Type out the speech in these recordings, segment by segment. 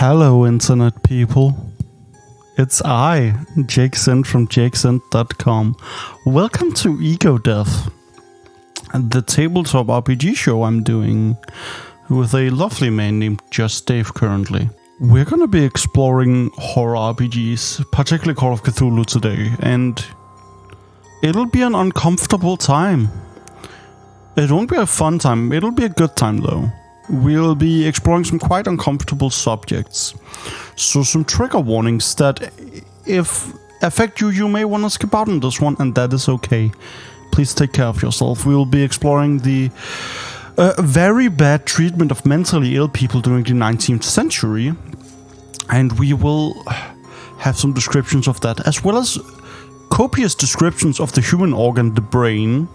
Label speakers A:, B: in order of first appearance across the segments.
A: Hello, internet people. It's I, Jake Sent from jakesent.com. Welcome to Egodeath, the tabletop RPG show I'm doing with a lovely man named Just Dave currently. We're gonna be exploring horror RPGs, particularly Call of Cthulhu today, and it'll be an uncomfortable time. It won't be a fun time, it'll be a good time though. We'll be exploring some quite uncomfortable subjects. So some trigger warnings that if affect you, you may want to skip out on this one, and that is okay. Please take care of yourself. We'll be exploring the very bad treatment of mentally ill people during the 19th century. And we will have some descriptions of that, as well as copious descriptions of the human organ, the brain.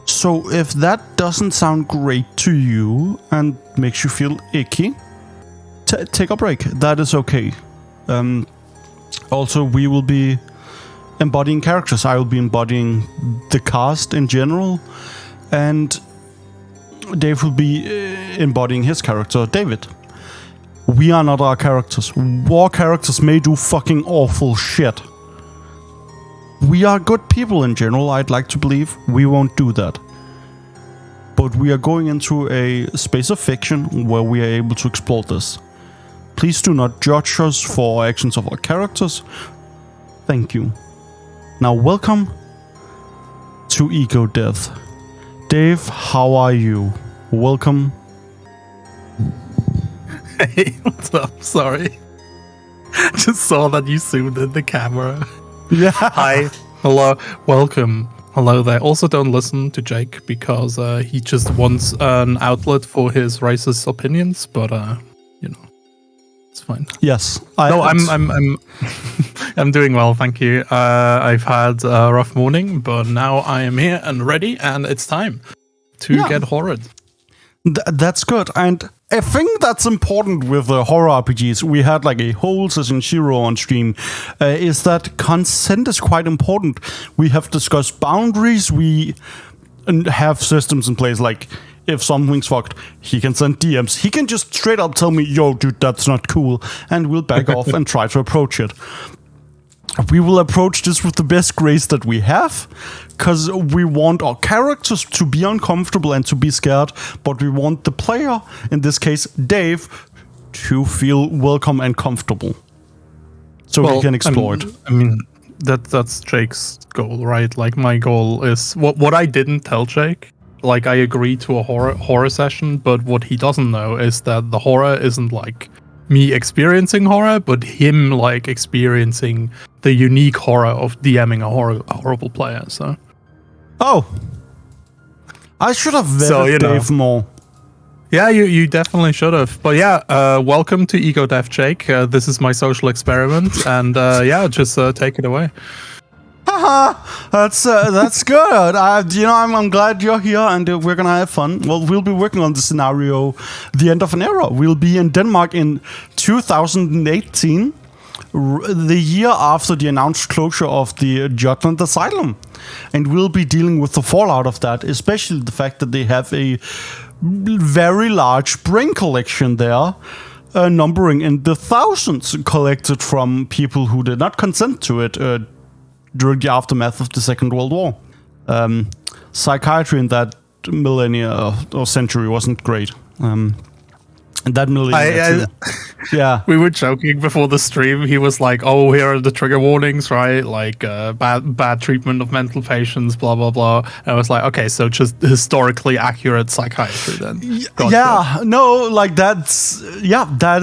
A: So if that doesn't sound great to you and makes you feel icky, take a break. That is okay. Also, we will be embodying characters. I will be embodying the cast in general, and Dave will be embodying his character, David. We are not our characters. War characters may do fucking awful shit. We are good people in general, I'd like to believe. We won't do that. But we are going into a space of fiction where we are able to explore this. Please do not judge us for actions of our characters. Thank you. Now welcome to Egodeath. Dave, how are you? Welcome.
B: Hey, what's up? Sorry. Just saw that you zoomed in the camera.
A: Yeah.
B: Hi. Hello. Welcome. Hello there. Also, don't listen to Jake because he just wants an outlet for his racist opinions. But you know, it's fine.
A: Yes.
B: I'm doing well, thank you. I've had a rough morning, but now I am here and ready, and it's time to get horrid.
A: That's good, and I think that's important with horror RPGs. We had like a whole session 0 on stream, is that consent is quite important. We have discussed boundaries, we have systems in place, like if something's fucked, he can send DMs. He can just straight up tell me, yo dude, that's not cool, and we'll back off and try to approach it. We will approach this with the best grace that we have, because we want our characters to be uncomfortable and to be scared, but we want the player, in this case Dave, to feel welcome and comfortable, so he can explore it.
B: I mean, that's Jake's goal, right? Like, my goal is what I didn't tell Jake. Like, I agreed to a horror session, but what he doesn't know is that the horror isn't like me experiencing horror, but him like experiencing the unique horror of DMing a horrible player. So,
A: I should have vetted Dave more.
B: Yeah, you definitely should have. But yeah, welcome to Egodeath, Jake. This is my social experiment, and just take it away.
A: That's good. I'm glad you're here, and we're gonna have fun. Well, we'll be working on the scenario, The End of an Era. We'll be in Denmark in 2018, the year after the announced closure of the Jutland Asylum, and we'll be dealing with the fallout of that, especially the fact that they have a very large brain collection there. Numbering in the thousands, collected from people who did not consent to it during the aftermath of the Second World War. Psychiatry in that millennia or century wasn't great. That millennia yeah.
B: We were joking before the stream. He was like, "Oh, here are the trigger warnings, right? Like bad treatment of mental patients, blah blah blah." And I was like, "Okay, so just historically accurate psychiatry then." Gotcha.
A: Yeah, no, like that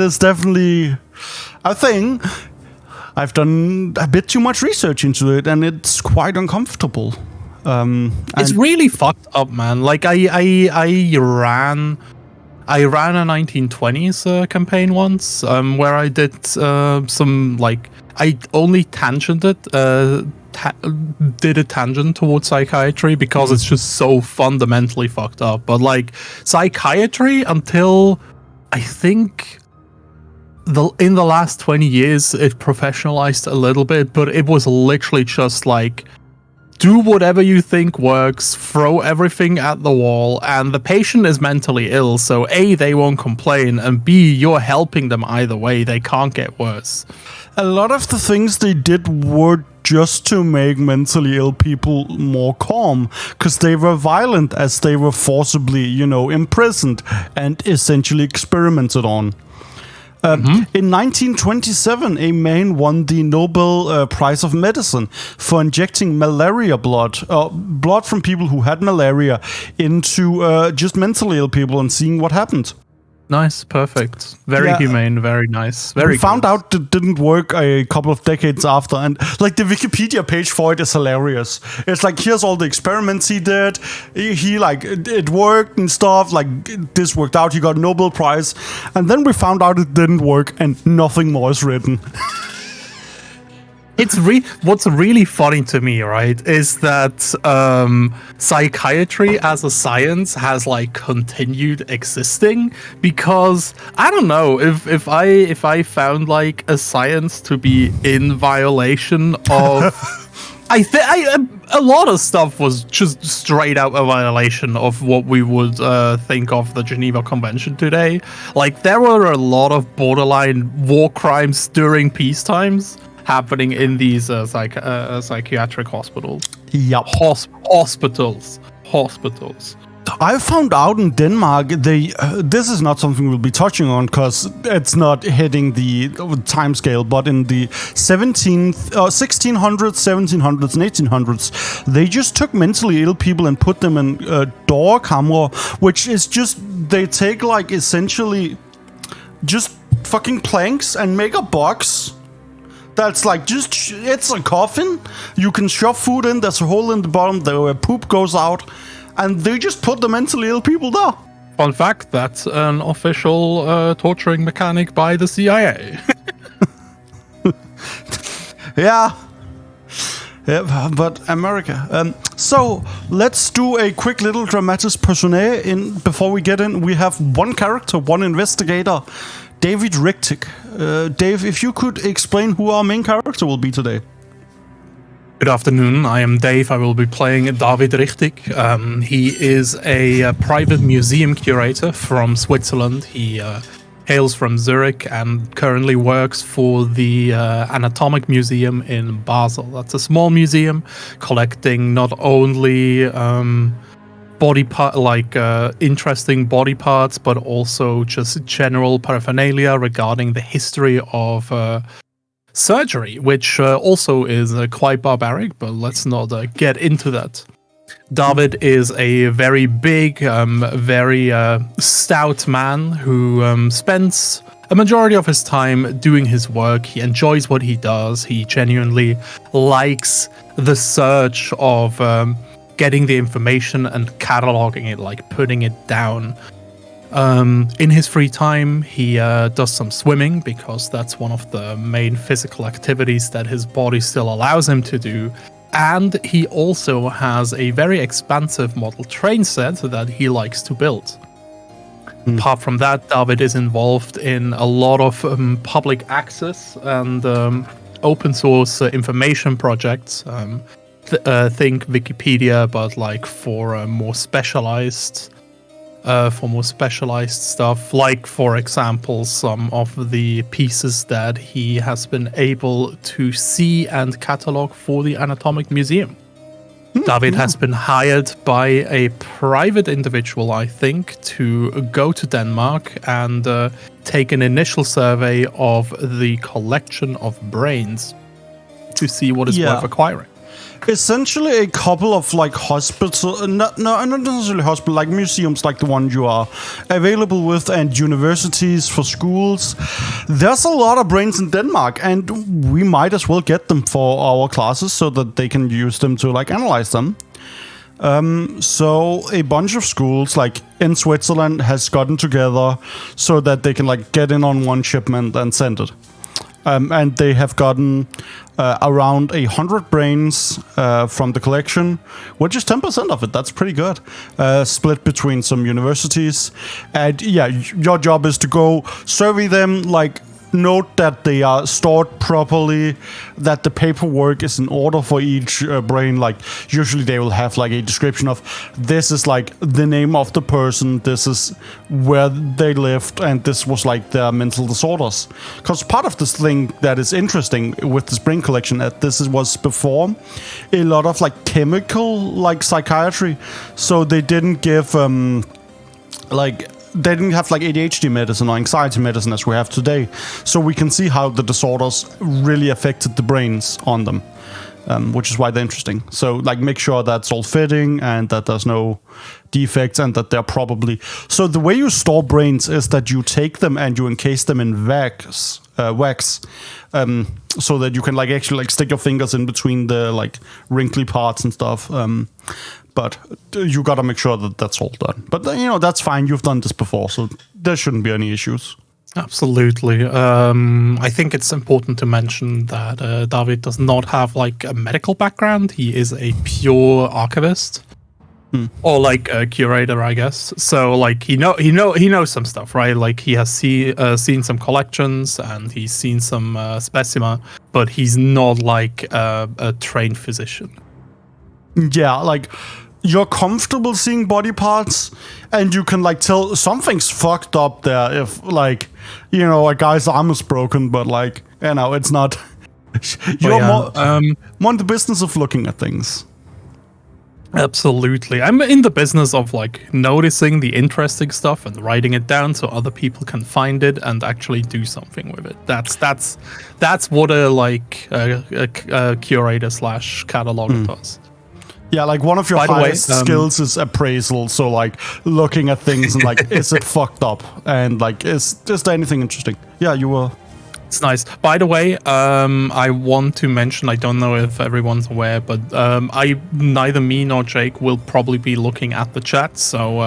A: is definitely a thing. I've done a bit too much research into it, and it's quite uncomfortable.
B: It's really fucked up, man. Like I ran a 1920s campaign once, where I did some like I only did a tangent towards psychiatry because it's just so fundamentally fucked up. But like psychiatry, until I think in the last 20 years, it professionalized a little bit, but it was literally just like do whatever you think works, throw everything at the wall, and the patient is mentally ill, so A, they won't complain, and B, you're helping them either way. They can't get worse.
A: A lot of the things they did were just to make mentally ill people more calm, because they were violent as they were forcibly, imprisoned and essentially experimented on. In 1927, a man won the Nobel Prize of Medicine for injecting malaria blood from people who had malaria into just mentally ill people and seeing what happened.
B: Nice, perfect. Very humane, very nice. Very
A: We found out it didn't work a couple of decades after, and like the Wikipedia page for it is hilarious. It's like, here's all the experiments he did. He like it worked and stuff. Like this worked out. He got a Nobel Prize, and then we found out it didn't work, and nothing more is written.
B: What's really funny to me, right, is that psychiatry as a science has like continued existing, because I don't know if I found like a science to be in violation of a lot of stuff was just straight out a violation of what we would think of the Geneva Convention today. Like there were a lot of borderline war crimes during peace times happening in these psychiatric hospitals.
A: Yep.
B: Hospitals.
A: I found out in Denmark, this is not something we'll be touching on because it's not hitting the time scale, but in the 1600s, 1700s, and 1800s, they just took mentally ill people and put them in dørkamre, which is just, they take like essentially just fucking planks and make a box. That's like it's a coffin. You can shove food in. There's a hole in the bottom where poop goes out, and they just put the mentally ill people there.
B: Fun fact: that's an official torturing mechanic by the CIA.
A: Yeah, but America. So let's do a quick little dramatis personae. Before we get in, we have one character, one investigator. David Richtig. Dave, if you could explain who our main character will be today.
B: Good afternoon, I am Dave. I will be playing David Richtig. He is a private museum curator from Switzerland. He hails from Zurich and currently works for the Anatomic Museum in Basel. That's a small museum collecting not only body part, interesting body parts, but also just general paraphernalia regarding the history of surgery, which also is quite barbaric, but let's not get into that. David is a very big, very stout man who spends a majority of his time doing his work. He enjoys what he does. He genuinely likes the search of getting the information and cataloging it, like putting it down. In his free time, he does some swimming because that's one of the main physical activities that his body still allows him to do. And he also has a very expansive model train set that he likes to build. Apart from that, David is involved in a lot of public access and open source information projects. Think Wikipedia, but like for more specialized stuff. Like, for example, some of the pieces that he has been able to see and catalog for the Anatomic Museum. David has been hired by a private individual, I think, to go to Denmark and take an initial survey of the collection of brains to see what is worth acquiring.
A: Essentially, a couple of like hospitals, not necessarily hospital, like museums, like the one you are available with, and universities for schools. There's a lot of brains in Denmark, and we might as well get them for our classes so that they can use them to like analyze them. So a bunch of schools, like in Switzerland, has gotten together so that they can like get in on one shipment and send it. And they have gotten around 100 brains from the collection, which is 10% of it. That's pretty good. Split between some universities. And yeah, your job is to go survey them, like note that they are stored properly, that the paperwork is in order for each brain. Like usually they will have like a description of this is like the name of the person, this is where they lived, and this was like their mental disorders. Because part of this thing that is interesting with this brain collection, that was before a lot of like chemical like psychiatry, so they didn't give they didn't have like ADHD medicine or anxiety medicine as we have today. So we can see how the disorders really affected the brains on them, which is why they're interesting. So like make sure that's all fitting and that there's no defects and that they're probably... So the way you store brains is that you take them and you encase them in wax, so that you can like actually like stick your fingers in between the like wrinkly parts and stuff. But you gotta make sure that that's all done. But that's fine. You've done this before, so there shouldn't be any issues.
B: Absolutely. I think it's important to mention that David does not have like a medical background. He is a pure archivist, or like a curator, I guess. So like he knows some stuff, right? Like he has seen some collections and he's seen some specimen, but he's not like a trained physician.
A: Yeah, like you're comfortable seeing body parts and you can like tell something's fucked up there if like a guy's arm is broken, but like it's not. You're more in the business of looking at things.
B: Absolutely. I'm in the business of like noticing the interesting stuff and writing it down so other people can find it and actually do something with it. That's what a curator / cataloger does.
A: Yeah, like one of your highest skills is appraisal. So like looking at things and like, is it fucked up? And like, is there anything interesting? Yeah, you were.
B: It's nice. By the way, I want to mention, I don't know if everyone's aware, but neither me nor Jake will probably be looking at the chat. So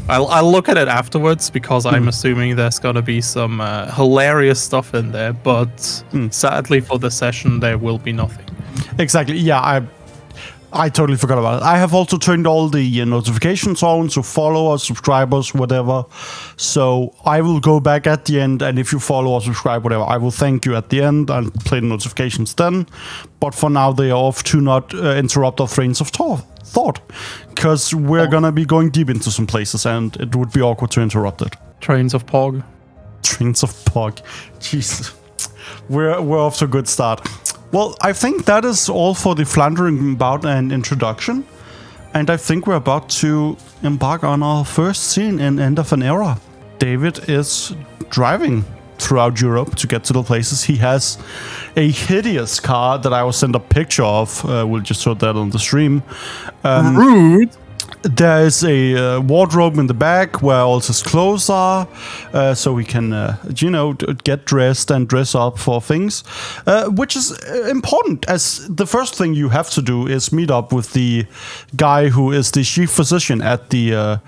B: I'll look at it afterwards because I'm assuming there's got to be some hilarious stuff in there. But sadly for the session, there will be nothing.
A: Exactly. Yeah, I totally forgot about it. I have also turned all the notifications on, so followers, subscribers, whatever. So I will go back at the end, and if you follow or subscribe, whatever, I will thank you at the end and play the notifications then. But for now, they are off to not interrupt our trains of thought, because we're gonna be going deep into some places, and it would be awkward to interrupt it.
B: Trains of Pog.
A: Trains of Pog. Jesus. We're off to a good start. Well, I think that is all for the floundering about and introduction. And I think we're about to embark on our first scene in End of an Era. David is driving throughout Europe to get to the places. He has a hideous car that I will send a picture of. We'll just show that on the stream.
B: Rude.
A: There is a wardrobe in the back where all his clothes are, so we can, get dressed and dress up for things, which is important, as the first thing you have to do is meet up with the guy who is the chief physician at the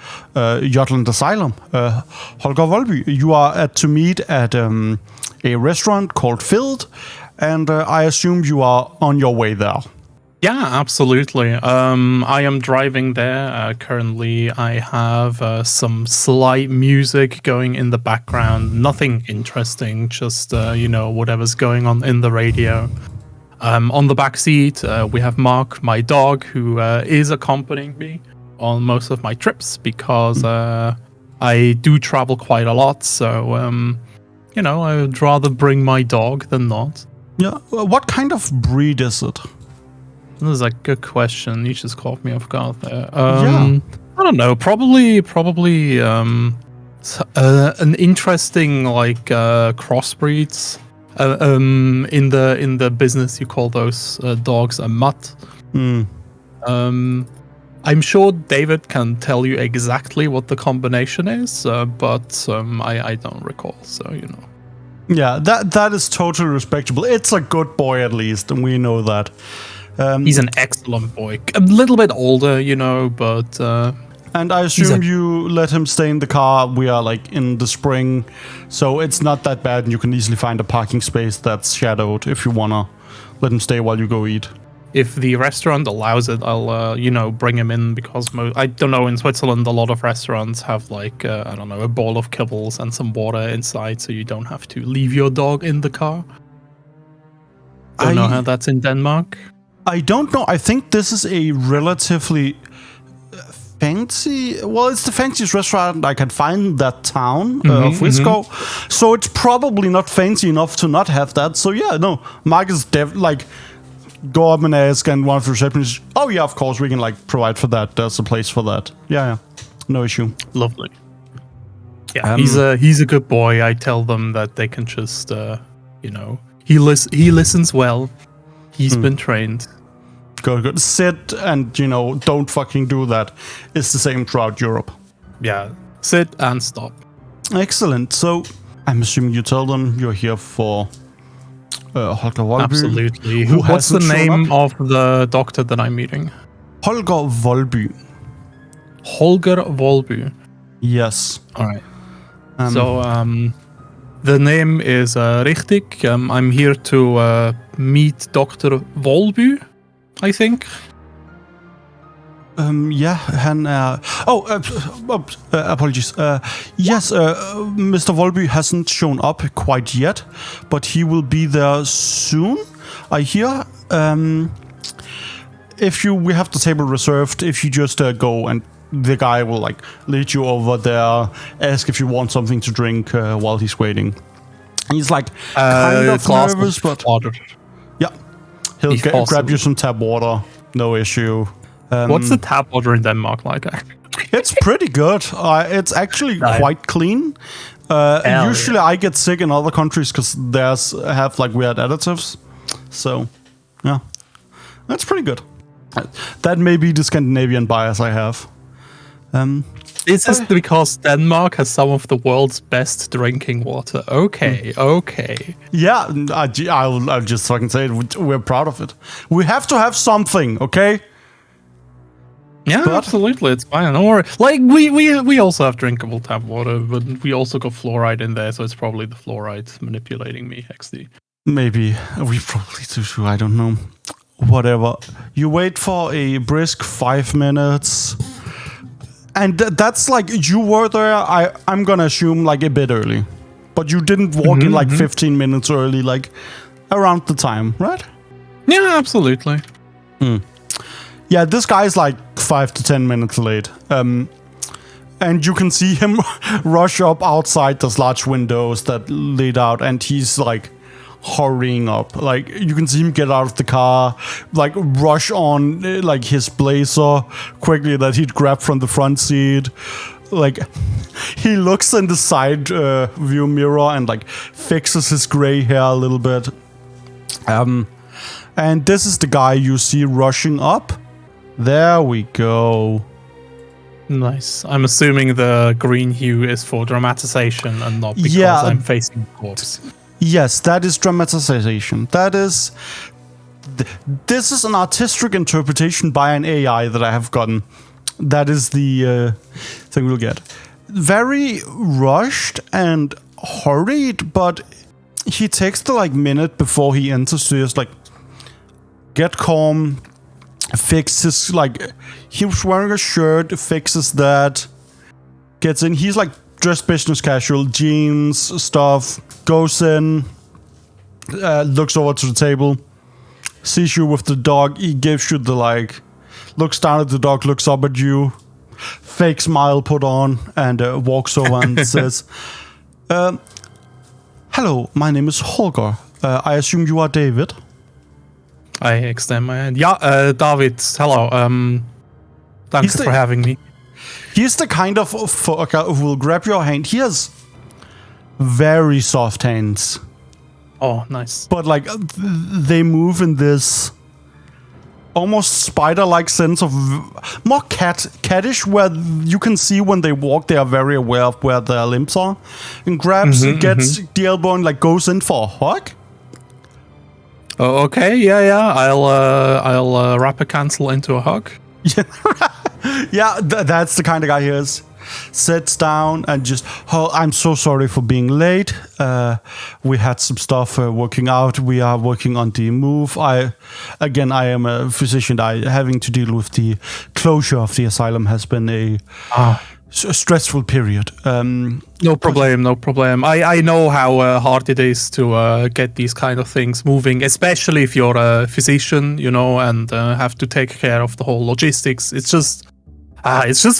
A: Jutland Asylum, Holger Volby. You are to meet at a restaurant called Filled, and I assume you are on your way there.
B: Yeah, absolutely. I am driving there. Currently, I have some slight music going in the background. Nothing interesting, just, whatever's going on in the radio. On the back seat, we have Mark, my dog, who is accompanying me on most of my trips because I do travel quite a lot. So, I would rather bring my dog than not.
A: Yeah. What kind of breed is it?
B: This is a good question. You just caught me off guard there. I don't know. Probably an interesting crossbreeds. In the business, you call those dogs a mutt. I'm sure David can tell you exactly what the combination is, but I don't recall. So
A: Yeah, that is totally respectable. It's a good boy at least, and we know that.
B: He's an excellent boy. A little bit older, but...
A: and I assume you let him stay in the car. We are, in the spring, so it's not that bad, and you can easily find a parking space that's shadowed if you want to let him stay while you go eat.
B: if the restaurant allows it, I'll bring him in, because I don't know, in Switzerland a lot of restaurants have like I don't know, a bowl of kibbles and some water inside, so you don't have to leave your dog in the car. Don't know how that's in Denmark.
A: I don't know. I think this is a relatively fancy. Well, it's the fanciest restaurant I can find in that town of Wisco. So it's probably not fancy enough to not have that. So yeah, no, Mark is like. Go up and ask, and one of the receptionists, oh yeah, of course, we can like provide for that. There's a place for that. Yeah. No issue.
B: Lovely. Yeah, he's a good boy. I tell them that they can just, he listens well. He's been trained.
A: Good. Sit and, don't fucking do that. It's the same throughout Europe.
B: Yeah, sit and stop.
A: Excellent. So, I'm assuming you tell them you're here for Holger Volby.
B: Absolutely. What's the name of the doctor that I'm meeting?
A: Holger Volby.
B: Holger Volby.
A: Yes.
B: All right. The name is richtig. I'm here to meet Dr. Volby, I think.
A: Yeah, apologies. Yes, Mr. Volby hasn't shown up quite yet, but he will be there soon, I hear. We have the table reserved, if you just go, and the guy will like lead you over there, ask if you want something to drink while he's waiting. And he's like kind of nervous, but
B: water.
A: Yeah, he'll grab you some tap water, no issue.
B: What's the tap water in Denmark like?
A: It's pretty good. It's actually quite clean. Usually I get sick in other countries because theirs have like weird additives. So, yeah, that's pretty good. That may be the Scandinavian bias I have.
B: This is because Denmark has some of the world's best drinking water. Okay.
A: Yeah, I'll just fucking say it. We're proud of it. We have to have something, okay?
B: Yeah, absolutely. It's fine. Don't worry. Like we also have drinkable tap water, but we also got fluoride in there, so it's probably the fluoride manipulating me. XD.
A: Maybe we probably do. I don't know. Whatever. You wait for a brisk 5 minutes, and that's like you were there. I'm gonna assume like a bit early, but you didn't walk in like 15 minutes early, like around the time, right?
B: Yeah, absolutely.
A: Yeah, this guy's like 5 to 10 minutes late. And you can see him rush up outside those large windows that lead out, and he's like hurrying up. Like you can see him get out of the car, like rush on like his blazer quickly that he'd grabbed from the front seat. Like he looks in the side view mirror and like fixes his gray hair a little bit. And this is the guy you see rushing up. There we go.
B: Nice. I'm assuming the green hue is for dramatization and not because I'm facing the corpse.
A: Yes, that is dramatization. That is... This is an artistic interpretation by an AI that I have gotten. That is the thing we'll get. Very rushed and hurried, but he takes the like minute before he enters to just like get calm, fix his like he was wearing a shirt, fixes that, gets in. He's like dressed business casual, jeans, stuff, goes in, looks over to the table, sees you with the dog. He gives you the like, looks down at the dog, looks up at you, fake smile put on, and walks over and says, hello, my name is Holger. I assume you are David.
B: I extend my hand. Yeah, David, hello. Thanks for having me.
A: He's the kind of fucker who will grab your hand. He has very soft hands.
B: Oh, nice.
A: But like, they move in this almost spider-like sense of more cattish, where you can see when they walk, they are very aware of where their limbs are. And grabs, gets the elbow and like goes in for a hug.
B: Oh, okay, yeah. I'll wrap a cancel into a hug.
A: Yeah, that's the kind of guy he is. sits down and just, oh, I'm so sorry for being late. We had some stuff working out. We are working on the move. I am a physician. Having to deal with the closure of the asylum has been a stressful period.
B: No problem. I know how hard it is to get these kind of things moving, especially if you're a physician, and have to take care of the whole logistics. It's just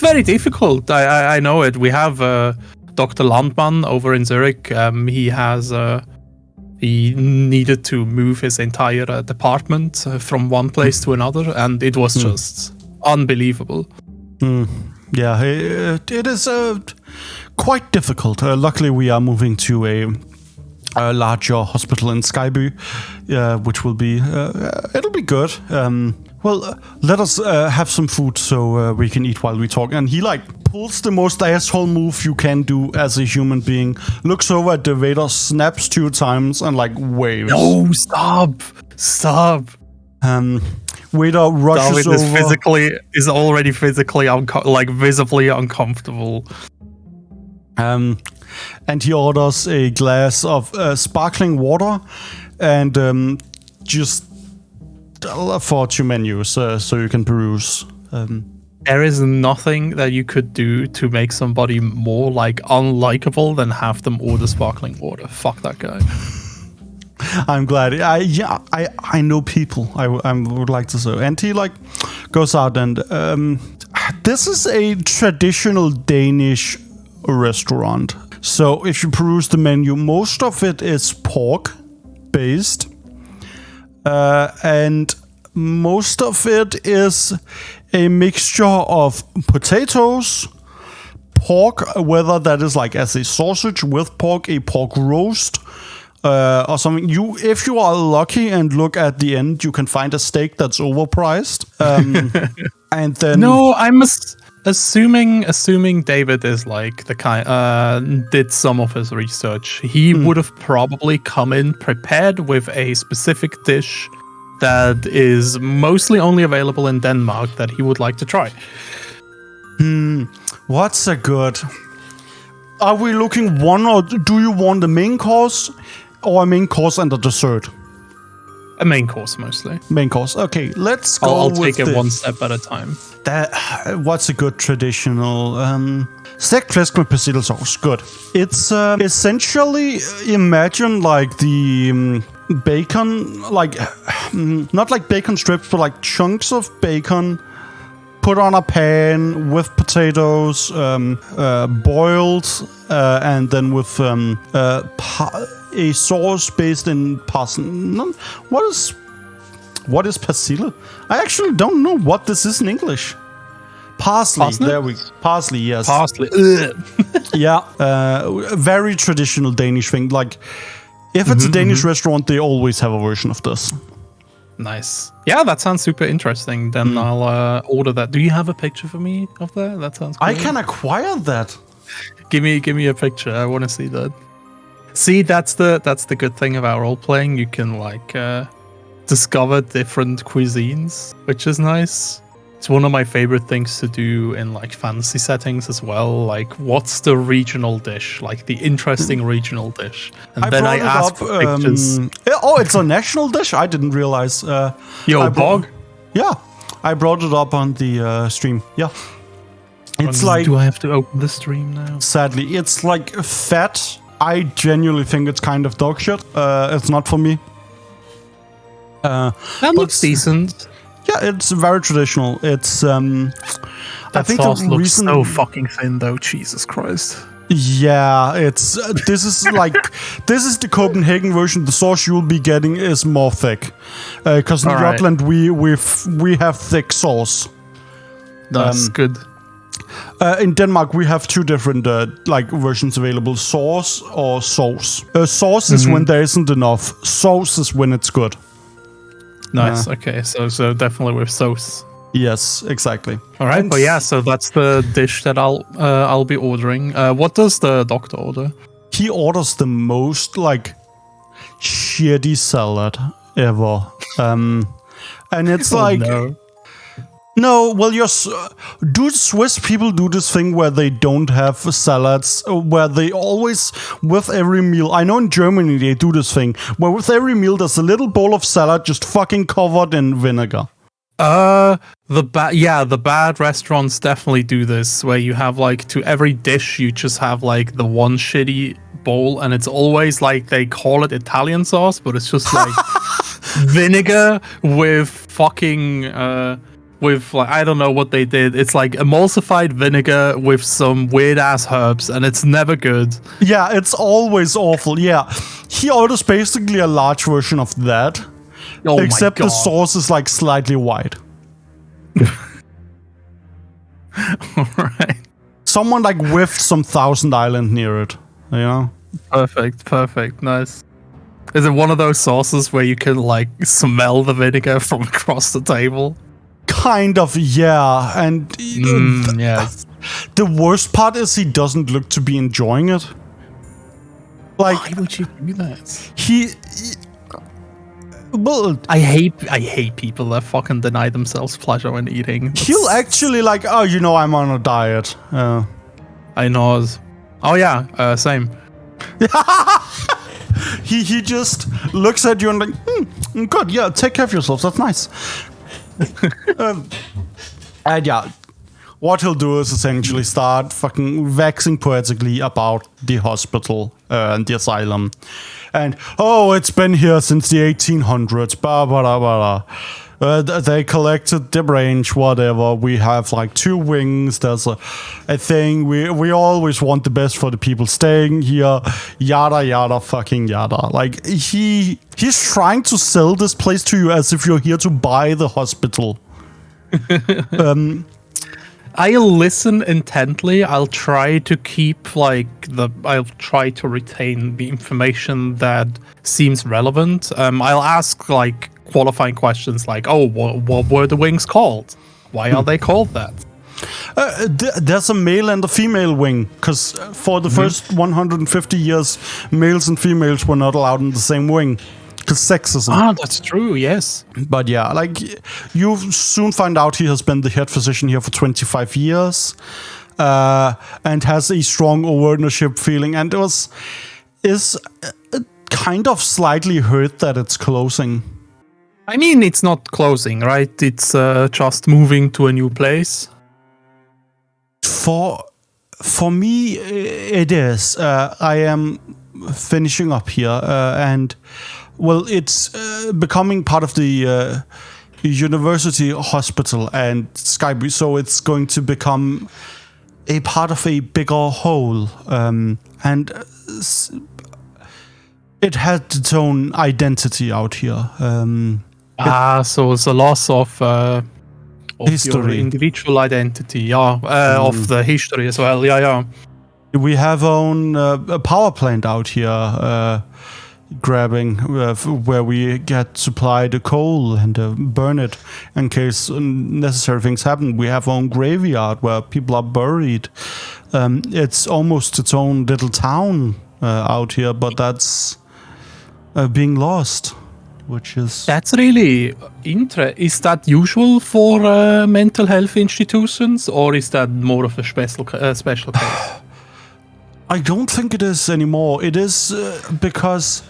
B: very difficult. I know it. We have Dr. Landmann over in Zurich. He needed to move his entire department from one place to another, and it was just unbelievable.
A: Yeah, it is quite difficult. Luckily, we are moving to a larger hospital in Skyby, which will be it'll be good. Well, let us have some food so we can eat while we talk. And he pulls the most asshole move you can do as a human being. Looks over at the waiter, snaps 2 times, and waves.
B: No, stop.
A: Waiter rushes over.
B: Is already physically visibly uncomfortable.
A: And he orders a glass of sparkling water and just for 2 menus so you can peruse.
B: There is nothing that you could do to make somebody more unlikable than have them order sparkling water. Fuck that guy.
A: I'm glad. I know people. I would like to say. And he goes out and this is a traditional Danish restaurant. So if you peruse the menu, most of it is pork based, and most of it is a mixture of potatoes, pork, whether that is as a sausage with pork, a pork roast. Or something. If you are lucky and look at the end, you can find a steak that's overpriced. And then
B: I'm assuming David is the kind did some of his research. He would have probably come in prepared with a specific dish that is mostly only available in Denmark that he would like to try.
A: What's a good? Are we looking one, or do you want the main course? Or a main course and a dessert?
B: A main course, mostly.
A: Main course. Okay, let's go.
B: I'll take it one step at a time.
A: What's a good traditional stegt flæsk med persillesauce? Good. It's essentially imagine the bacon, not like bacon strips, but chunks of bacon put on a pan with potatoes, boiled, and then with a sauce based in parsley. What is persille? I actually don't know what this is in English. Parsley. There we go. Parsley, yes.
B: Parsley.
A: Yeah. Very traditional Danish thing. If it's a Danish restaurant, they always have a version of this.
B: Nice. Yeah, that sounds super interesting. Then I'll order that. Do you have a picture for me of that? That sounds cool.
A: I can acquire that.
B: Give me a picture. I want to see that. See, that's the good thing about role playing. You can discover different cuisines, which is nice. It's one of my favorite things to do in fantasy settings as well. What's the regional dish? The interesting regional dish. And then I ask for pictures.
A: It's a national dish? I didn't realize.
B: Bog?
A: Yeah, I brought it up on the stream. Yeah. It's
B: do I have to open the stream now?
A: Sadly, it's fat. I genuinely think it's kind of dog shit. It's not for me.
B: That looks decent.
A: Yeah, it's very traditional. It's
B: I think sauce the looks so fucking thin though. Jesus Christ.
A: Yeah, this is this is the Copenhagen version. The sauce you'll be getting is more thick, because in Jutland we have thick sauce.
B: That's good.
A: In Denmark, we have 2 different versions available: sauce or sauce. Sauce is when there isn't enough. Sauce is when it's good.
B: Nice. Okay, so definitely with sauce.
A: Yes, exactly.
B: All right, but yeah, so that's the dish that I'll be ordering. What does the doctor order?
A: He orders the most shitty salad ever, and it's
B: no.
A: No, well, do Swiss people do this thing where they don't have salads, where they always, with every meal, I know in Germany they do this thing, where with every meal there's a little bowl of salad just fucking covered in vinegar.
B: The bad restaurants definitely do this, where you have like to every dish you just have like the one shitty bowl, and it's always like they call it Italian sauce, but it's just like vinegar with fucking with like I don't know what they did. It's like emulsified vinegar with some weird ass herbs, and it's never good.
A: Yeah, it's always awful. Yeah, he orders basically a large version of that, except the sauce is like slightly white.
B: Alright.
A: Someone like whiffed some Thousand Island near it, you know?
B: Perfect, nice. Is it one of those sauces where you can like smell the vinegar from across the table?
A: Kind of, yeah. And
B: yes.
A: The worst part is he doesn't look to be enjoying it. Like,
B: why would you do that?
A: Well,
B: I hate people that fucking deny themselves pleasure when eating.
A: He'll actually like, I'm on a diet.
B: I know. Oh yeah, same.
A: He just looks at you and like, good, yeah, take care of yourself. That's nice. And yeah, what he'll do is essentially start fucking waxing poetically about the hospital and the asylum. And, it's been here since the 1800s, blah, blah, blah, blah. They collected the branch, whatever. We have like 2 wings. There's a thing. We always want the best for the people staying here. Yada, yada, fucking yada. Like, he's trying to sell this place to you as if you're here to buy the hospital.
B: I'll listen intently. I'll try to keep I'll try to retain the information that seems relevant. I'll ask like qualifying questions like, what were the wings called? Why are they called that?
A: There's a male and a female wing, because for the first 150 years, males and females were not allowed in the same wing. Because sexism.
B: Ah, that's true, yes.
A: But yeah, like, you soon find out he has been the head physician here for 25 years, and has a strong ownership feeling, and is kind of slightly hurt that it's closing.
B: I mean, it's not closing, right? It's just moving to a new place.
A: For me, it is. I am finishing up here, and... Well, it's becoming part of the university hospital and Skype, so it's going to become a part of a bigger whole, and it has its own identity out here.
B: So it's a loss of your individual identity, of the history as well. Yeah.
A: We have own a power plant out here. Grabbing where we get supply the coal and burn it in case necessary things happen. We have our own graveyard where people are buried. It's almost its own little town out here, but that's being lost, which is...
B: That's really interesting. Is that usual for mental health institutions, or is that more of a special case?
A: I don't think it is anymore. It is because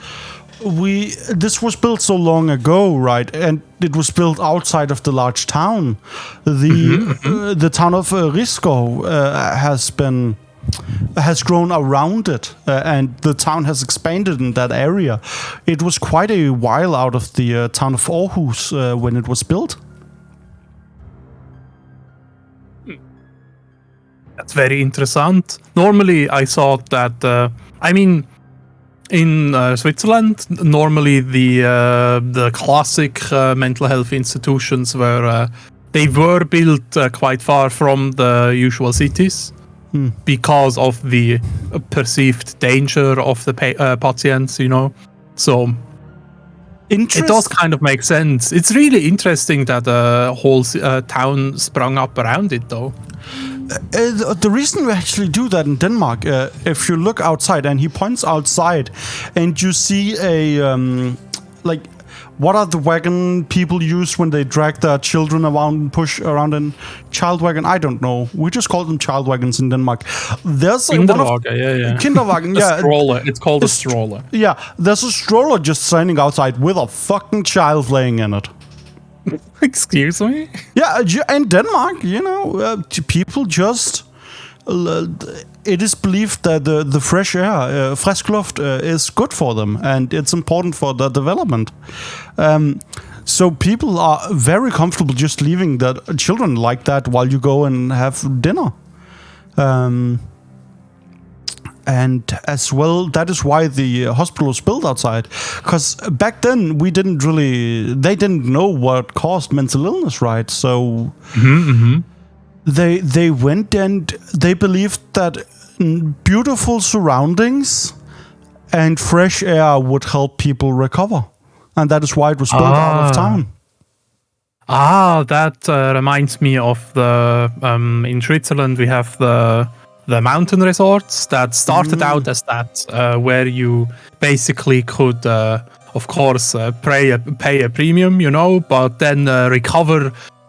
A: this was built so long ago, right? And it was built outside of the large town. The town of Risko has grown around it, and the town has expanded in that area. It was quite a while out of the town of Aarhus when it was built.
B: That's very interessant. Normally, I thought that. In Switzerland, normally the classic mental health institutions were built quite far from the usual cities because of the perceived danger of the patients. So. It does kind of make sense. It's really interesting that a whole town sprung up around it, though.
A: The reason we actually do that in Denmark, if you look outside, and he points outside, and you see what are the wagon people use when they drag their children around and push around in child wagon? I don't know. We just call them child wagons in Denmark. There's
B: Kinderwagen, yeah.
A: Kinderwagen,
B: A stroller. It's called a stroller.
A: Yeah, there's a stroller just standing outside with a fucking child laying in it.
B: Excuse me?
A: Yeah, in Denmark, people just... it is believed that the fresh air, frisk luft, is good for them, and it's important for their development. So people are very comfortable just leaving their children like that while you go and have dinner. And as well, that is why the hospital was built outside. Because back then, they didn't know what caused mental illness, right? So they went and they believed that beautiful surroundings and fresh air would help people recover. And that is why it was built out of town.
B: That reminds me of the in Switzerland we have the mountain resorts that started out as that, where you basically could, of course, pay a premium, but then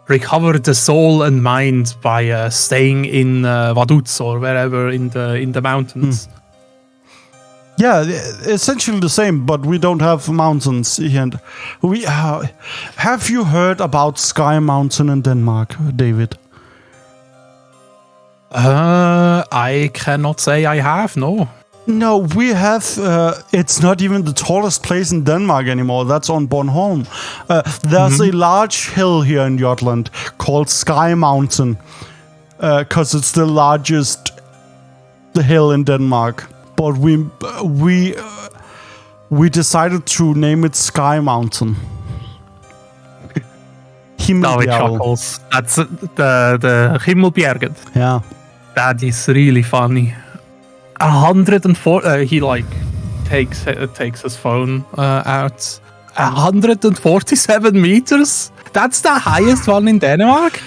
B: recover the soul and mind by staying in Vaduz or wherever in the mountains.
A: Yeah, essentially the same, but we don't have mountains here. And have you heard about Sky Mountain in Denmark, David?
B: I cannot say I have, no.
A: No, we have, it's not even the tallest place in Denmark anymore. That's on Bornholm. There's a large hill here in Jutland called Sky Mountain, because it's the largest hill in Denmark. But we decided to name it Sky Mountain.
B: David chuckles. That's the Himmelbjerget.
A: Yeah.
B: That is really funny. 104. He takes his phone out. 147 meters. That's the highest one in Denmark.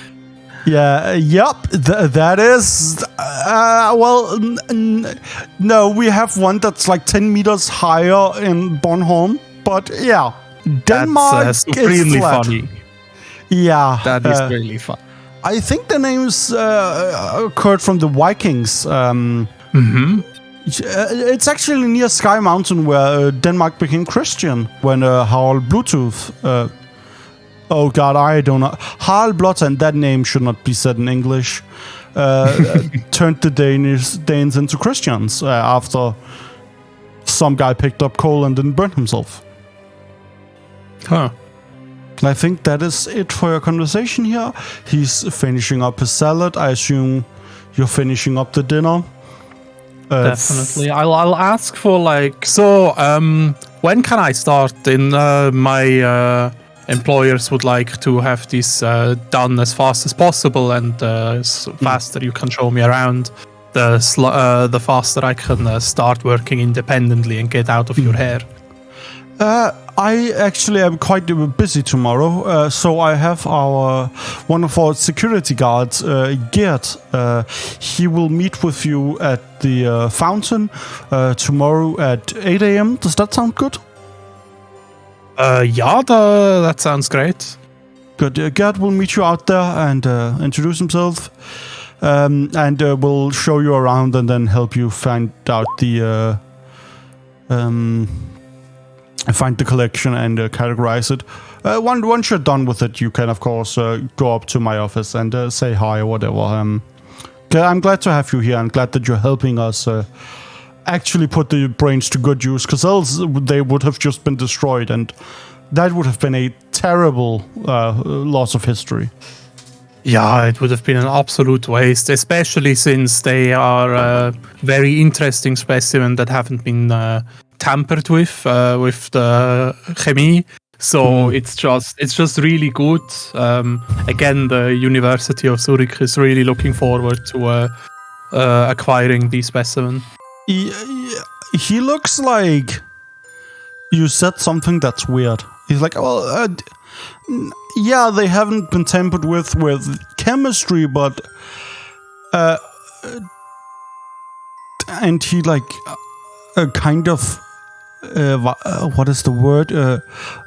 A: Yeah. Yep. That is. No, we have one that's like 10 meters higher in Bornholm. But yeah, Denmark
B: that's
A: is
B: really
A: flat.
B: funny.
A: Yeah,
B: that is really fun.
A: I think the name's occurred from the Vikings. It's actually near Sky Mountain where Denmark became Christian when Harald Bluetooth. Oh God, I don't know. Harald Blåtand, that name should not be said in English. Turned the Danes into Christians after some guy picked up coal and didn't burn himself.
B: Huh.
A: I think that is it for your conversation here. He's finishing up his salad. I assume you're finishing up the dinner.
B: Definitely. I'll ask for when can I start? My employers would like to have this done as fast as possible, and faster you can show me around, the faster I can start working independently and get out of your hair.
A: I actually am quite busy tomorrow, so I have one of our security guards, Gert. He will meet with you at the fountain tomorrow at 8 a.m. Does that sound good?
B: Yeah, that sounds great.
A: Good. Gert will meet you out there and introduce himself, and will show you around and then help you find out find the collection and categorize it. Once you're done with it, you can, of course, go up to my office and say hi or whatever. I'm glad to have you here. I'm glad that you're helping us actually put the brains to good use, because else they would have just been destroyed, and that would have been a terrible loss of history.
B: Yeah, it would have been an absolute waste, especially since they are a very interesting specimen that haven't been tampered with the chemie. So it's just really good. Again, the University of Zurich is really looking forward to acquiring the specimen.
A: He looks like you said something that's weird. He's like, well, yeah, they haven't been tampered with chemistry, but and he kind of what is the word?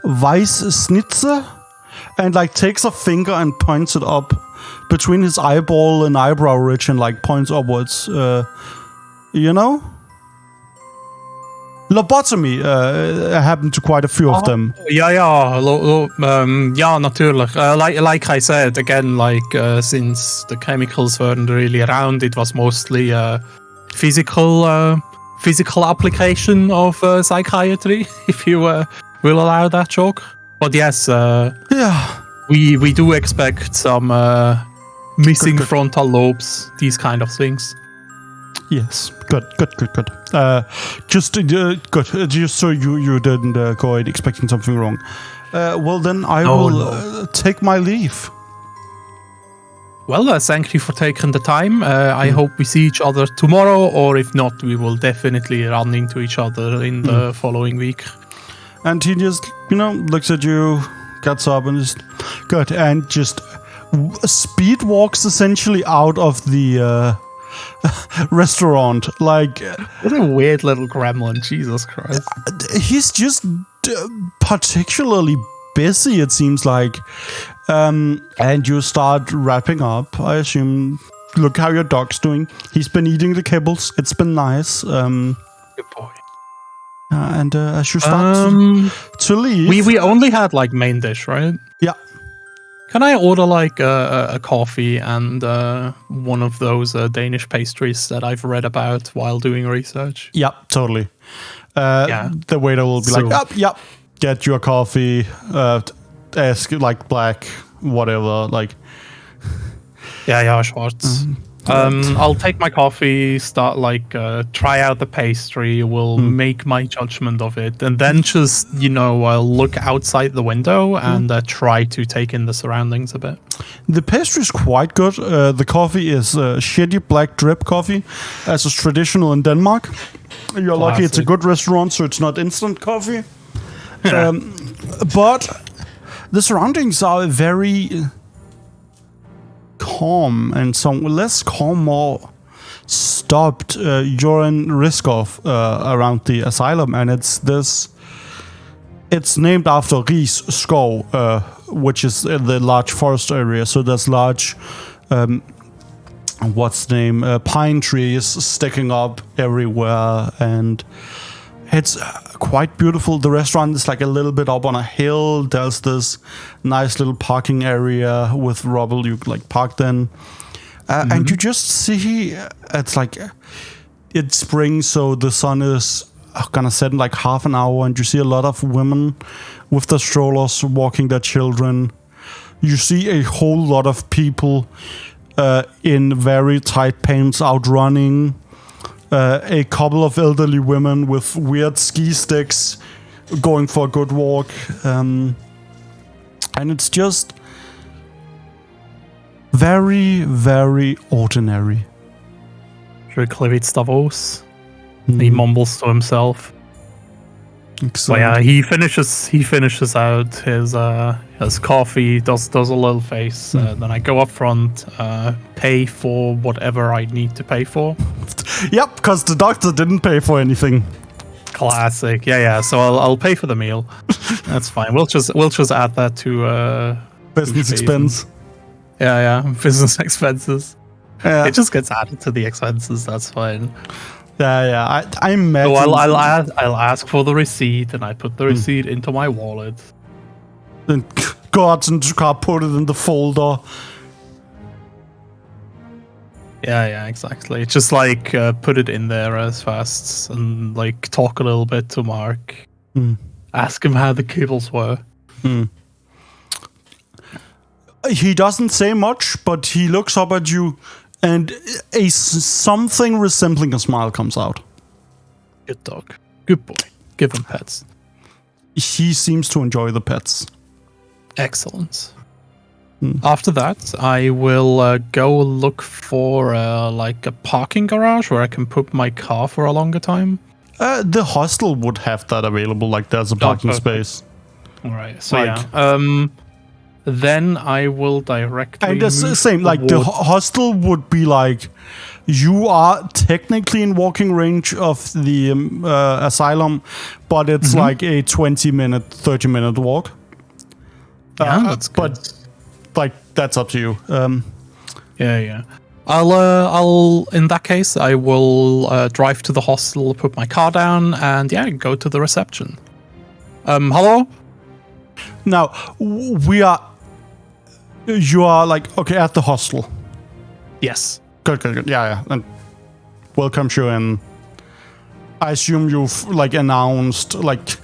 A: Weissschnitze, and like takes a finger and points it up between his eyeball and eyebrow ridge and like points upwards. You know? Lobotomy happened to quite a few of them.
B: Ja, natürlich. Like I said, again, like since the chemicals weren't really around, it was mostly physical application of psychiatry, if you will allow that joke. But yes, we do expect some missing frontal lobes, these kind of things.
A: Yes, good. Just good. Just so you didn't go in expecting something wrong. Well, then I will take my leave.
B: Well, thank you for taking the time. I hope we see each other tomorrow, or if not, we will definitely run into each other in the following week.
A: And he just, looks at you, gets up, and just good, and just speed walks essentially out of the restaurant. Like,
B: what a weird little gremlin, Jesus Christ.
A: He's just particularly busy, it seems like. And you start wrapping up, I assume. Look how your dog's doing. He's been eating the kibbles. It's been nice.
B: Good boy.
A: And as you start to leave...
B: We only had like main dish, right?
A: Yeah.
B: Can I order like a coffee and one of those Danish pastries that I've read about while doing research?
A: Yeah, totally. The waiter will be like, yep, get your coffee, ask like black, whatever, like...
B: Yeah, Schwarz. I'll take my coffee, start like try out the pastry, will make my judgment of it, and then just I'll look outside the window and try to take in the surroundings a bit.
A: The pastry is quite good. The coffee is shitty black drip coffee, as is traditional in Denmark. You're lucky it's a good restaurant, so it's not instant coffee. But the surroundings are very calm, and some less calm, more stopped. You're in risk of around the asylum, and it's named after Ries Skov, which is the large forest area. So there's large pine trees sticking up everywhere, and it's quite beautiful. The restaurant is like a little bit up on a hill. There's this nice little parking area with rubble you like parked in. And you just see, it's spring, so the sun is gonna set in like half an hour, and you see a lot of women with their strollers walking their children. You see a whole lot of people in very tight pants out running. A couple of elderly women with weird ski sticks going for a good walk. And it's just very, very ordinary.
B: Klivitz Davos. He mumbles to himself.
A: Exactly.
B: But yeah, he finishes out his coffee, does a little face. Then I go up front, pay for whatever I need to pay for.
A: Yep, because the doctor didn't pay for anything.
B: Classic. Yeah. So I'll pay for the meal. That's fine. We'll just add that to
A: business expense.
B: Yeah. Business expenses.
A: Yeah.
B: It just gets added to the expenses. That's fine.
A: Yeah. I imagine.
B: So I'll ask for the receipt, and I put the receipt into my wallet.
A: Then go out into the car, put it in the folder.
B: Yeah, exactly. Just like put it in there as fast, and like talk a little bit to Mark. Ask him how the cables were.
A: He doesn't say much, but he looks up at you, and something resembling a smile comes out.
B: Good dog. Good boy. Give him pets.
A: He seems to enjoy the pets.
B: Excellent. After that, I will go look for like a parking garage where I can put my car for a longer time.
A: The hostel would have that available, like there's a parking space.
B: All right, so then I will directly.
A: And the same, like the hostel would be like you are technically in walking range of the asylum, but it's like a 20-minute, 30-minute walk.
B: Yeah, that's good.
A: But like that's up to you.
B: Yeah. I'll in that case I will drive to the hostel, put my car down, and go to the reception. Hello?
A: Now you are like okay at the hostel.
B: Yes.
A: Good. Yeah. And welcome you in. I assume you've like announced, like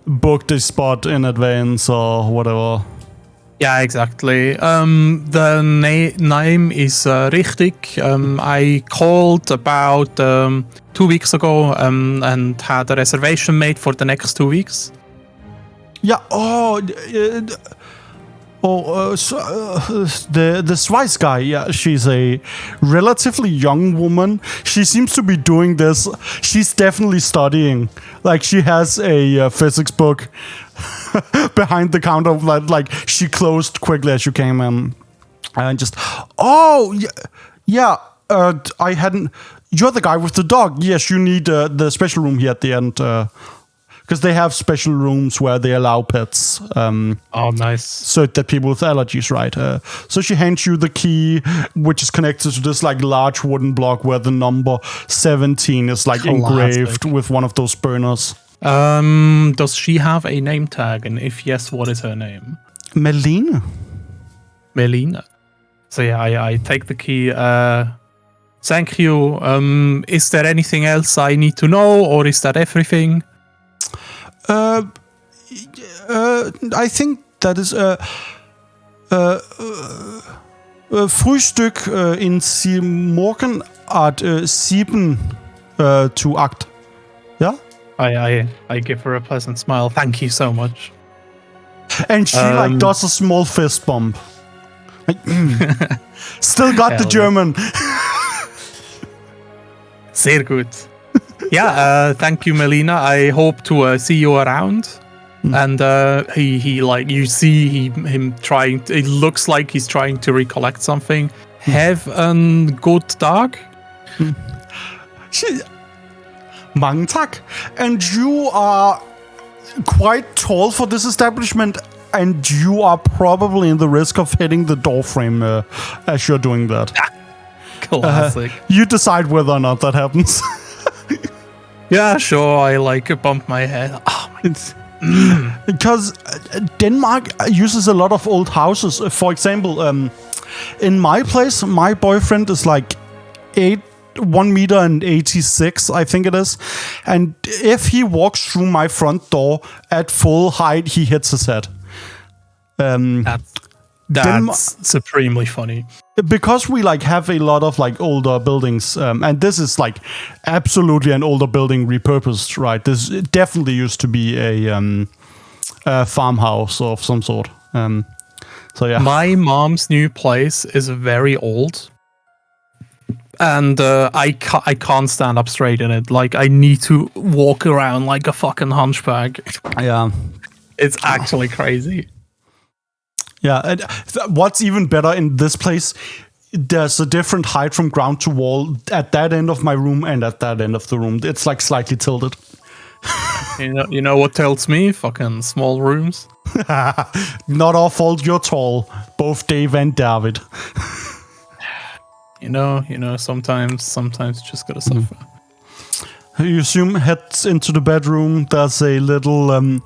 A: booked a spot in advance or whatever.
B: Yeah, exactly. The name is richtig. I called about 2 weeks ago and had a reservation made for the next 2 weeks.
A: Yeah. The Swiss guy, yeah, she's a relatively young woman. She seems to be doing this. She's definitely studying. Like, she has a physics book behind the counter that, like, she closed quickly as you came in. And just, I hadn't... You're the guy with the dog. Yes, you need the special room here at the end. Because they have special rooms where they allow pets.
B: Nice.
A: So that people with allergies, right? So she hands you the key, which is connected to this like large wooden block where the number 17 is like engraved with one of those burners.
B: Does she have a name tag? And if yes, what is her name?
A: Melina.
B: So yeah, I take the key. Thank you. Is there anything else I need to know, or is that everything?
A: I think that is Frühstück in Sie morgen at 7 to 8. Yeah?
B: I give her a pleasant smile. Thank you so much.
A: And she like does a small fist bump. Like, still got the German.
B: Sehr gut. Yeah, thank you, Melina. I hope to see you around. And he like you see him trying. It looks like he's trying to recollect something. Have a good dog.
A: Mange tak. And you are quite tall for this establishment, and you are probably in the risk of hitting the door frame as you're doing that.
B: Classic.
A: You decide whether or not that happens.
B: Yeah, sure. I like bump my head. Oh my
A: Because Denmark uses a lot of old houses. For example, in my place, my boyfriend is like 1 meter and 86, I think it is. And if he walks through my front door at full height, he hits his head.
B: That's supremely funny.
A: Because we like have a lot of like older buildings, and this is like absolutely an older building repurposed, right? This definitely used to be a farmhouse of some sort. So yeah,
B: my mom's new place is very old, and I can't stand up straight in it. Like I need to walk around like a fucking hunchback.
A: Yeah,
B: it's actually crazy.
A: Yeah, and what's even better in this place, there's a different height from ground to wall at that end of my room and at that end of the room. It's like slightly tilted.
B: You know what tells me? Fucking small rooms.
A: Not our fault you're tall. Both Dave and David.
B: You know, sometimes you just gotta suffer.
A: You assume heads into the bedroom. There's a little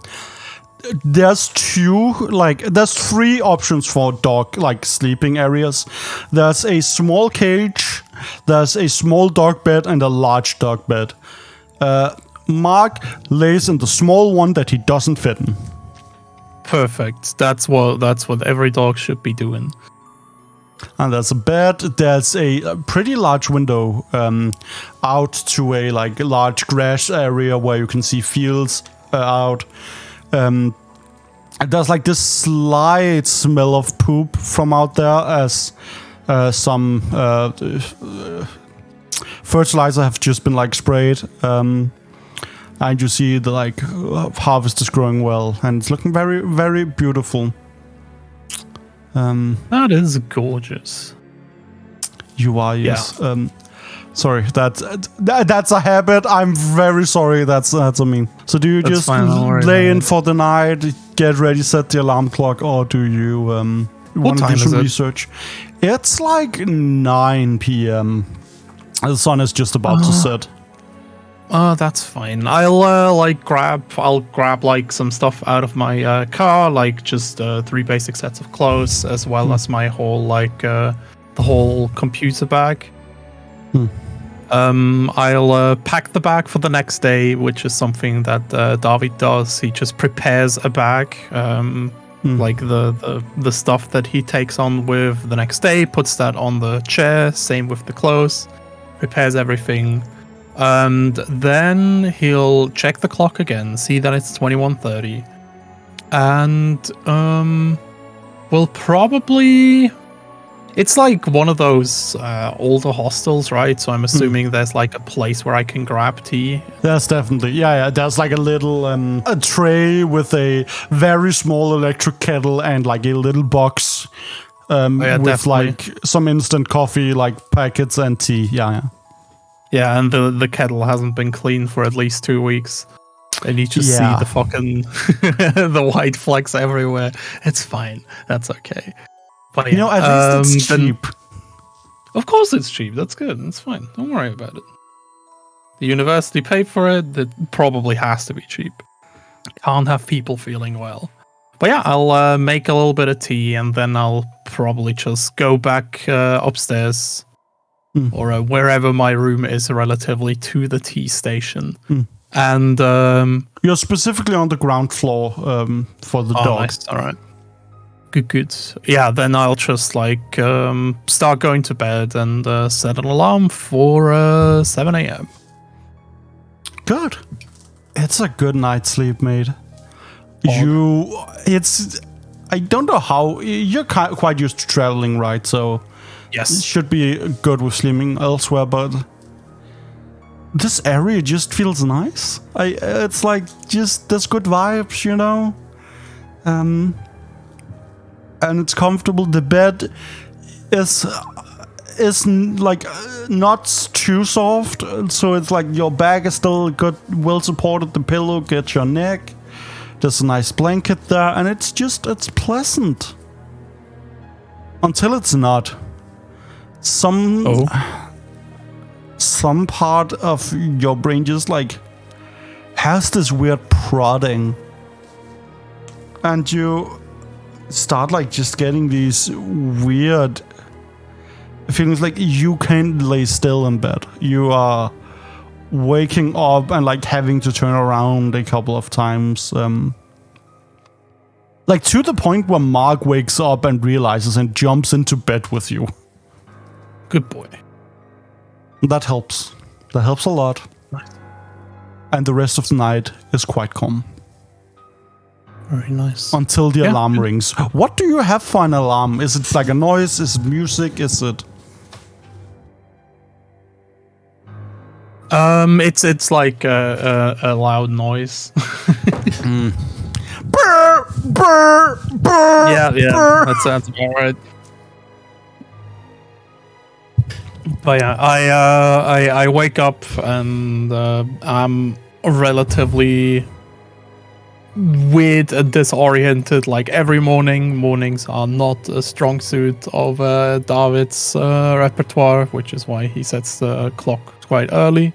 A: there's three options for dog like sleeping areas. There's a small cage, there's a small dog bed, and a large dog bed. Mark lays in the small one that he doesn't fit in.
B: Perfect. That's what every dog should be doing.
A: And there's a bed. There's a pretty large window out to a like large grass area where you can see fields out. There's like this slight smell of poop from out there as some fertilizer have just been like sprayed. And you see the like harvest is growing well, and it's looking very, very beautiful.
B: That is gorgeous.
A: You are, yes.
B: Yeah.
A: Sorry, that's a habit. I'm very sorry. That's a mean. So do you just lay in for the night, get ready, set the alarm clock, or do you want to do some research? It's like 9 p.m. The sun is just about to set.
B: Oh, that's fine. I'll grab like some stuff out of my car, like just 3 basic sets of clothes, as well as my whole the whole computer bag. I'll pack the bag for the next day, which is something that David does. He just prepares a bag, like the stuff that he takes on with the next day, puts that on the chair. Same with the clothes, prepares everything. And then he'll check the clock again, see that it's 21:30, and we'll probably... It's like one of those older hostels, right? So I'm assuming there's like a place where I can grab tea.
A: There's definitely, yeah. There's like a little a tray with a very small electric kettle and like a little box with
B: definitely.
A: like some instant coffee, like packets and tea. Yeah.
B: Yeah, and the kettle hasn't been cleaned for at least 2 weeks. And you just see the fucking the white flecks everywhere. It's fine. That's okay. But
A: yeah, at least it's cheap.
B: Of course it's cheap. That's good. That's fine. Don't worry about it. The university paid for it. It probably has to be cheap. Can't have people feeling well. But yeah, I'll make a little bit of tea, and then I'll probably just go back upstairs or wherever my room is relatively to the tea station. And
A: you're specifically on the ground floor for the dog.
B: Nice. All right. Good. Yeah, then I'll just start going to bed and set an alarm for 7 a.m.
A: Good. It's a good night's sleep, mate. I don't know how, you're quite used to traveling, right? So
B: yes,
A: it should be good with sleeping elsewhere, but this area just feels nice. It's like just there's good vibes, you know? And it's comfortable. The bed is like not too soft, so it's like your back is still good, well supported. The pillow gets your neck. There's a nice blanket there, and it's pleasant until it's not. Some part of your brain just like has this weird prodding, and you start like just getting these weird feelings like you can't lay still in bed. You are waking up and like having to turn around a couple of times, like to the point where Mark wakes up and realizes and jumps into bed with you.
B: Good boy.
A: That helps a lot.
B: Nice.
A: And the rest of the night is quite calm.
B: Very nice.
A: Until the alarm rings. What do you have for an alarm? Is it like a noise? Is it music? Is it...
B: It's like a loud noise.
A: Brr, brr, brr,
B: yeah,
A: brr.
B: that sounds about right. But yeah, I wake up and I'm relatively weird and disoriented. Like every mornings are not a strong suit of David's repertoire, which is why he sets the clock quite early.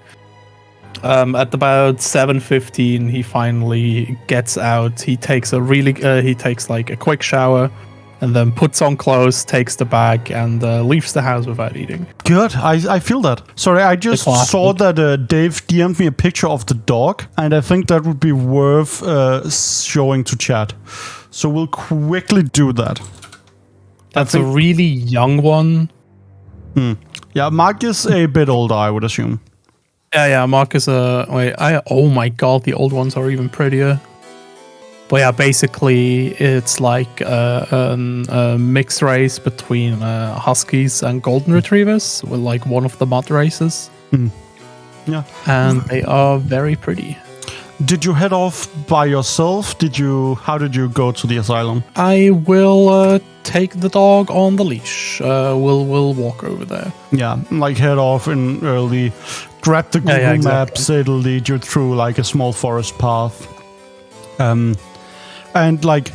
B: At about 7:15, he finally gets out. He takes like a quick shower, and then puts on clothes, takes the bag, and leaves the house without eating.
A: Good. I feel that. Sorry, I just saw that Dave DM'd me a picture of the dog, and I think that would be worth showing to chat. So we'll quickly do that.
B: That's a really young one.
A: Yeah, Mark is a bit older, I would assume.
B: Yeah, Mark is oh my god, the old ones are even prettier. But yeah, basically it's like a mixed race between Huskies and Golden Retrievers, with like one of the mud races.
A: Yeah.
B: And they are very pretty.
A: Did you head off by yourself? How did you go to the asylum?
B: I will take the dog on the leash. We'll walk over there.
A: Yeah, like head off in early, grab the Google Maps, it'll lead you through like a small forest path. And like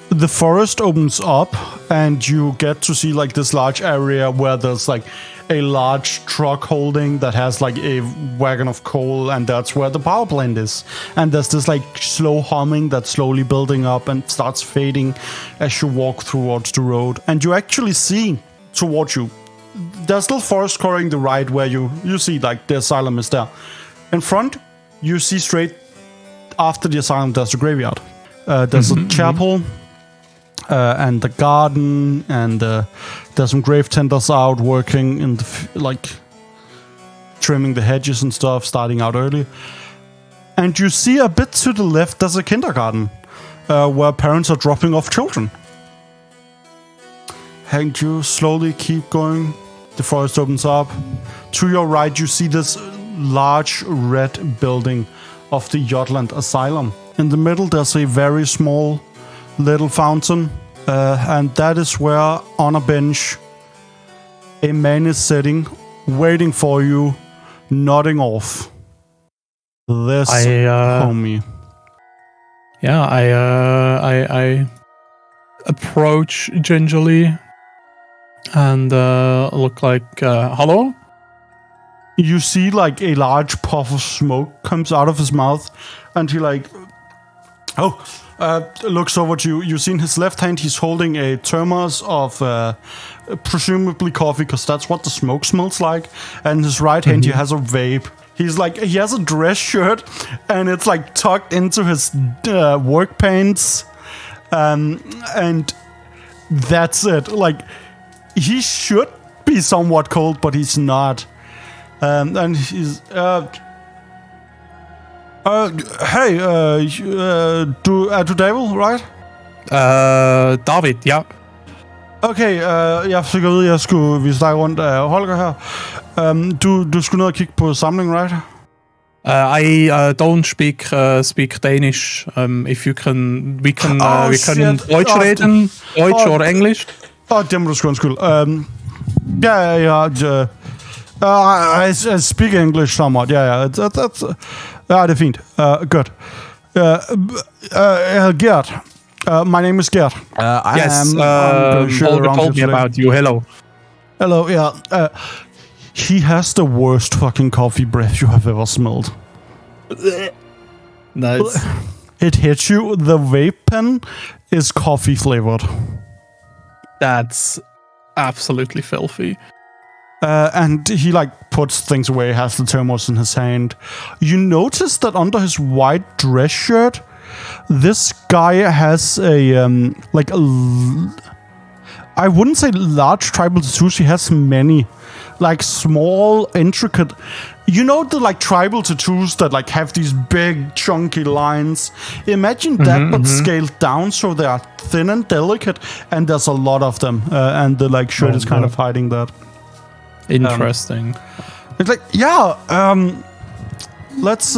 A: the forest opens up and you get to see like this large area where there's like a large truck holding that has like a wagon of coal, and that's where the power plant is. And there's this like slow humming that's slowly building up and starts fading as you walk towards the road. And you actually see towards you, there's still forest covering the right where you see like the asylum is there. In front, you see straight after the asylum, there's a graveyard. There's a chapel. And the garden, and there's some grave tenders out working in the trimming the hedges and stuff, starting out early. And you see a bit to the left, there's a kindergarten where parents are dropping off children. And you slowly keep going. The forest opens up. To your right, you see this large red building of the Jutland Asylum. In the middle, there's a very small little fountain, and that is where on a bench a man is sitting, waiting for you, nodding off. This homie.
B: Yeah, I approach gingerly and look like hello.
A: You see like a large puff of smoke comes out of his mouth, and he like looks over to you. You see in his left hand he's holding a thermos of presumably coffee, because that's what the smoke smells like. And in his right hand he has a vape. He has a dress shirt, and it's like tucked into his work pants, and that's it. Like, he should be somewhat cold, but he's not. And he's hey, du David, right?
B: David, ja.
A: Okay, jeg fik at vide, at vi skulle rundt af Holger her. Du skulle ned og kigge på samling, right?
B: I don't speak Danish. If you can, we can Deutsch reden, Deutsch or English.
A: Det må du sgu undskylde. I speak English somewhat. That's det er fint. Good. Gert. My name is Gert.
B: Yes. Holger told me about you. Hello.
A: Hello. Yeah. He has the worst fucking coffee breath you have ever smelled.
B: Nice.
A: It hits you. The vape pen is coffee flavored.
B: That's absolutely filthy.
A: And he puts things away, has the thermos in his hand. You notice that under his white dress shirt, this guy has a I wouldn't say large tribal tattoos. He has many, small, intricate. You know the tribal tattoos that have these big chunky lines. Imagine that, but scaled down so they are thin and delicate. And there's a lot of them, and the shirt is kind of hiding that.
B: Interesting.
A: It's let's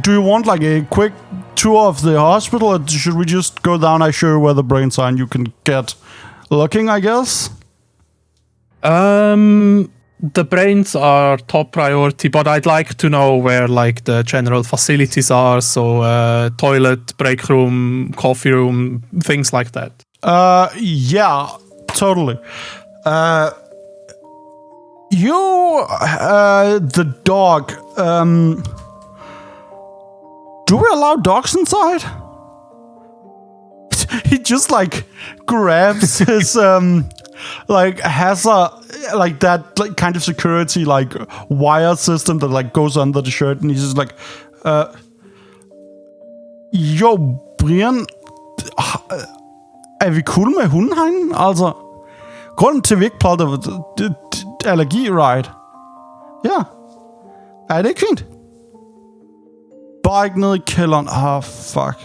A: do you want a quick tour of the hospital, or should we just go down? I show you where the brains are and you can get looking, I guess.
B: The brains are top priority, but I'd like to know where the general facilities are, so toilet, break room, coffee room, things like that.
A: Yeah, totally. The dog, do we allow dogs inside? He just grabs his has a that kind of security wire system that goes under the shirt, and he's just yo, Brian, er vi cool med hunden herinde? Altså, grunden til, vi ikke plejede allergi, right? Ja. Er det ikke fint? Bare ikke ned i kælderen. Fuck.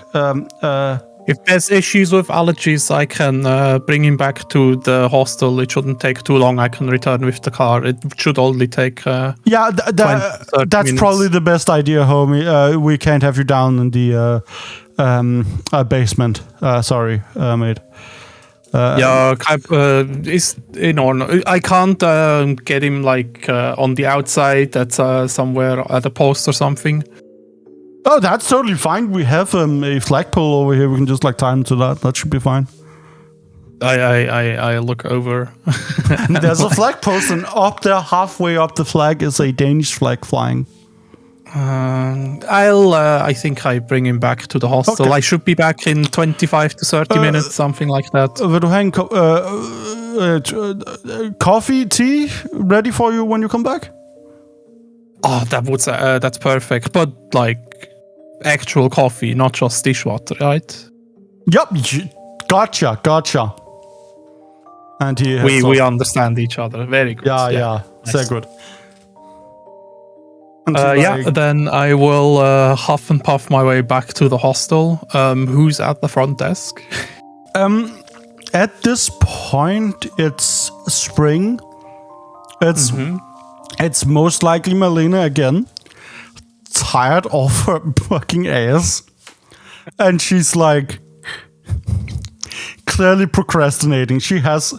B: If there's issues with allergies, I can bring him back to the hostel. It shouldn't take too long. I can return with the car. It should only take
A: that's
B: 20, minutes.
A: probably the best idea, homie. We can't have you down in the basement. Sorry, mate.
B: Is in order. I can't get him like on the outside at somewhere at a post or something.
A: Oh, that's totally fine. We have a flagpole over here. We can just like tie him to that. That should be fine.
B: I look over.
A: There's a flag post, and up there, halfway up the flag, is a Danish flag flying.
B: I think I bring him back to the hostel. Okay. I should be back in 25 to 30 minutes, something like that.
A: Vil du have coffee, tea ready for you when you come back?
B: Oh, that's perfect. But like actual coffee, not just dishwater, right?
A: Yep, gotcha. And
B: we understand each other. Very good.
A: Yeah. Nice. So good.
B: Then I will huff and puff my way back to the hostel. Who's at the front desk?
A: At this point, it's spring. It's most likely Malena again, tired of her fucking ass, and she's like clearly procrastinating. She has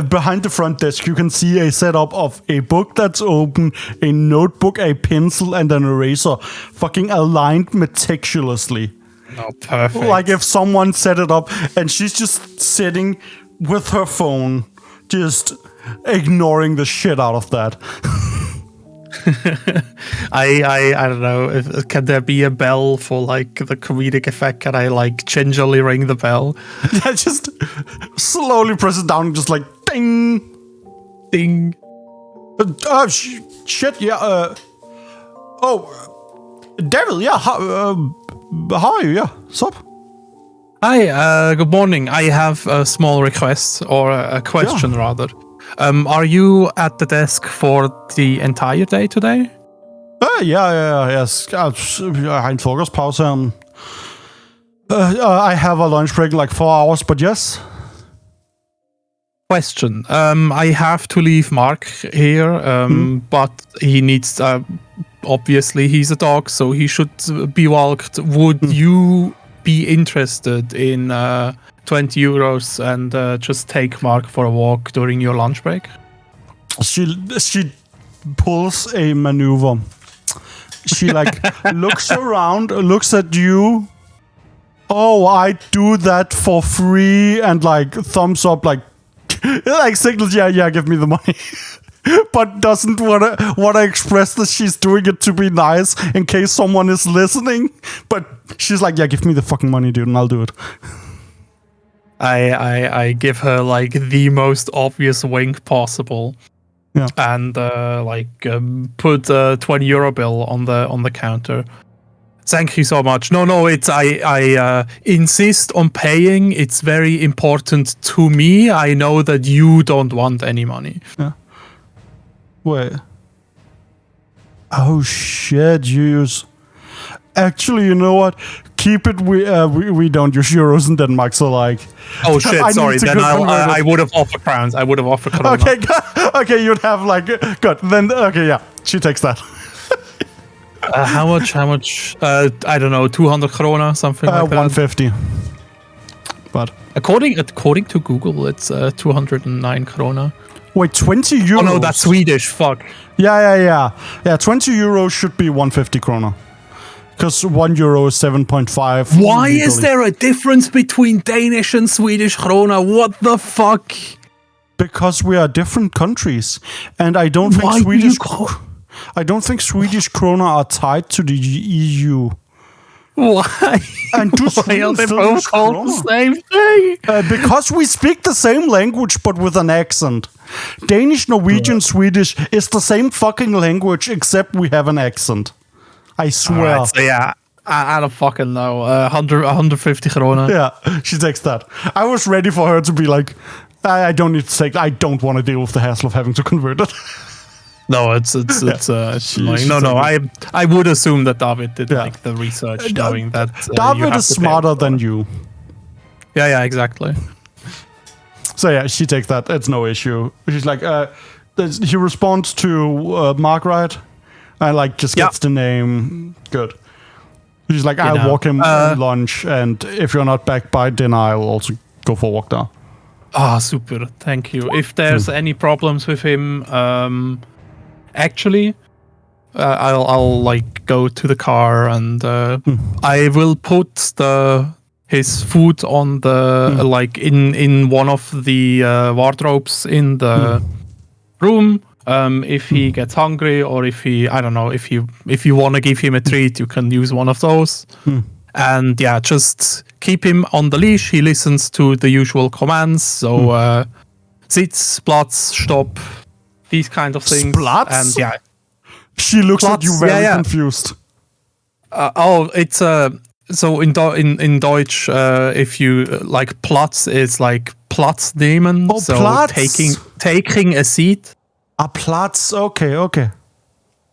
A: behind the front desk, you can see a setup of a book that's open, a notebook, a pencil, and an eraser, fucking aligned meticulously.
B: Oh, perfect.
A: Like if someone set it up, and she's just sitting with her phone, just ignoring the shit out of that.
B: I don't know. Can there be a bell for like the comedic effect? Can I like gingerly ring the bell?
A: Yeah, just slowly press it down, just like ding,
B: ding.
A: Shit. Yeah. Devil. Yeah. How are you? Yeah. Sup?
B: Hi. Good morning. I have a small request or a question rather. Are you at the desk for the entire day today?
A: Yes. Jeg har en frokostpause her. I have a lunch break like 4 hours, but yes.
B: Question. I have to leave Mark here, but he needs... obviously, he's a dog, so he should be walked. Would you be interested in... 20 euros and just take Mark for a walk during your lunch break?
A: She pulls a maneuver. She like looks around, looks at you. Oh, I do that for free, and like thumbs up, like signals. Yeah, give me the money. But doesn't wanna express that she's doing it to be nice in case someone is listening. But she's like, yeah, give me the fucking money, dude, and I'll do it.
B: I give her like the most obvious wink possible, and put a 20 euro bill on the counter. Thank you so much. No, it's I insist on paying. It's very important to me. I know that you don't want any money.
A: Yeah. Wait. Oh shit! Actually, you know what? Keep it. We don't use euros in Denmark, so like.
B: Oh shit! Sorry. Then I would have offered crowns. I would have offered krona.
A: Okay. You'd have like good. Then okay, yeah. She takes that.
B: How much? I don't know. 200 krona, something like that.
A: 150. But
B: according to Google, it's 209 krona.
A: Wait, 20 euros?
B: Oh no, that's Swedish. Fuck.
A: Yeah. 20 euros should be 150 krona. Because 1 euro is 7.5.
B: Why is there a difference between Danish and Swedish krona? What the fuck?
A: Because we are different countries, and I don't think Swedish krona are tied to the EU.
B: Why?
A: And
B: why are they both called the same thing?
A: Because we speak the same language, but with an accent. Danish, Norwegian, Swedish is the same fucking language, except we have an accent. I swear.
B: Right, so yeah, I don't fucking know. 150 krona.
A: Yeah, she takes that. I was ready for her to be like, I don't need to take. I don't want to deal with the hassle of having to convert it.
B: No, it's annoying. I would assume that David did like the research, knowing that
A: David is smarter than you.
B: Yeah, exactly.
A: So yeah, she takes that. It's no issue. She's like, he responds to Margaret, and like just gets the name. Good. She's like, I'll walk him lunch, and if you're not back by dinner, I'll also go for a walk now.
B: Super. Thank you. If there's any problems with him, actually, I'll like go to the car and I will put his food on the like in one of the wardrobes in the room. If he gets hungry, or if I don't know, if you want to give him a treat, you can use one of those. And yeah, just keep him on the leash. He listens to the usual commands. So sitz, Platz, stop, these kind of things.
A: Platz?
B: And yeah,
A: she looks at you very confused.
B: It's so in Deutsch, if you like, Platz is like Platz nehmen.
A: Oh,
B: so
A: Platz.
B: taking a seat.
A: A Platz, okay.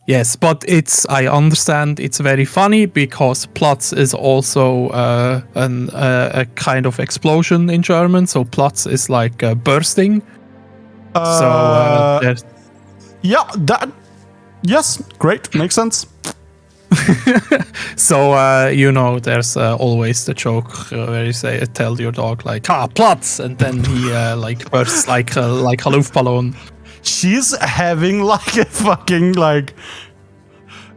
B: Yes, but I understand it's very funny because Platz is also a kind of explosion in German. So Platz is like bursting.
A: Yes, great, makes sense.
B: So there's always the joke where you tell your dog like Platz, and then he like bursts like a Luftballon.
A: She's having like a fucking like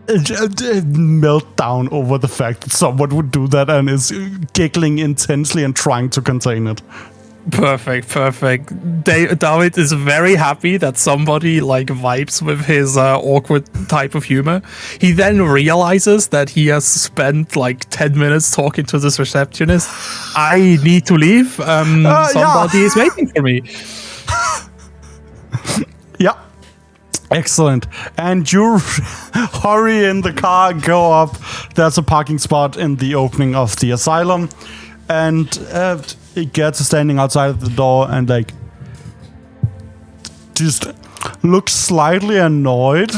A: meltdown over the fact that someone would do that, and is giggling intensely and trying to contain it.
B: Perfect. David is very happy that somebody like vibes with his awkward type of humor. He then realizes that he has spent like 10 minutes talking to this receptionist. I need to leave. Somebody is waiting for me.
A: Yeah. Excellent. And you hurry in the car, go up. There's a parking spot in the opening of the asylum. And it gets standing outside of the door and like just looks slightly annoyed.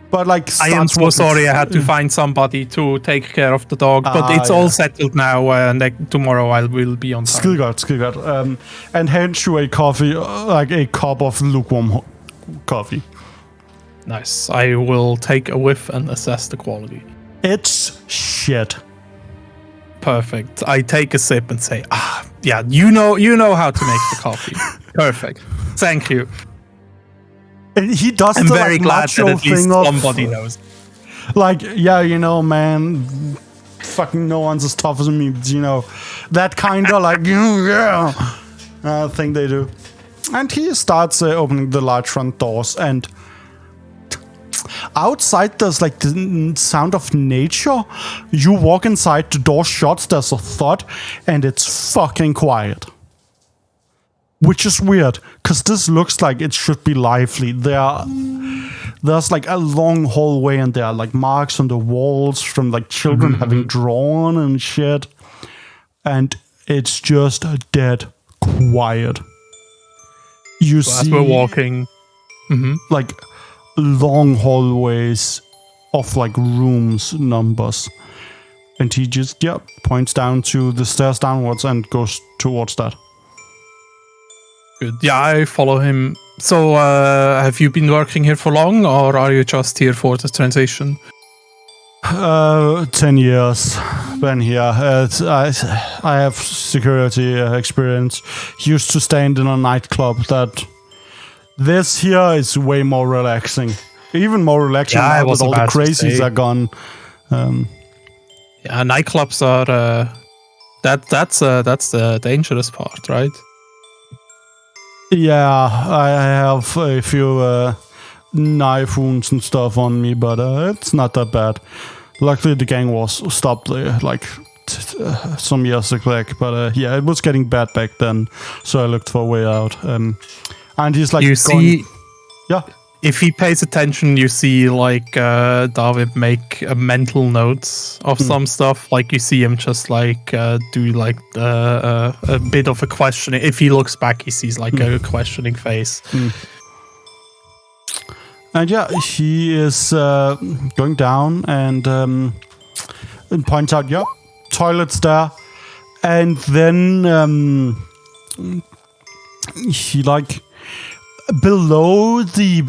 A: But like,
B: I am so sorry, I had to find somebody to take care of the dog. But it's all settled now, and tomorrow I will be on time.
A: Skidegod. And hands you a coffee, like a cup of lukewarm coffee.
B: Nice. I will take a whiff and assess the quality.
A: It's shit.
B: Perfect. I take a sip and say, yeah, you know how to make the coffee. Perfect. Thank you.
A: And he does.
B: I'm very glad that at least somebody knows.
A: Like, yeah, man, fucking no one's as tough as me. That kind of like, thing they do. And he starts opening the large front doors, and outside there's like the sound of nature. You walk inside, the door shuts, there's a thud, and it's fucking quiet. Which is weird, because this looks like it should be lively. There's like a long hallway, and there are like marks on the walls from like children having drawn and shit. And it's just dead quiet. You see,
B: as we're walking,
A: like long hallways of like rooms numbers, and he just points down to the stairs downwards and goes towards that.
B: Good. Yeah, I follow him. So, have you been working here for long, or are you just here for the transition?
A: 10 years been here. I have security experience. Used to stand in a nightclub. This here is way more relaxing. Even more relaxing now that all the crazies are gone.
B: Yeah, nightclubs are that's the dangerous part, right?
A: Yeah, I have a few knife wounds and stuff on me, but it's not that bad. Luckily, the gang was stopped some years ago, but it was getting bad back then, so I looked for a way out. And he's like,
B: if he pays attention, you see like David make mental notes of some stuff. Like you see him just like do like a bit of a questioning. If he looks back, he sees like a questioning face.
A: And yeah, he is going down and points out, yep, toilets there. And then he like below the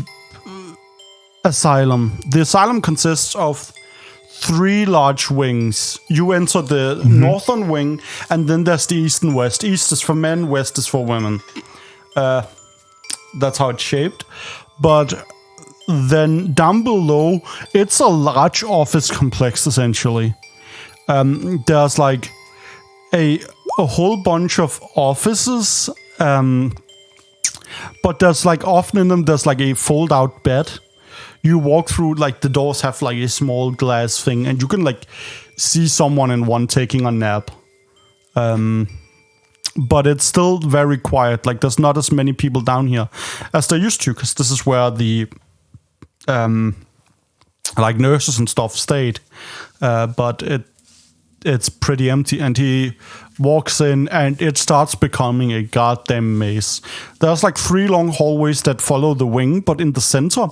A: asylum. The asylum consists of 3 large wings. You enter the northern wing, and then there's the east and west. East is for men, west is for women. That's how it's shaped. But then down below, it's a large office complex, essentially. There's like a whole bunch of offices, but there's like often in them, there's like a fold-out bed. You walk through, like the doors have like a small glass thing, and you can like see someone in one taking a nap. But it's still very quiet. Like there's not as many people down here as there used to, because this is where the like nurses and stuff stayed. But it's pretty empty, and he walks in and it starts becoming a goddamn maze. There's like 3 long hallways that follow the wing, but in the center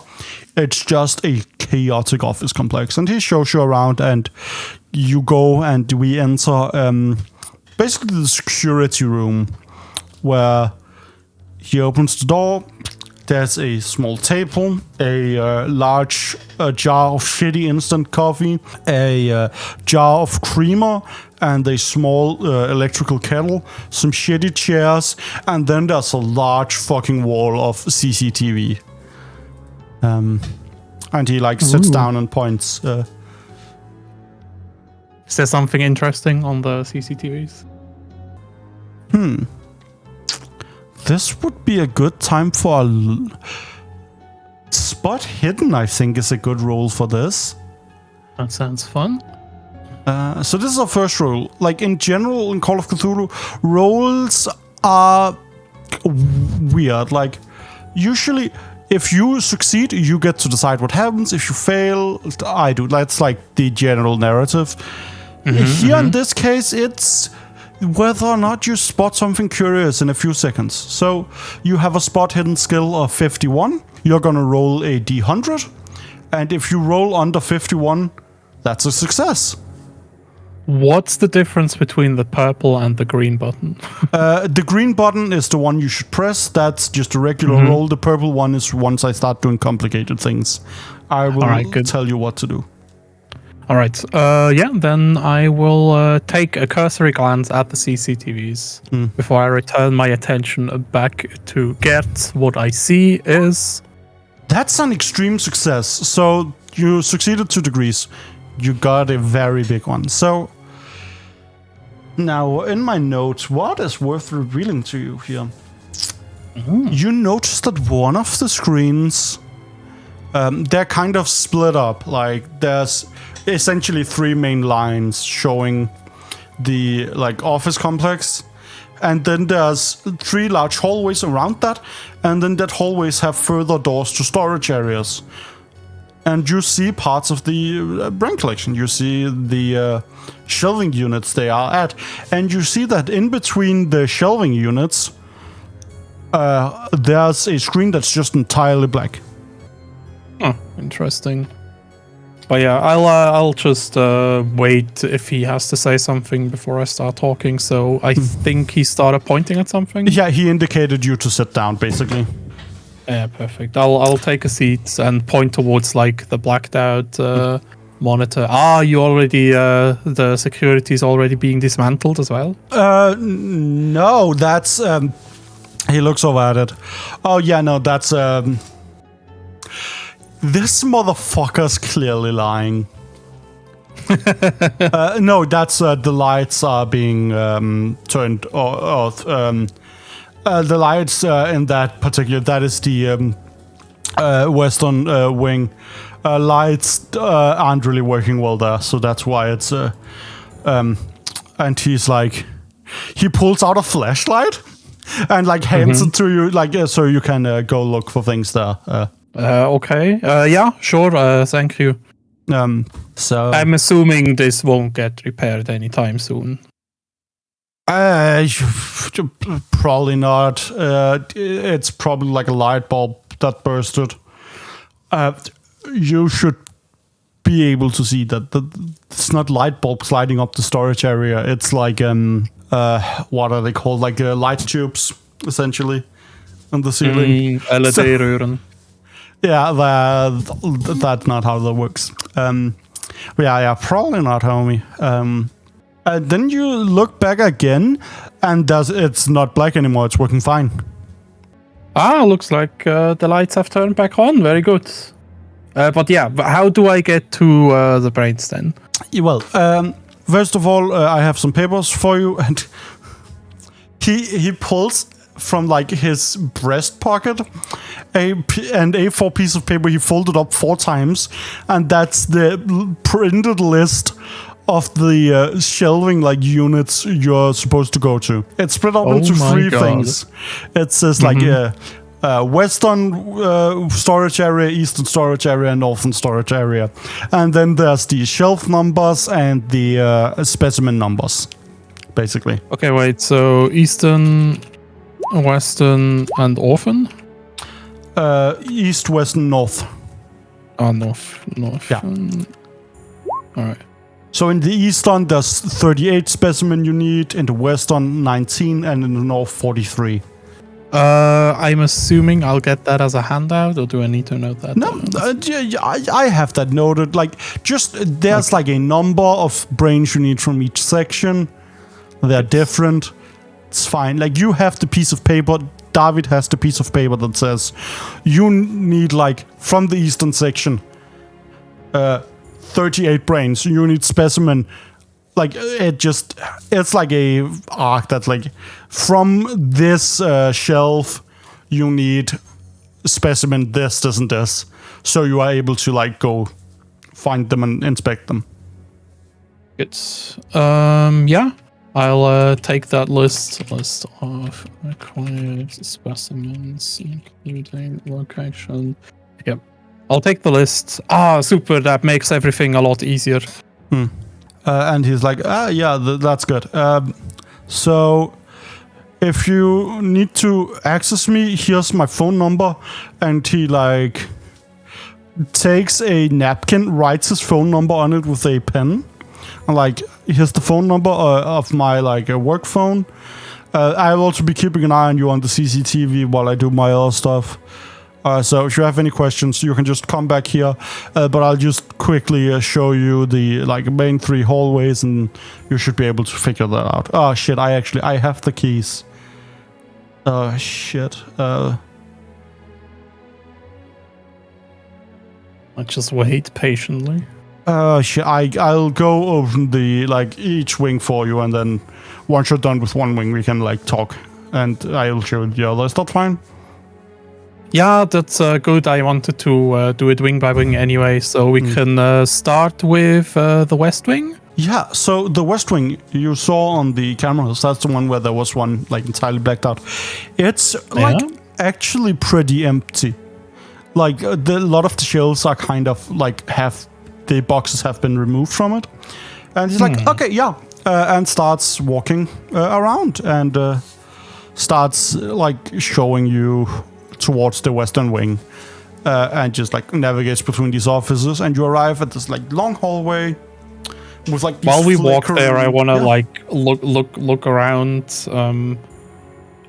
A: it's just a chaotic office complex. And he shows you around, and you go and we enter basically the security room, where he opens the door. There's a small table, a large jar of shitty instant coffee, a jar of creamer, and a small electrical kettle, some shitty chairs, and then there's a large fucking wall of CCTV. And he like sits down and points.
B: Is there something interesting on the CCTVs?
A: This would be a good time for a spot hidden, I think, is a good role for this.
B: That sounds fun.
A: So this is our first role. Like in general in Call of Cthulhu, roles are weird. Like usually if you succeed, you get to decide what happens. If you fail, I do. That's like the general narrative. Here in this case, it's whether or not you spot something curious in a few seconds. So you have a spot hidden skill of 51. You're gonna roll a d100, and if you roll under 51, that's a success.
B: What's the difference between the purple and the green button?
A: The green button is the one you should press. That's just a regular roll. The purple one is once I start doing complicated things. I will tell you what to do.
B: All right. Yeah, then I will take a cursory glance at the CCTVs before I return my attention back to Gert. What I see is...
A: That's an extreme success. So you succeeded 2 degrees. You got a very big one. So now in my notes, what is worth revealing to you here? You notice that one of the screens, they're kind of split up. Like there's essentially 3 main lines showing the like office complex, and then there's 3 large hallways around that, and then that hallways have further doors to storage areas. And you see parts of the brain collection. You see the shelving units they are at, and you see that in between the shelving units, there's a screen that's just entirely black.
B: Oh, interesting. But yeah, I'll just wait if he has to say something before I start talking. So I think he started pointing at something.
A: Yeah, he indicated you to sit down, basically.
B: Yeah, perfect. I'll take a seat and point towards like the blacked out monitor. You already the security is already being dismantled as well.
A: No, that's he looks over at it. Oh yeah, no, that's this motherfucker's clearly lying. No, that's the lights are being turned off. The lights in that particular, that is the western wing. Lights aren't really working well there, so that's why it's and he's like, he pulls out a flashlight and like hands it to you, like so you can go look for things there.
B: Okay. Yeah, sure. Thank you.
A: So
B: I'm assuming this won't get repaired anytime soon.
A: Probably not. It's probably like a light bulb that bursted. You should be able to see that it's not light bulbs lighting up the storage area. It's like what are they called? Like light tubes, essentially, on the ceiling.
B: LED-røren.
A: Yeah, that's not how that works. Yeah, probably not, homie. Then you look back again, and it's not black anymore. It's working fine.
B: Looks like the lights have turned back on. Very good. But yeah, how do I get to the brains then?
A: Well, first of all, I have some papers for you, and he pulls from like his breast pocket an A4 piece of paper he folded up 4 times, and that's the printed list of the shelving like units you're supposed to go to. It's split up into 3 things. It says like western storage area, eastern storage area, and northern storage area, and then there's the shelf numbers and the specimen numbers, basically.
B: Okay, wait. So eastern, western, and orphan.
A: East, west, and north.
B: North.
A: Yeah.
B: All right.
A: So in the eastern, there's 38 specimen you need. In the western, 19, and in the north, 43.
B: I'm assuming I'll get that as a handout, or do I need to note that?
A: No, I have that noted. Like, just there's like a number of brains you need from each section. They're different. It's fine. Like, you have the piece of paper. David has the piece of paper that says you need, like, from the eastern section, 38 brains. You need specimen. Like, it's like a arc that's like, from this shelf, you need specimen this, and this. So you are able to, like, go find them and inspect them.
B: Good. Yeah. I'll take that list of required specimens, including location. Yep. I'll take the list. Super. That makes everything a lot easier.
A: And he's like, yeah, that's good. So if you need to access me, here's my phone number. And he, like, takes a napkin, writes his phone number on it with a pen. And, like, here's the phone number of my, like, work phone. I'll also be keeping an eye on you on the CCTV while I do my other stuff. So if you have any questions, you can just come back here. But I'll just quickly show you the, like, main 3 hallways, and you should be able to figure that out. Oh shit! I have the keys. Oh shit!
B: I just wait patiently.
A: Shit! I'll go open the, like, each wing for you, and then once you're done with one wing, we can, like, talk, and I'll show you the other. Is that fine?
B: Yeah, that's good. I wanted to do it wing by wing anyway, so we can start with the west wing.
A: Yeah, so the west wing you saw on the cameras, that's the one where there was one, like, entirely blacked out. It's, like, actually pretty empty. Like, a lot of the shelves are kind of, like, the boxes have been removed from it. And he's like, okay, yeah. And starts walking around and starts, like, showing you towards the western wing, and just, like, navigates between these offices, and you arrive at this, like, long hallway with, like, these
B: while we walk there, I want to like look around.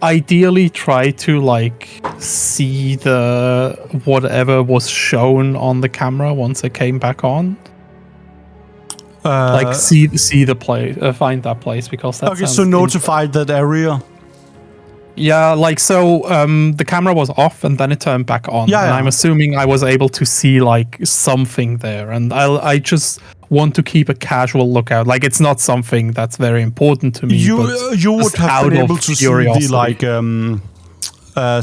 B: Ideally try to, like, see the whatever was shown on the camera once it came back on. Like, see the place, find that place, because that
A: okay, so notify that area.
B: Yeah, like, so the camera was off and then it turned back on.
A: Yeah,
B: and I'm assuming I was able to see, like, something there, and I just want to keep a casual lookout. Like, it's not something that's very important to me.
A: You would have been able to see the, like,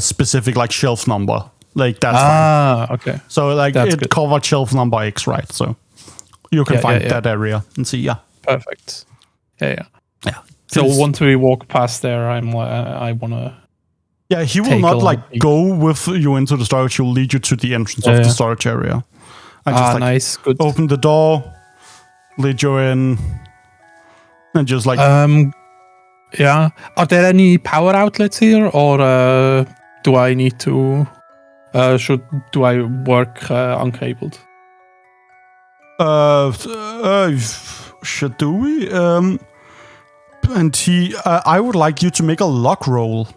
A: specific, like, shelf number. Like, that's fine.
B: Okay.
A: So, like,
B: that's
A: it
B: good.
A: covered shelf number X, right? So you can find that area and see. Yeah.
B: Perfect. Yeah. So
A: It's-
B: once we walk past there, I wanna.
A: Yeah, he will not, like, go with you into the storage. He will lead you to the entrance of the storage area. And just, like,
B: Nice, good.
A: open the door, lead you in, and just, like...
B: Yeah. Are there any power outlets here, or do I need to Do I work uncabled?
A: Should we? And I would like you to make a luck roll.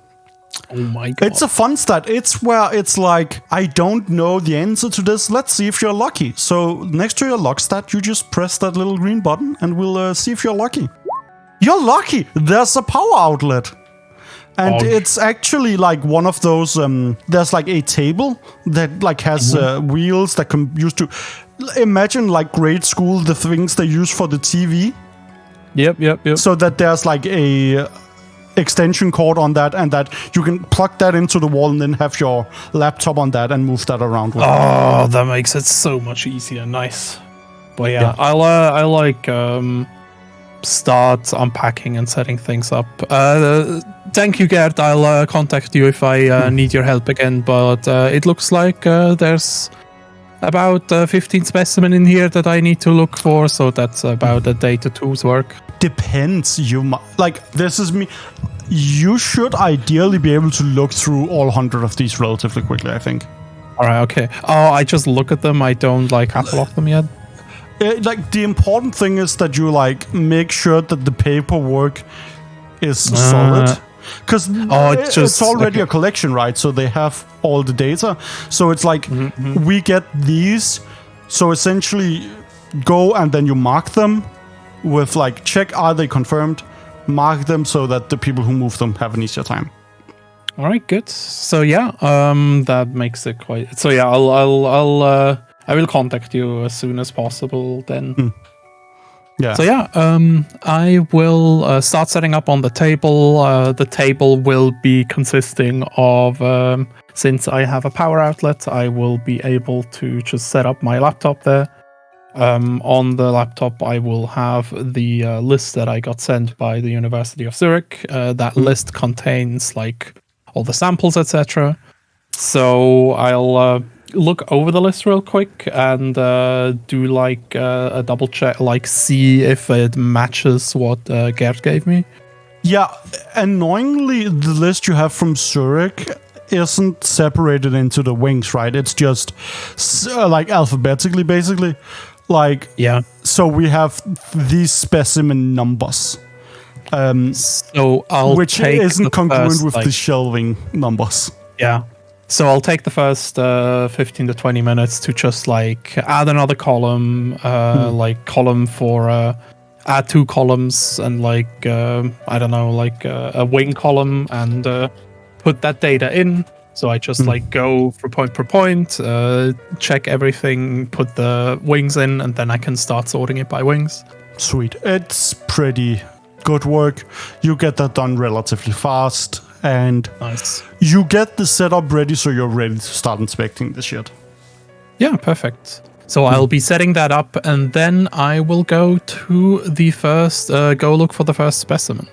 B: Oh my god.
A: It's a fun stat. It's where it's like, I don't know the answer to this. Let's see if you're lucky. So next to your luck stat, you just press that little green button and we'll see if you're lucky. You're lucky! There's a power outlet. And it's actually like one of those, there's like a table that like has wheels that can use to, imagine like grade school, the things they use for the TV.
B: Yep.
A: So that there's like a extension cord on that, and that you can plug that into the wall and then have your laptop on that and move that around with
B: it. That makes it so much easier. Nice. But yeah. I like start unpacking and setting things up. Thank you, Gerd. I'll contact you if I need your help again, but it looks like there's about 15 specimen in here that I need to look for, so that's about a day to two's work.
A: Depends. This is me. You should ideally be able to look through all 100 of these relatively quickly, I think.
B: Alright, okay. Oh, I just look at them. I don't catalog them yet.
A: The important thing is that you make sure that the paperwork is solid. Because it's already a collection, right? So they have all the data. So it's like, we get these. So essentially, go and then you mark them with check, are they confirmed? Mark them so that the people who move them have an easier time.
B: All right, good. So yeah, that makes it quite. So yeah, I will contact you as soon as possible then.
A: Yeah.
B: So yeah, I will start setting up on the table. The table will be consisting of, since I have a power outlet, I will be able to just set up my laptop there. On the laptop, I will have the list that I got sent by the University of Zurich. That list contains all the samples, etc. So I'll look over the list real quick and do a double check, see if it matches what Gerd gave me.
A: Yeah, annoyingly, the list you have from Zurich isn't separated into the wings, right? It's just alphabetically, basically.
B: Yeah.
A: So we have these specimen numbers.
B: So I'll
A: which
B: take
A: isn't congruent
B: first,
A: with the shelving numbers.
B: Yeah. So I'll take the first 15 to 20 minutes to just add another column, column for add two columns and I don't know, a wing column and put that data in. So I just go for point per point, check everything, put the wings in, and then I can start sorting it by wings.
A: Sweet. It's pretty good work. You get that done relatively fast. And
B: nice.
A: You get the setup ready so you're ready to start inspecting the shit.
B: Yeah, perfect. So I'll be setting that up and then I will go to the first, go look for the first specimen.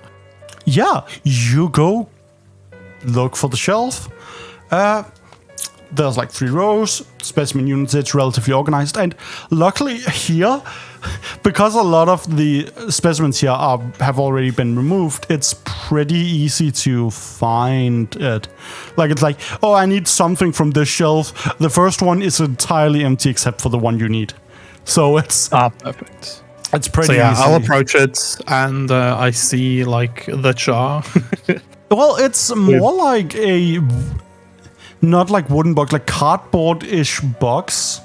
A: Yeah, you go look for the shelf. There's 3 rows, specimen units, it's relatively organized. And luckily here, because a lot of the specimens here have already been removed, it's pretty easy to find it. It's I need something from this shelf. The first one is entirely empty except for the one you need. So it's...
B: perfect.
A: It's pretty easy.
B: I'll approach it and I see the jar.
A: Well, it's more like a... Not wooden box, cardboard-ish box.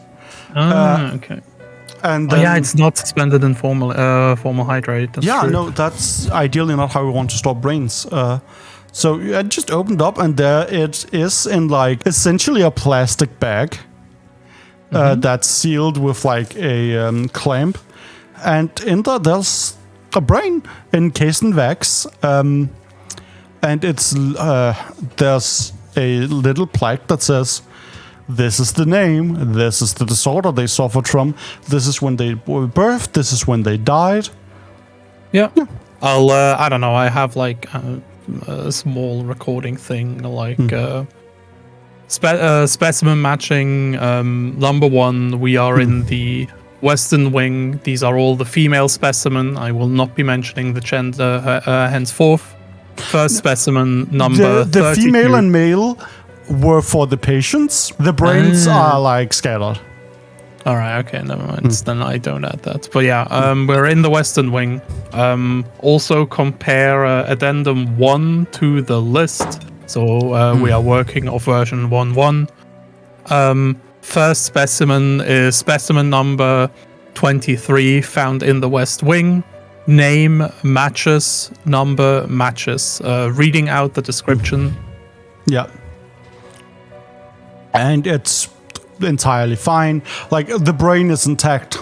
B: Okay.
A: And
B: yeah, it's not suspended in formaldehyde. That's true.
A: No, that's ideally not how we want to store brains. So I just opened up, and there it is in essentially a plastic bag that's sealed with a clamp, and in there's a brain encased in wax, and it's there's a little plaque that says, this is the name, this is the disorder they suffered from, this is when they were birthed, this is when they died.
B: Yeah. I'll, I don't know, I have a small recording thing, specimen matching. Number 1, we are in the western wing. These are all the female specimen. I will not be mentioning the gender henceforth. First specimen, number
A: the
B: 32.
A: female and male were for the patients. The brains are like scattered.
B: All right, okay, never mind. Then I don't add that. But yeah, we're in the Western Wing. Also compare Addendum 1 to the list. So we are working off version 1.1. First specimen is specimen number 23, found in the West Wing. Name matches, number matches. Reading out the description.
A: Yeah. And it's entirely fine. Like, the brain is intact.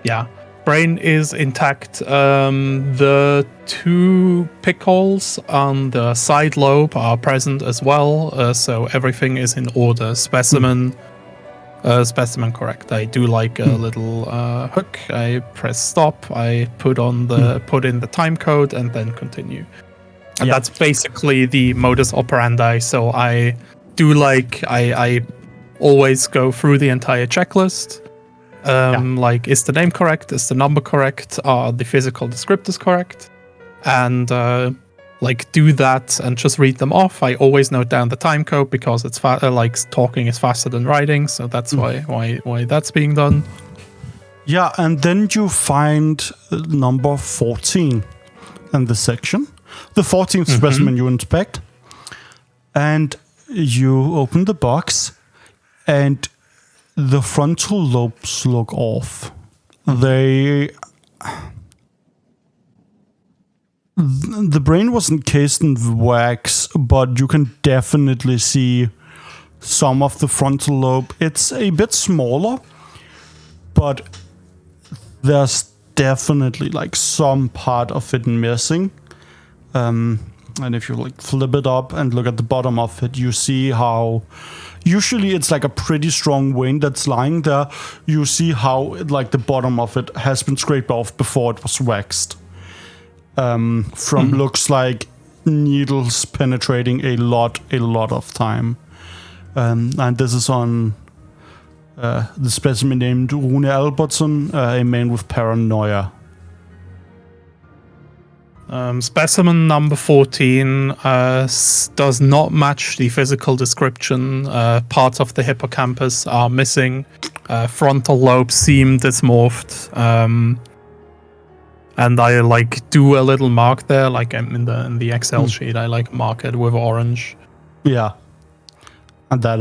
B: Yeah. Brain is intact. The 2 pick holes on the side lobe are present as well. So everything is in order. Specimen correct. I do like a little hook. I press stop. I put in the time code and then continue. And that's basically the modus operandi. So I do I always go through the entire checklist. Like, is the name correct? Is the number correct? Are the physical descriptors correct? And do that and just read them off. I always note down the time code because it's talking is faster than writing, so that's why that's being done.
A: Yeah, and then you find number 14 in the section. The 14th specimen you inspect, and you open the box, and the frontal lobes look off. The brain was encased in wax, but you can definitely see some of the frontal lobe. It's a bit smaller, but there's definitely some part of it missing. And if you flip it up and look at the bottom of it, you see how usually it's a pretty strong vein that's lying there. You see how the bottom of it has been scraped off before it was waxed. From looks like needles penetrating a lot of time. And this is on the specimen named Rune Albertson, a man with paranoia.
B: Specimen number 14 does not match the physical description. Parts of the hippocampus are missing. Frontal lobe seem dysmorphed. And I do a little mark there, in the Excel sheet. I mark it with orange.
A: Yeah, and that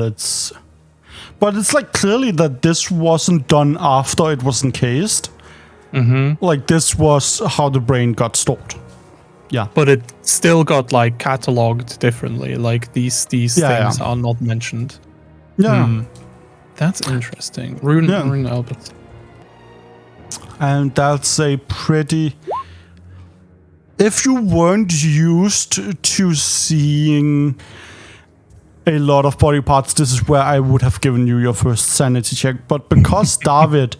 A: but it's clearly that this wasn't done after it was encased. This was how the brain got stored. Yeah,
B: but it still got cataloged differently. These things are not mentioned.
A: Yeah,
B: that's interesting. Rune Albert.
A: And that's a pretty... If you weren't used to seeing a lot of body parts, this is where I would have given you your first sanity check. But because David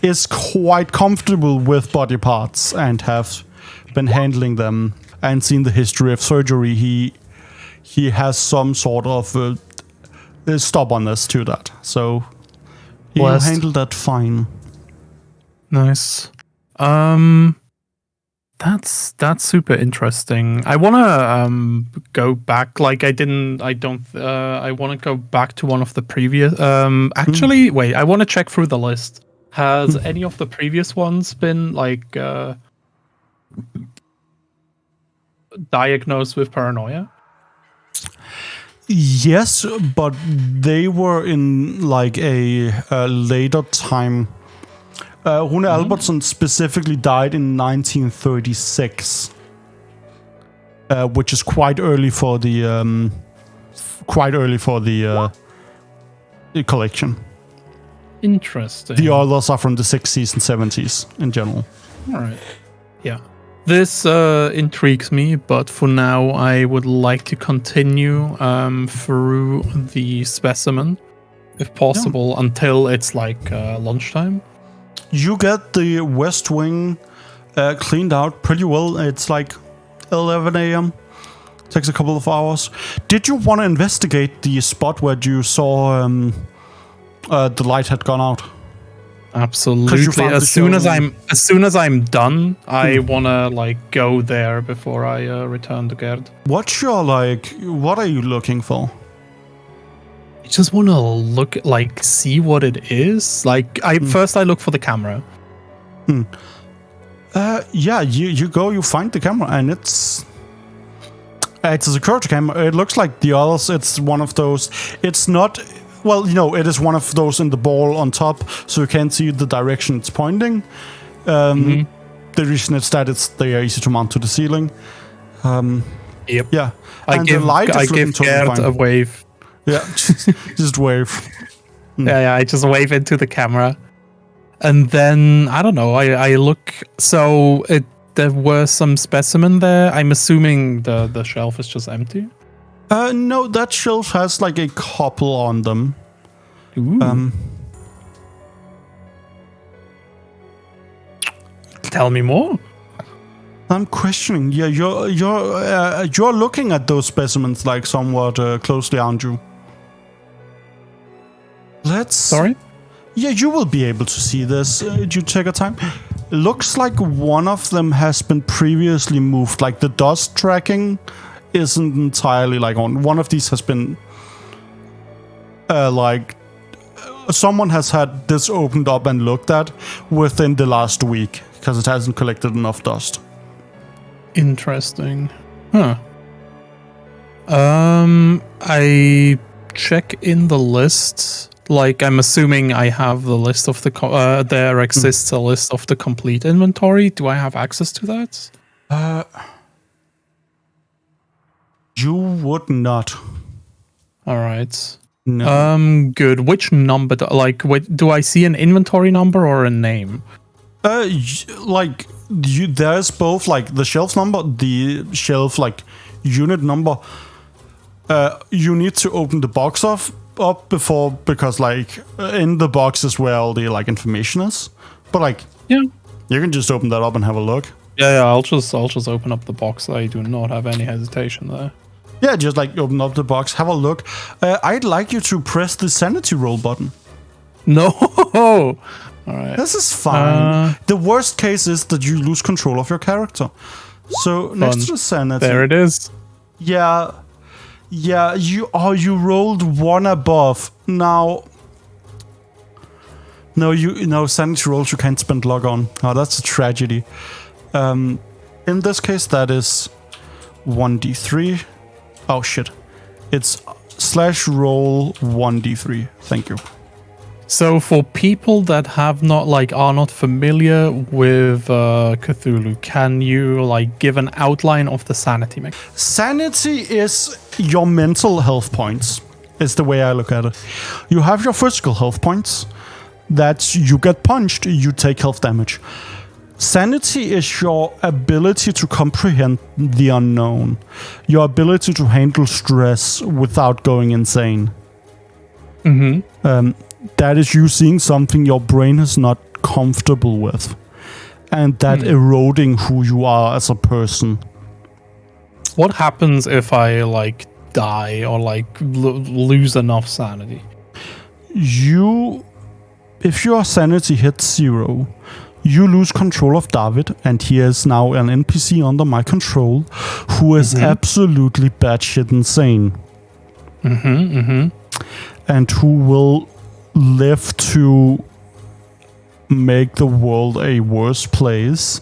A: is quite comfortable with body parts and have been handling them and seen the history of surgery, he has some sort of stubbornness to that. So he'll handle that fine.
B: Nice. That's super interesting. I want to go back. I want to go back to one of the previous. Actually, wait. I want to check through the list. Has any of the previous ones been diagnosed with paranoia?
A: Yes, but they were in a later time. Rune Albertson specifically died in 1936, which is quite early for the collection.
B: Interesting.
A: The others are from the 60s and 70s in general.
B: All right. Yeah. This intrigues me, but for now, I would like to continue through the specimen, if possible, until it's lunchtime.
A: You get the West Wing cleaned out pretty well. It's 11 a.m. Takes a couple of hours. Did you want to investigate the spot where you saw the light had gone out?
B: Absolutely. As soon as I'm done, I wanna like go there before I return to Gerd.
A: What are you looking for?
B: I just wanna look, like, see what it is. Like, first I look for the camera.
A: Yeah, you find the camera, and it's a security camera. It looks like the others. It's one of those. It's not. Well, it is one of those in the ball on top, so you can't see the direction it's pointing. The reason it's that they are easy to mount to the ceiling.
B: Yep.
A: Yeah.
B: I give Gerd a wave.
A: Yeah, just wave.
B: Yeah, I just wave into the camera. And then, I don't know, I look... So, there were some specimen there. I'm assuming the shelf is just empty?
A: No, that shelf has like a couple on them.
B: Ooh. Tell me more.
A: I'm questioning. Yeah, you're looking at those specimens like somewhat closely, aren't you?
B: Sorry?
A: Yeah, you will be able to see this. You take a time. Looks like one of them has been previously moved. Like the dust tracking isn't entirely like on. One of these has been someone has had this opened up and looked at within the last week because it hasn't collected enough dust.
B: Interesting. Huh. I check in the list. Like, I'm assuming I have the list of there exists a list of the complete inventory. Do I have access to that?
A: You would not.
B: All right.
A: No.
B: Good. Which number? Do I see an inventory number or a name?
A: There's both like the shelf number, the shelf like unit number. You need to open the box up before, because like in the box is where all the like information is. But like,
B: yeah,
A: you can just open that up and have a look.
B: Yeah. I'll just open up the box. I do not have any hesitation there.
A: Yeah, just like open up the box, have a look. I'd like you to press the sanity roll button.
B: No. All right.
A: This is fine. The worst case is that you lose control of your character. So next to the sanity.
B: There it is.
A: Yeah. Yeah, you rolled one above. Now, no, sanity rolls you can't spend luck on. Oh, that's a tragedy. In this case, that is 1d3. Oh shit! It's /roll 1d3. Thank you.
B: So for people that are not familiar with Cthulhu, can you like give an outline of the sanity mechanic?
A: Sanity is your mental health points. Is the way I look at it. You have your physical health points. That you get punched, you take health damage. Sanity is your ability to comprehend the unknown. Your ability to handle stress without going insane. That is you seeing something your brain is not comfortable with. And that eroding who you are as a person.
B: What happens if I like die or like lose enough sanity?
A: If your sanity hits 0, you lose control of David, and he is now an NPC under my control who is absolutely batshit insane. And who will live to make the world a worse place.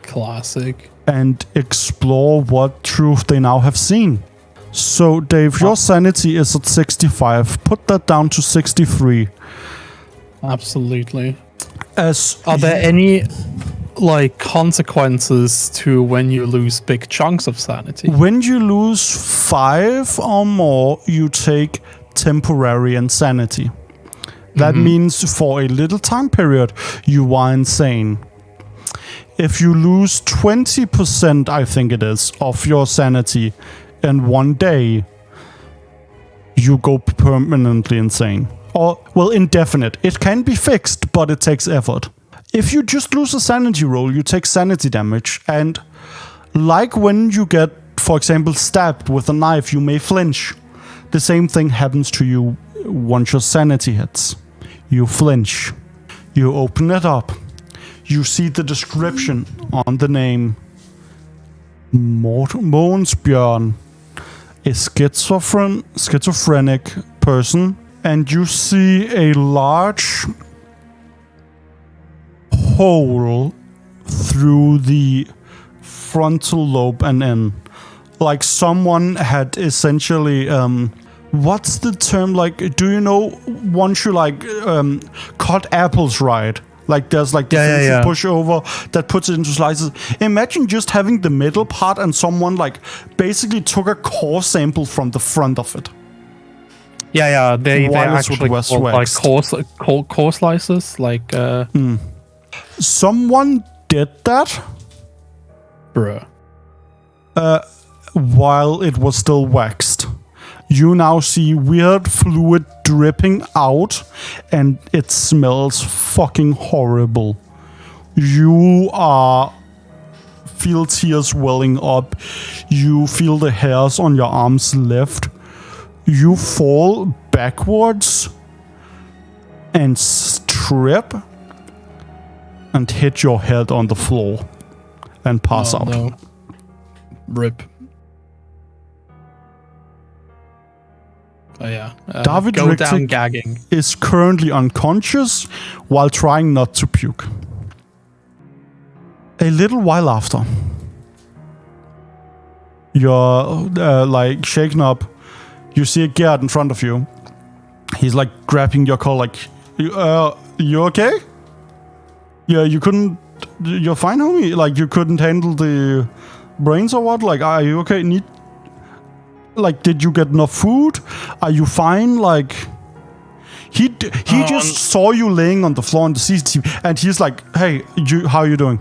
B: Classic.
A: And explore what truth they now have seen. So, Dave, your sanity is at 65. Put that down to 63.
B: Absolutely. Are there any like consequences to when you lose big chunks of sanity?
A: When you lose 5 or more, you take temporary insanity. That means for a little time period, you are insane. If you lose 20%, I think it is, of your sanity in one day, you go permanently insane. Or, well, indefinite. It can be fixed, but it takes effort. If you just lose a sanity roll, you take sanity damage. And like when you get, for example, stabbed with a knife, you may flinch. The same thing happens to you once your sanity hits. You flinch. You open it up. You see the description on the name. Mogens Bjørn, a schizophrenic person, and you see a large hole through the frontal lobe and in. Like someone had essentially what's the term, like, do you know once you like cut apples right, like there's like the thing you push over that puts it into slices. Imagine just having the middle part and someone like basically took a core sample from the front of it.
B: They actually called, like core slices, like
A: someone did that,
B: bruh.
A: While it was still waxed. You now see weird fluid dripping out, and it smells fucking horrible. You feel tears welling up. You feel the hairs on your arms lift. You fall backwards and trip and hit your head on the floor and pass out.
B: No. Rip.
A: David
B: go
A: Richter
B: down gagging.
A: is currently unconscious while trying not to puke. A little while after, you're like shaken up. You see a Gerd in front of you. He's like grabbing your collar, like, you okay? Yeah, you couldn't. You're fine, homie. Like, you couldn't handle the brains or what? Like, are you okay? Did you get enough food? Are you fine? Like, he just saw you laying on the floor on the CCTV, and he's like, "Hey, how are you doing?"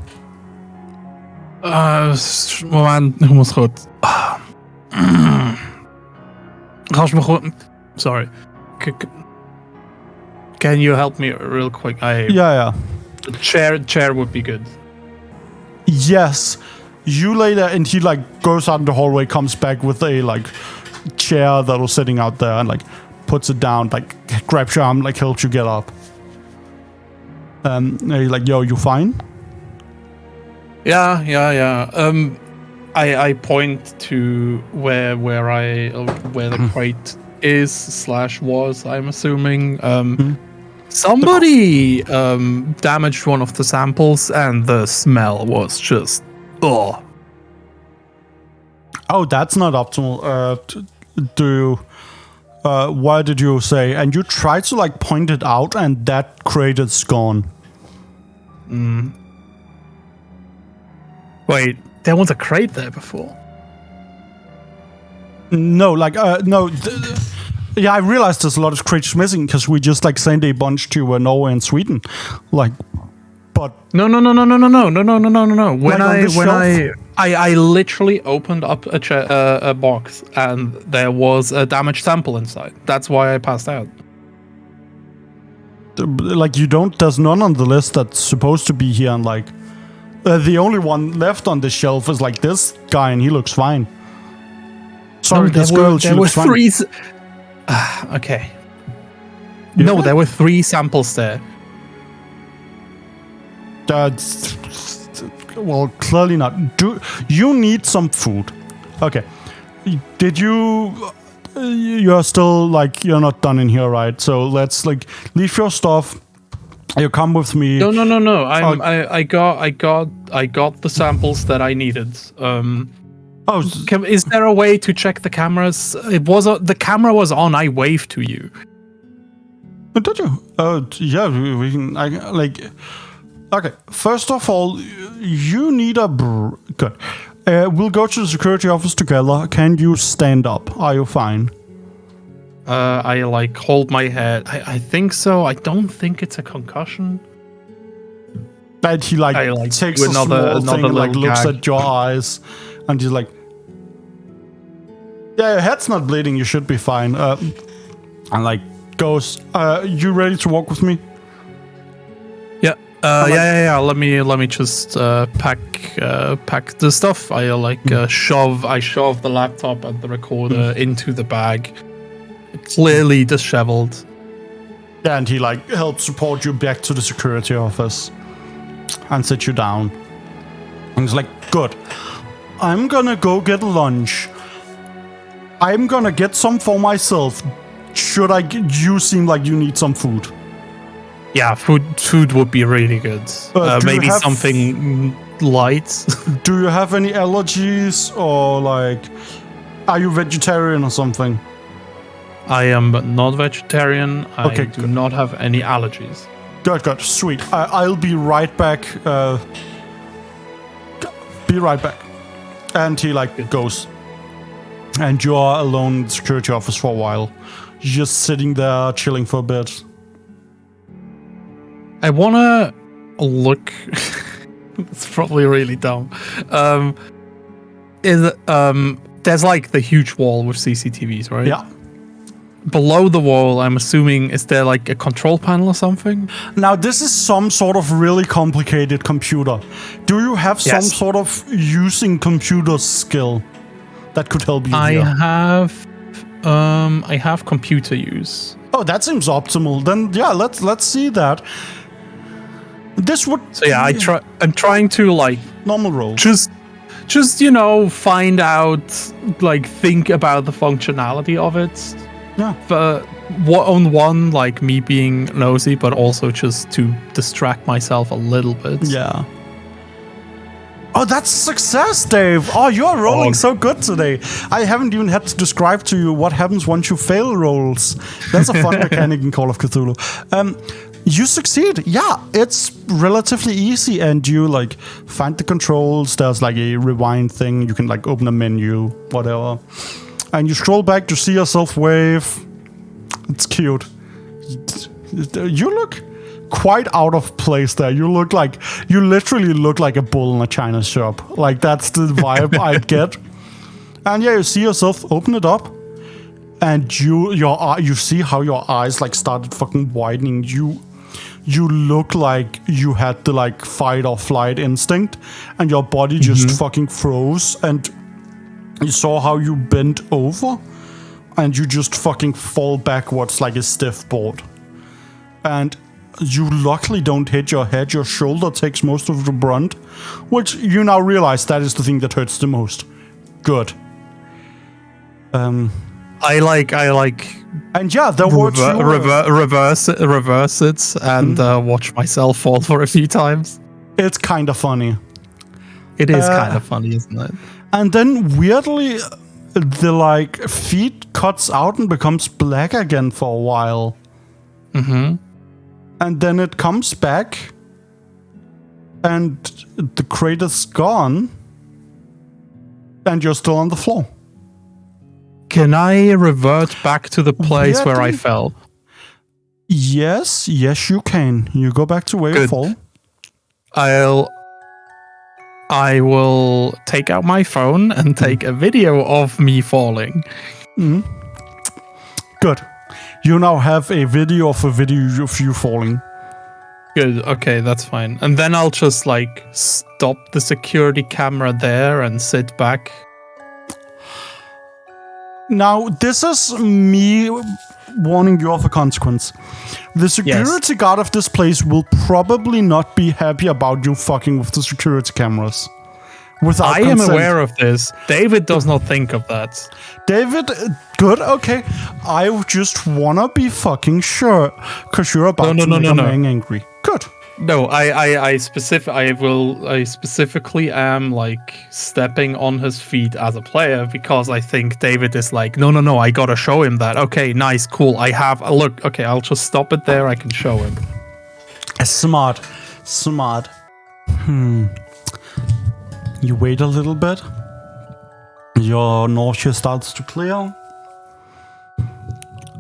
B: Moment, ik moet goed. Als me goed. Sorry. Can you help me real quick?
A: Yeah.
B: The chair would be good.
A: Yes. You lay there, and he like goes out in the hallway, comes back with a like chair that was sitting out there, and like puts it down, like grabs your arm, like helps you get up. And he's like, "Yo, you fine?"
B: Yeah. I point to where the crate is / was. I'm assuming somebody damaged one of the samples, and the smell was just. Oh,
A: that's not optimal. Why did you say? And you try to like point it out, and that crate is gone.
B: Wait, there was a crate there before.
A: No, like no. Yeah, I realized there's a lot of crates missing because we just like sent a bunch to Norway and Sweden, like. But
B: no. When I literally opened up a box, and there was a damaged sample inside. That's why I passed out.
A: Like, there's none on the list that's supposed to be here, and like the only one left on the shelf is like this guy, and he looks fine. Sorry, this girl, she looks fine.
B: Okay. No, there were 3 samples there.
A: Well, clearly not. You need some food? Okay. Did you? You're still like, you're not done in here, right? So let's like leave your stuff. You come with me.
B: No. I got the samples that I needed. Is there a way to check the cameras? The camera was on. I waved to you.
A: Did you? Yeah. We can. Okay, first of all, you need good. We'll go to the security office together. Can you stand up? Are you fine?
B: I like hold my head. I think so. I don't think it's a concussion.
A: And he takes another thing and like looks at your eyes, and he's like, "Yeah, your head's not bleeding. You should be fine." And like goes, "You ready to walk with me?"
B: Yeah. Let me just pack the stuff. I shove the laptop and the recorder into the bag. Clearly disheveled.
A: And he like helps support you back to the security office and sit you down. And he's like, good. I'm gonna go get lunch. I'm gonna get some for myself. You seem like you need some food.
B: Yeah, food would be really good. Maybe something light.
A: Do you have any allergies or like, are you vegetarian or something?
B: I am not vegetarian.
A: Okay,
B: I do not have any allergies.
A: Good, sweet. I'll be right back. Be right back. And he like goes. And you're alone in the security office for a while. You're just sitting there chilling for a bit.
B: I wanna look. It's probably really dumb. There's like the huge wall with CCTVs, right?
A: Yeah.
B: Below the wall, I'm assuming, is there like a control panel or something?
A: Now, this is some sort of really complicated computer. Do you have some sort of using computer skill that could help you
B: I
A: here?
B: I have computer use.
A: Oh, that seems optimal. Then, yeah, let's see that. This would...
B: So yeah, I'm trying to like...
A: Normal roll.
B: Just find out, like, think about the functionality of it.
A: Yeah.
B: But like me being nosy, but also just to distract myself a little bit.
A: Yeah. Oh, that's a success, Dave. Oh, you're rolling so good today. I haven't even had to describe to you what happens once you fail rolls. That's a fun mechanic in Call of Cthulhu. You succeed. Yeah, it's relatively easy, and you like find the controls. There's like a rewind thing. You can like open a menu, whatever. And you scroll back to see yourself wave. It's cute. You look quite out of place there. You literally look like a bull in a china shop. Like, that's the vibe I get. And yeah, you see yourself open it up, and you see how your eyes like started fucking widening. You look like you had the like fight or flight instinct, and your body just fucking froze, and you saw how you bent over, and you just fucking fall backwards like a stiff board. And you luckily don't hit your head. Your shoulder takes most of the brunt, which you now realize that is the thing that hurts the most. Good.
B: I like.
A: And yeah, there were
B: reverse it and watch myself fall for a few times.
A: It's kind of funny.
B: It is kind of funny, isn't it?
A: And then weirdly, the like feed cuts out and becomes black again for a while.
B: Mm-hmm.
A: And then it comes back, and the crate is gone, and you're still on the floor.
B: Can I revert back to the place where I fell?
A: Yes, you can. You go back to where you fall.
B: I will take out my phone and take a video of me falling.
A: Mm. Good. You now have a video of you falling.
B: Good. Okay, that's fine. And then I'll just like stop the security camera there and sit back.
A: Now, this is me warning you of a consequence. The security guard of this place will probably not be happy about you fucking with the security cameras. Without
B: I am aware of this. David does not think of that.
A: David, good, okay. I just wanna be fucking sure, because you're about to make a man angry. Good.
B: No, I specifically am like stepping on his feet as a player because I think David is like, no, I gotta show him that. Okay, nice, cool. Look, okay, I'll just stop it there. I can show him.
A: Smart. You wait a little bit. Your nausea starts to clear.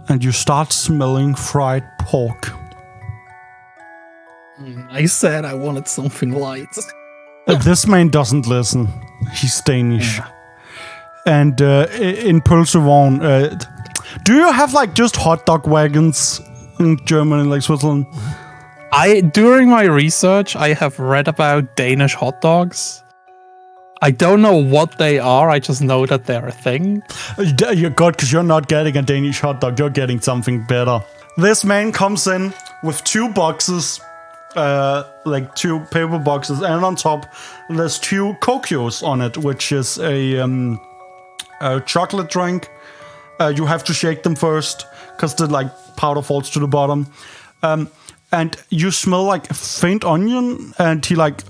A: And you start smelling fried pork.
B: I said I wanted something light.
A: This man doesn't listen. He's Danish. Yeah. And in Pølsevogn, do you have like just hot dog wagons in Germany, like Switzerland?
B: During my research, I have read about Danish hot dogs. I don't know what they are. I just know that they're a thing.
A: You're good, because you're not getting a Danish hot dog. You're getting something better. This man comes in with 2 boxes, like 2 paper boxes, and on top there's 2 Kokios on it, which is a chocolate drink. You have to shake them first because the like powder falls to the bottom. And you smell like faint onion, and he like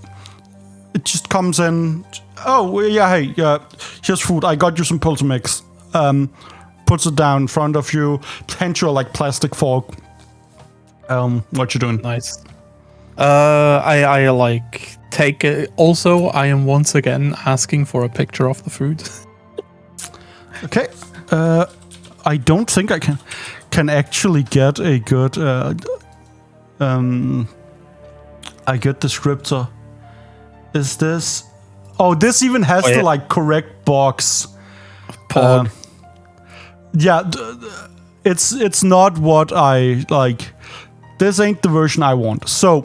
A: it just comes in. Oh yeah, hey, here's food. I got you some pulse mix. Puts it down in front of you, hands you a like plastic fork. What you doing?
B: Nice. I like take it. Also, I am once again asking for a picture of the food.
A: Okay. I don't think I can actually get a good descriptor. Is this? Oh, this even has the like correct box.
B: Pog.
A: Yeah, it's not what I like. This ain't the version I want. So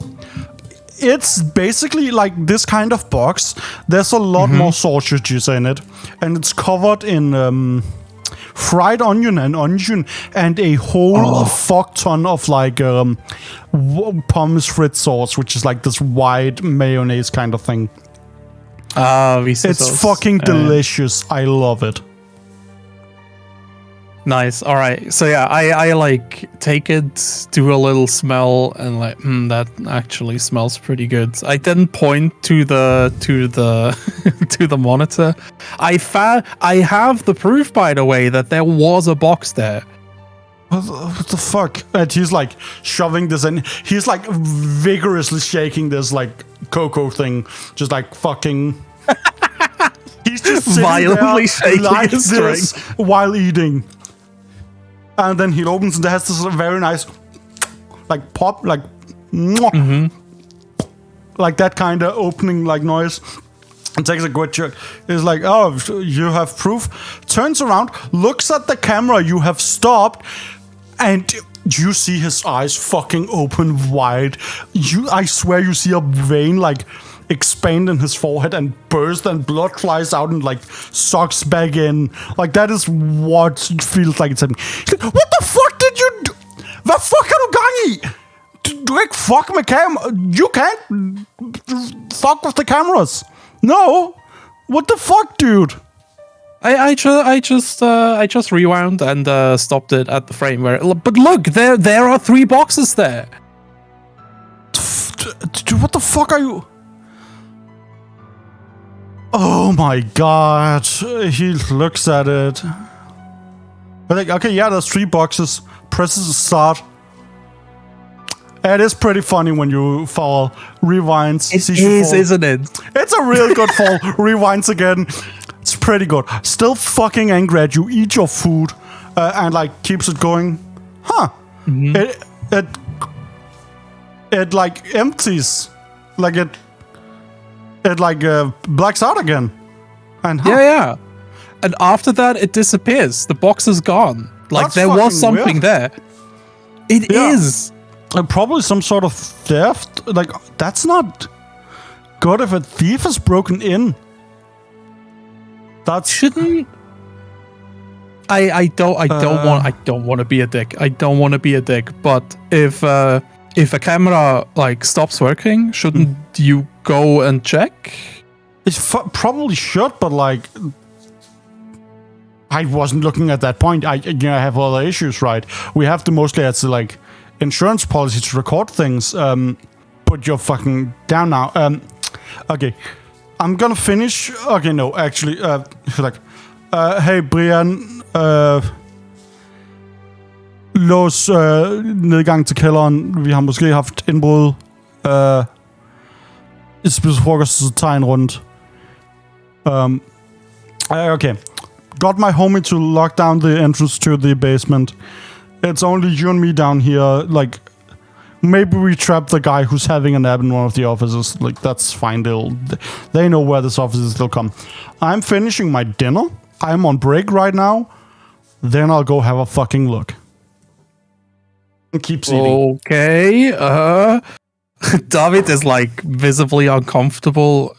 A: it's basically like this kind of box. There's a lot more sausages in it, and it's covered in fried onion and a whole fuck ton of like pommes frites sauce, which is like this white mayonnaise kind of thing. It's fucking delicious. I love it.
B: Nice. All right. So yeah, I like take it, do a little smell, and like that actually smells pretty good. I didn't point to the to the monitor. I have the proof, by the way, that there was a box there.
A: What the fuck? And he's like shoving this in. He's like vigorously shaking this like cocoa thing, just like fucking. He's just
B: violently shaking
A: like
B: his
A: this
B: drink
A: while eating. And then he opens and it has this very nice, like pop, like, like that kind of opening like noise. And takes a good jerk. He's like, oh, you have proof. Turns around, looks at the camera you have stopped, and you see his eyes fucking open wide. I swear you see a vein like expand in his forehead and burst, and blood flies out and like sucks back in. Like that is what it feels like. It's happening. He's like, what the fuck did you do? Hvad fuck har du gang i? Du ikke fuck med camera. You can't fuck with the cameras. No. What the fuck, dude?
B: I just rewound and stopped it at the frame where. But look, there are 3 boxes there.
A: Dude, what the fuck are you? Oh my god. He looks at it. But like, okay, yeah, there's 3 boxes. Presses start. It is pretty funny when you fall. Rewinds.
B: It is, isn't it?
A: It's a real good fall. Rewinds again. It's pretty good. Still fucking angry at you. Eat your food. And like keeps it going. Huh. It like empties. Like it like blacks out again. And
B: yeah. And after that, it disappears. The box is gone. Like
A: That's
B: there was something
A: weird.
B: there. It is.
A: Probably some sort of theft. Like that's not good if a thief has broken in. That
B: shouldn't. I don't want to be a dick. I don't want to be a dick. But if a camera like stops working, shouldn't you go and check?
A: It probably should, but like I wasn't looking at that point. I have other issues, right? We have to mostly as like insurance policy to record things. But you're fucking down now. Okay, I'm gonna finish. Okay, no, actually, like, hey Brian, lås nedgang til kælderen. Vi har måske haft indbrud. Spise frokost, så tager en rundt. Okay. Got my homie to lock down the entrance to the basement. It's only you and me down here. Like, maybe we trap the guy who's having a nap in one of the offices. Like, that's fine. They know where this office is. They'll come. I'm finishing my dinner. I'm on break right now. Then I'll go have a fucking look. And keep eating.
B: Okay. David is like visibly uncomfortable.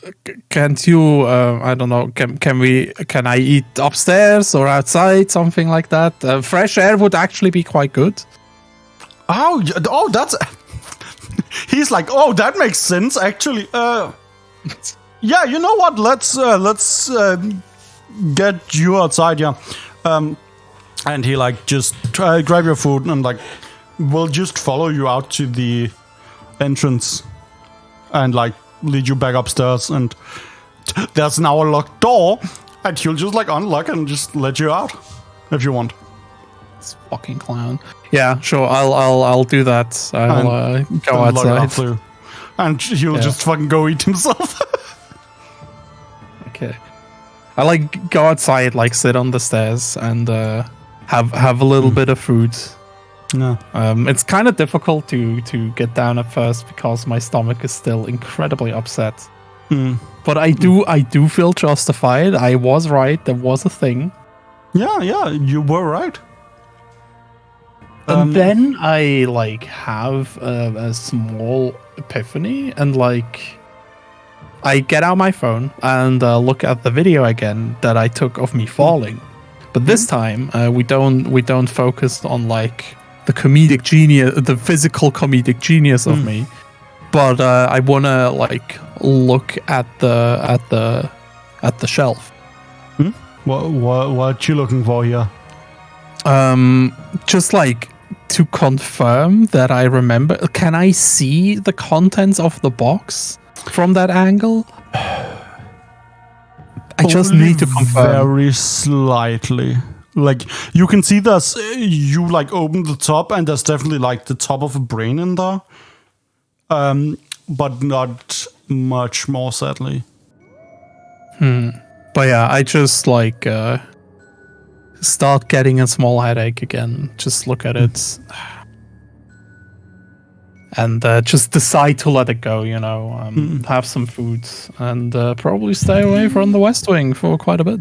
B: Can't you? I don't know. Can I eat upstairs or outside? Something like that. Fresh air would actually be quite good.
A: Oh, that's. He's like, oh, that makes sense. Actually, yeah. You know what? Let's get you outside. Yeah. And he like just grab your food and like will just follow you out to the entrance and like lead you back upstairs. And there's now a locked door, and he'll just like unlock and just let you out if you want.
B: This fucking clown. Yeah, sure. I'll do that. I'll go outside.
A: And he'll just fucking go eat himself.
B: Okay. I like go outside, like sit on the stairs and have a little bit of food.
A: No.
B: It's kind of difficult to get down at first because my stomach is still incredibly upset. But I do feel justified. I was right. There was a thing.
A: Yeah, you were right.
B: And then I like have a small epiphany, and like I get out my phone and look at the video again that I took of me falling. But this time we don't focus on like the comedic genius, the physical comedic genius of me, but I wanna like look at the shelf.
A: What you looking for here?
B: Just like to confirm that I remember. Can I see the contents of the box from that angle? I just need to confirm.
A: Very slightly. Like, you can see there's, you like open the top and there's definitely like the top of a brain in there. But not much more, sadly.
B: But yeah, I just like start getting a small headache again. Just look at it. And just decide to let it go, you know. Have some food and probably stay away from the West Wing for quite a bit.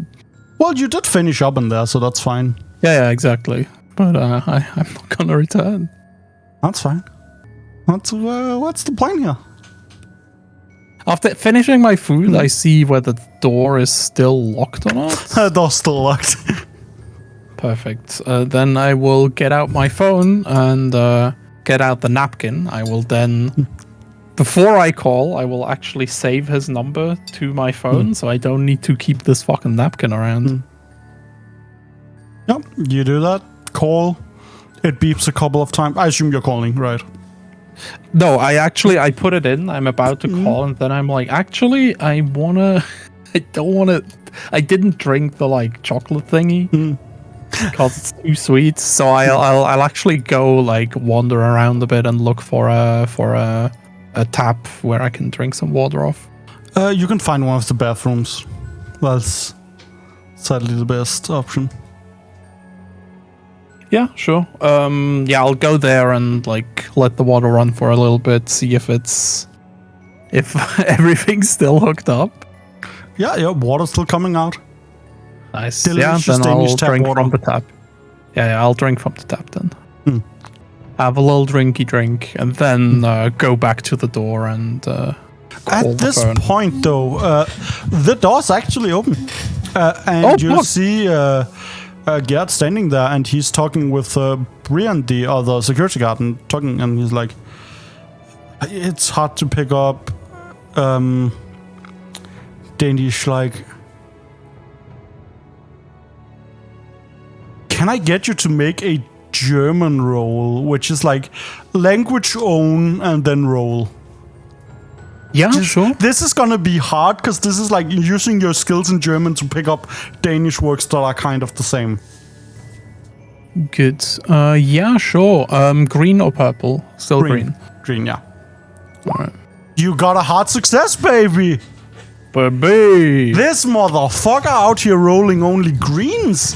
A: Well, you did finish up in there, so that's fine.
B: Yeah, exactly. But I'm not gonna return.
A: That's fine. What's the plan here?
B: After finishing my food, I see whether the door is still locked or not.
A: The door's still locked.
B: Perfect. Then I will get out my phone and get out the napkin. I will then, before I call, I will actually save his number to my phone, so I don't need to keep this fucking napkin around.
A: Yep, you do that. Call. It beeps a couple of times. I assume you're calling, right?
B: No, I put it in. I'm about to call, and then I'm like, actually, I don't wanna. I didn't drink the like chocolate thingy. Because it's too sweet, so I'll actually go like wander around a bit and look for a tap where I can drink some water off.
A: You can find one of the bathrooms. That's sadly the best option.
B: Yeah, sure. Yeah, I'll go there and like let the water run for a little bit, see if everything's still hooked up. Yeah,
A: water's still coming out.
B: Nice.
A: Delicious
B: then
A: Danish
B: I'll
A: tap
B: drink
A: water.
B: from the tap. Yeah, I'll drink from the tap then. Have a little drinky drink, and then go back to the door and call
A: At this point, though, the door's actually open. And you see Gerd standing there, and he's talking with Brian, the other security guard, and he's like, it's hard to pick up Danish, like... Can I get you to make a German roll, which is like language own and then roll?
B: Yeah, sure.
A: This is gonna be hard because this is like using your skills in German to pick up Danish words that are kind of the same.
B: Good. Yeah, sure. Green or purple? Still green.
A: Green, yeah.
B: Alright.
A: You got a hard success, baby!
B: Baby!
A: This motherfucker out here rolling only greens.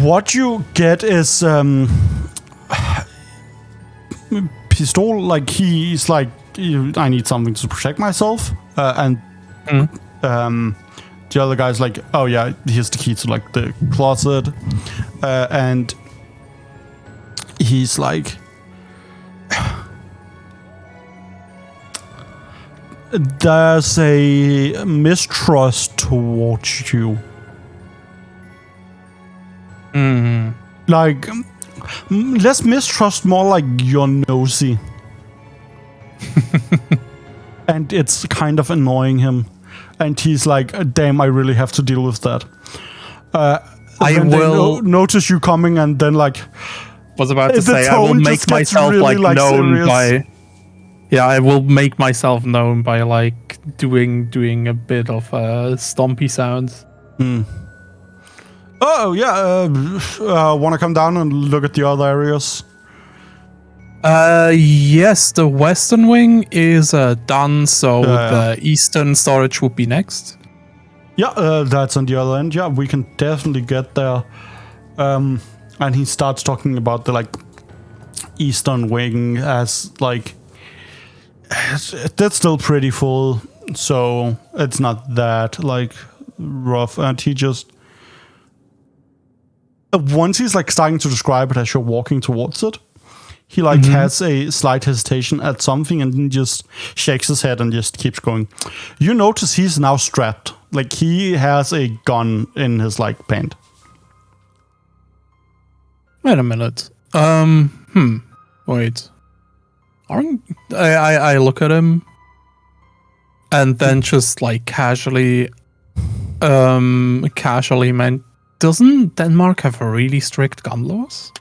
A: What you get is pistol. Like he's like, I need something to protect myself, and the other guy's like, oh yeah, here's the key to like the closet, and he's like, there's a mistrust towards you. Like, less mistrust, more like you're nosy. And it's kind of annoying him. And he's like, damn, I really have to deal with that.
B: I will
A: notice you coming, and then like...
B: was about to say, I will make myself
A: really,
B: like known
A: serious.
B: by... Yeah, I will make myself known by like doing a bit of stompy sounds.
A: Oh, yeah. Want to come down and look at the other areas?
B: Yes, the western wing is done, so the eastern storage would be next.
A: Yeah, that's on the other end. Yeah, we can definitely get there. And he starts talking about the like eastern wing as like that's still pretty full, so it's not that like rough. And he just once he's like starting to describe it as you're walking towards it, he like has a slight hesitation at something and then just shakes his head and just keeps going. You notice he's now strapped. Like he has a gun in his like pant.
B: Wait a minute. Wait. I look at him and then just like casually meant, doesn't Denmark have really strict gun laws?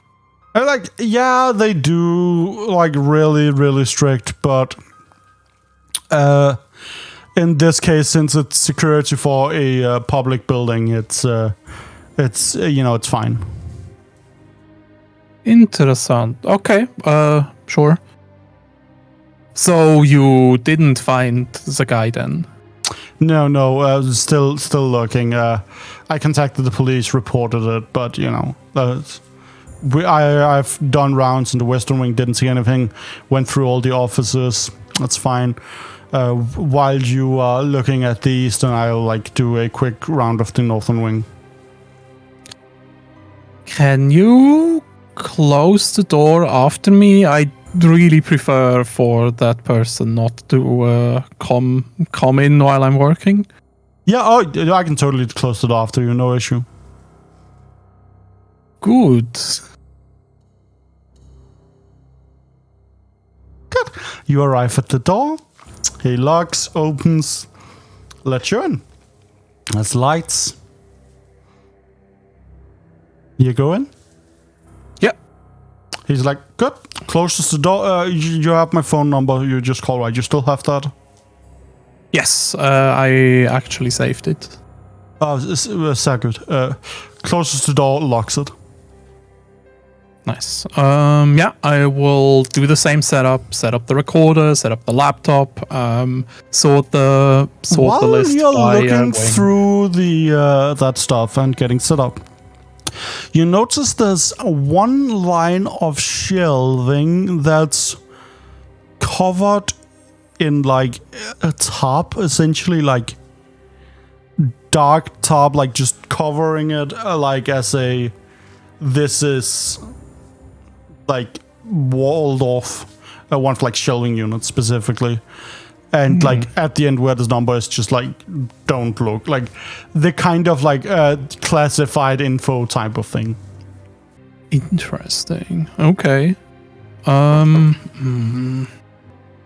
A: Like, yeah, they do, like, really, really strict, but in this case, since it's security for a public building, it's it's fine.
B: Interessant. Okay, sure. So you didn't find the guy then?
A: No, still looking. I contacted the police, reported it, but I've done rounds in the Western Wing, didn't see anything. Went through all the offices. That's fine. While you are looking at the Eastern, I'll like do a quick round of the Northern Wing.
B: Can you close the door after me? I really prefer for that person not to come in while I'm working.
A: Yeah, I can totally close it after you, no issue.
B: Good.
A: Good. You arrive at the door. He locks, opens, lets you in. There's lights. You go in?
B: Yeah.
A: He's like, good. Closes the door. You have my phone number. You just call, right? You still have that?
B: Yes, I actually saved it.
A: Oh, so good. Closes the door, locks it.
B: Nice. Yeah, I will do the same setup. Set up the recorder, set up the laptop, sort the list.
A: While you're looking through the that stuff and getting set up, you notice there's one line of shelving that's covered in like a top, essentially like dark top, like just covering it like as a this is like walled off one for like shelving unit specifically. And like at the end where this number is just like don't look, like the kind of like classified info type of thing.
B: Interesting. Okay.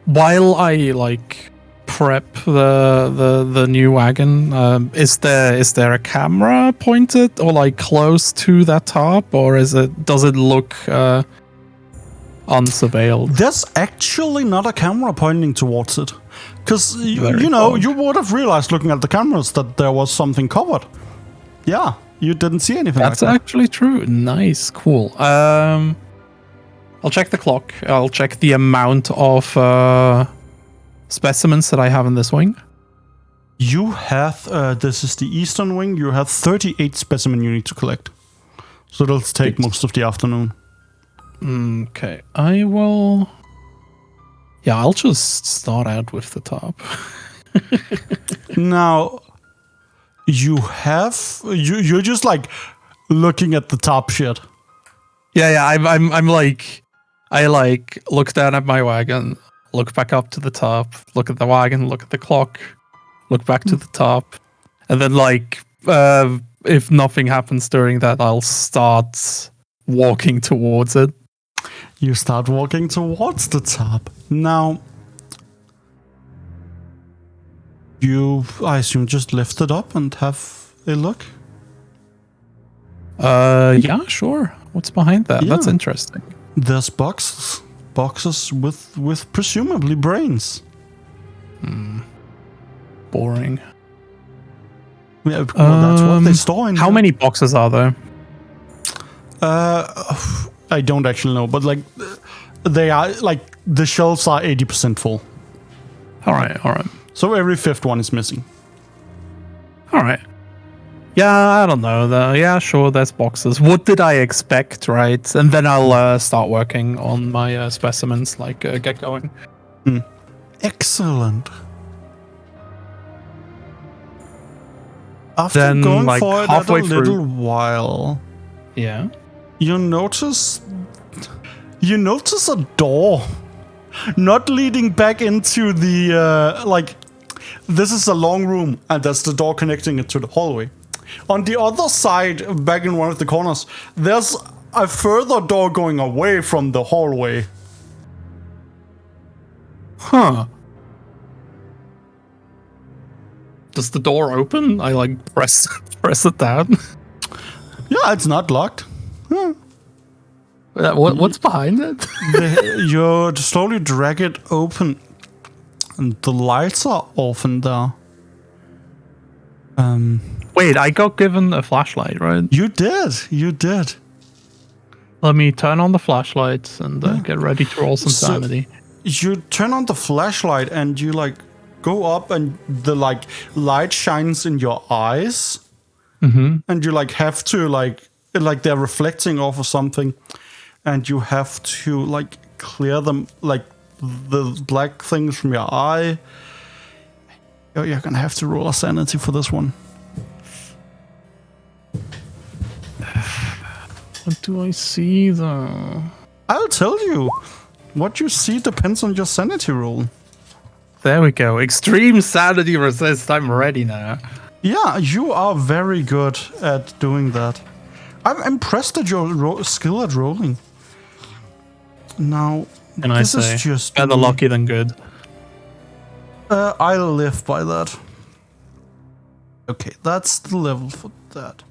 B: While I like prep the new wagon, is there a camera pointed or like close to that top, or does it look unsurveilled?
A: There's actually not a camera pointing towards it. Because, you would have realized looking at the cameras that there was something covered. Yeah, you didn't see anything
B: That's
A: like that.
B: actually true. Nice, cool. I'll check the clock. I'll check the amount of specimens that I have in this wing.
A: You have, this is the Eastern Wing, you have 38 specimens you need to collect. So it'll take most of the afternoon.
B: Okay, I will... Yeah, I'll just start out with the top.
A: Now, you're just like looking at the top shit.
B: Yeah, I'm like, I like look down at my wagon, look back up to the top, look at the wagon, look at the clock, look back to the top, and then like, if nothing happens during that, I'll start walking towards it.
A: You start walking towards the top. Now, I assume, just lift it up and have a look?
B: Yeah, sure. What's behind that?
A: Yeah.
B: That's interesting.
A: There's boxes with presumably brains.
B: Boring.
A: Yeah, well, that's what they store in
B: How
A: here.
B: many boxes are there?
A: I don't actually know, but like they are like the shelves are 80% full.
B: All right.
A: So every fifth one is missing.
B: All right. Yeah, I don't know. Yeah, sure, there's boxes. What did I expect, right? And then I'll start working on my specimens, get going.
A: Excellent. After
B: Then,
A: going
B: like,
A: for it a
B: halfway
A: little
B: through-
A: while,
B: Yeah.
A: you notice a door not leading back into the this is a long room, and that's the door connecting it to the hallway. On the other side, back in one of the corners, there's a further door going away from the hallway.
B: Huh. Does the door open? I press it down.
A: Yeah, it's not locked.
B: What's behind it?
A: You slowly drag it open, and the lights are off in there.
B: Wait, I got given a flashlight, right?
A: You did.
B: Let me turn on the flashlight and get ready to roll some
A: So-
B: sanity.
A: You turn on the flashlight and you go up, and the light shines in your eyes, and you have to they're reflecting off of something, and you have to clear them, the black things from your eye. You're gonna have to roll a sanity for this one.
B: What do I see though?
A: I'll tell you. What you see depends on your sanity roll.
B: There we go. Extreme sanity resist. I'm ready now.
A: Yeah, you are very good at doing that. I'm impressed at your skill at rolling. Now,
B: And I
A: this
B: say,
A: is just
B: better lucky than good.
A: I'll live by that. Okay, that's the level for that.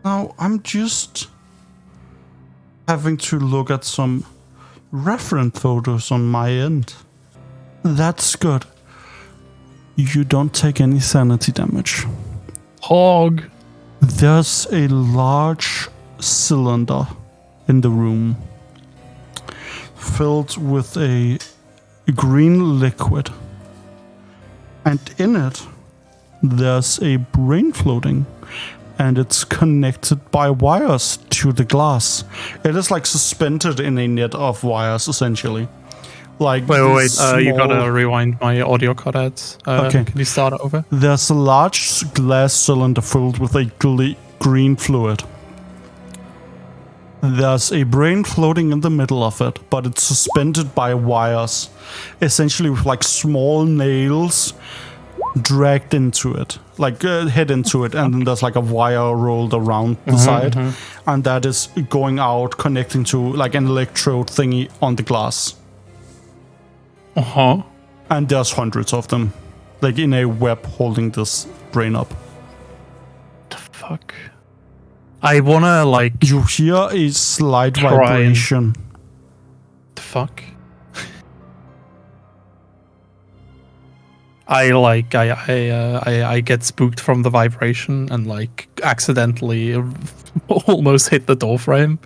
A: Now, I'm just having to look at some reference photos on my end. That's good. You don't take any sanity damage.
B: Hog.
A: There's a large cylinder in the room filled with a green liquid. And in it, there's a brain floating, and it's connected by wires to the glass. It is suspended in a net of wires, essentially. Wait,
B: you gotta rewind my audio cutouts.
A: Okay.
B: Can you start over?
A: There's a large glass cylinder filled with a green fluid. There's a brain floating in the middle of it, but it's suspended by wires, essentially with small nails dragged into it, head into it, and then there's a wire rolled around the side, and that is going out, connecting to an electrode thingy on the glass. And there's hundreds of them, in a web holding this brain up.
B: The fuck? I wanna
A: You hear a slight
B: Try
A: vibration.
B: The fuck? I get spooked from the vibration and accidentally almost hit the door frame.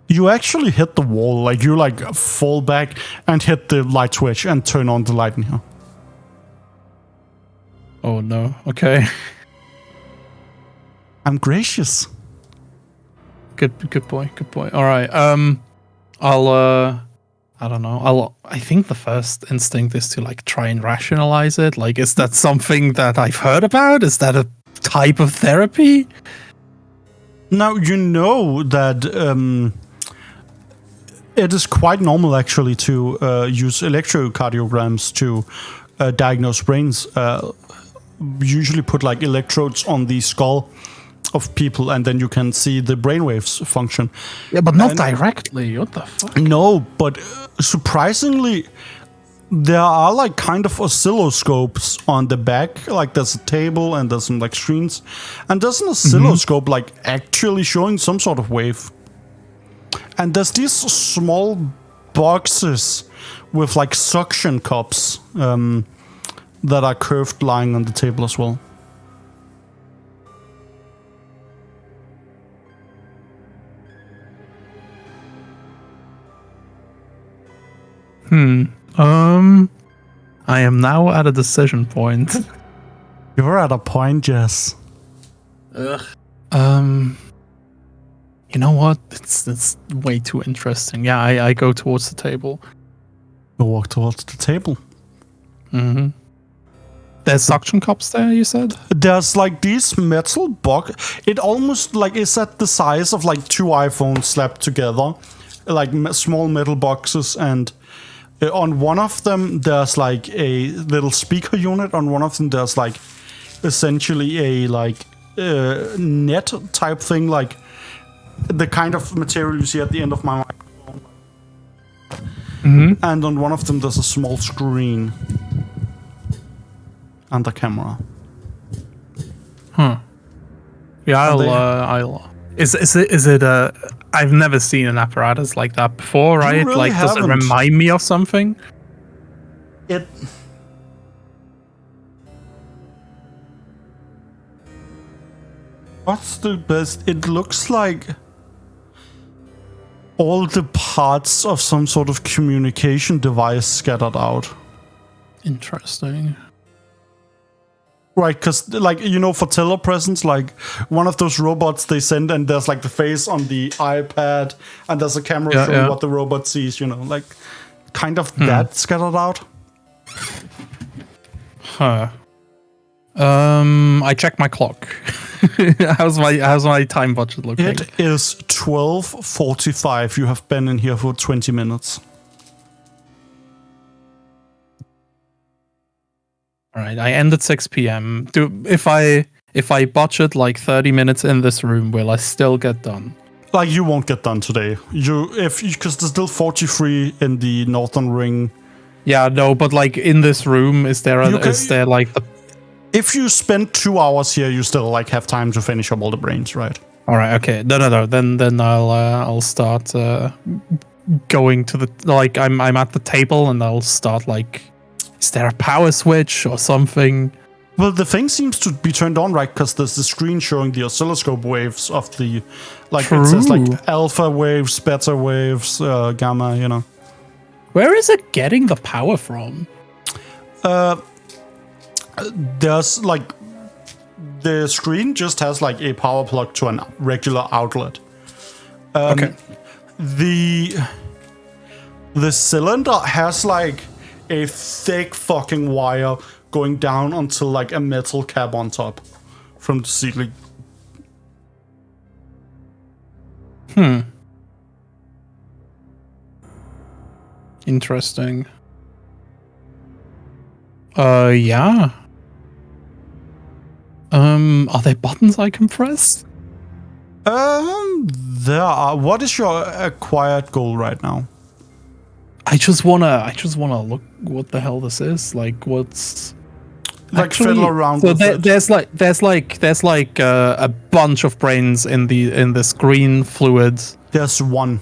A: You actually hit the wall, you fall back and hit the light switch and turn on the light in here.
B: Oh no. Okay.
A: I'm gracious.
B: Good boy. All right. I don't know. I think the first instinct is to try and rationalize it. Is that something that I've heard about? Is that a type of therapy?
A: Now, you know that it is quite normal actually to use electrocardiograms to diagnose brains. Usually put electrodes on the skull of people, and then you can see the brainwaves function.
B: Yeah, but not directly. What the fuck?
A: No, but surprisingly, there are like kind of oscilloscopes on the back. Like there's a table and there's some like screens, and there's an oscilloscope like actually showing some sort of wave. And there's these small boxes with like suction cups that are curved lying on the table as well.
B: I am now at a decision point.
A: You're at a point, Jess.
B: Ugh. You know what? It's way too interesting. Yeah, I go towards the table.
A: You walk towards the table.
B: Mm-hmm. There's suction cups there, you said?
A: There's like these metal box. It almost like is at the size of like 2 iPhones slapped together, like small metal boxes, and on one of them there's like a little speaker unit. On one of them there's like essentially a like net type thing, like the kind of material you see at the end of my microphone.
B: Mm-hmm.
A: And on one of them there's a small screen and a camera.
B: Huh. Yeah, I'll. Is it a? I've never seen an apparatus like that before, right?
A: You really
B: like, does it
A: haven't.
B: remind me of something?
A: It. What's the best? It looks like all the parts of some sort of communication device scattered out.
B: Interesting.
A: Right, because, like, you know, for telepresence, like, one of those robots they send, and there's, like, the face on the iPad, and there's a camera showing what the robot sees, you know, like, kind of that scattered out.
B: Huh. I checked my clock. how's my time budget looking?
A: It is 12:45. You have been in here for 20 minutes.
B: All right, I end at 6 p.m. If I budget like 30 minutes in this room, will I still get done?
A: Like, you won't get done today. Because there's still 43 in the northern ring.
B: Yeah, no, but like in this room, is there like the?
A: If you spend 2 hours here, you still like have time to finish up all the brains, right?
B: All right, okay, no. Then I'll start going to the like I'm at the table and I'll start like. Is there a power switch or something?
A: Well, the thing seems to be turned on, right? Because there's the screen showing the oscilloscope waves of the, like,
B: True.
A: It says like alpha waves, beta waves, gamma, you know.
B: Where is it getting the power from?
A: There's like the screen just has like a power plug to a regular outlet.
B: Okay.
A: The cylinder has like a thick fucking wire going down until like a metal cap on top from the ceiling.
B: Interesting. Yeah. Are there buttons I can press?
A: There are. What is your acquired goal right now?
B: I just wanna look what the hell this is. Like, what's
A: like
B: actually,
A: fiddle around
B: so
A: with
B: there's like a bunch of brains in the screen fluid.
A: There's one.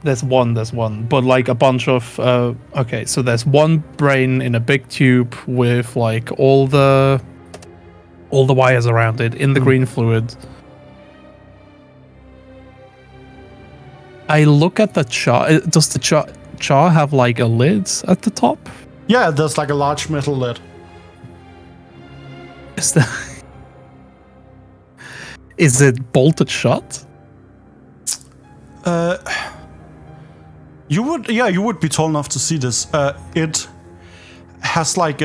B: There's one, but like a bunch of okay, so there's one brain in a big tube with like all the wires around it in the green fluid. I look at the jar. Does the jar have like a lid at the top?
A: Yeah, there's like a large metal lid.
B: Is it bolted shut?
A: You would be tall enough to see this. It has like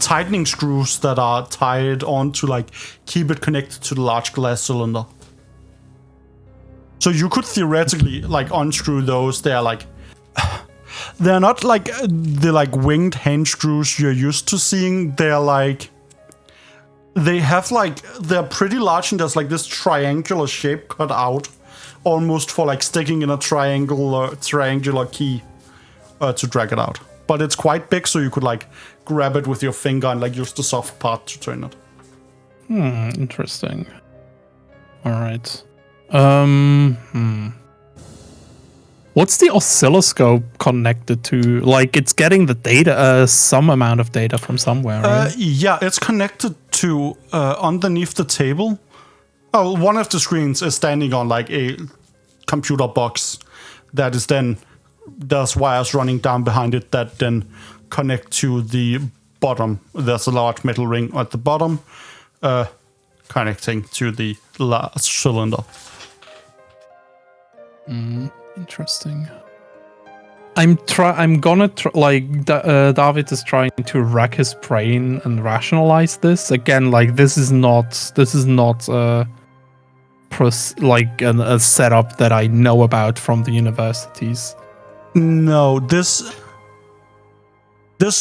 A: tightening screws that are tied on to like keep it connected to the large glass cylinder. So you could theoretically like unscrew those. They're not like the like winged hand screws you're used to seeing. They're like they have like, they're pretty large and there's like this triangular shape cut out, almost for like sticking in a triangular key to drag it out. But it's quite big, so you could like grab it with your finger and like use the soft part to turn it.
B: Interesting. All right. What's the oscilloscope connected to? Like, it's getting the data, some amount of data from somewhere, right?
A: Yeah, it's connected to underneath the table. Oh, one of the screens is standing on like a computer box that is then, there's wires running down behind it that then connect to the bottom. There's a large metal ring at the bottom connecting to the large cylinder.
B: Interesting. I'm gonna David is trying to rack his brain and rationalize this again. Like, this is not a setup that I know about from the universities.
A: No, this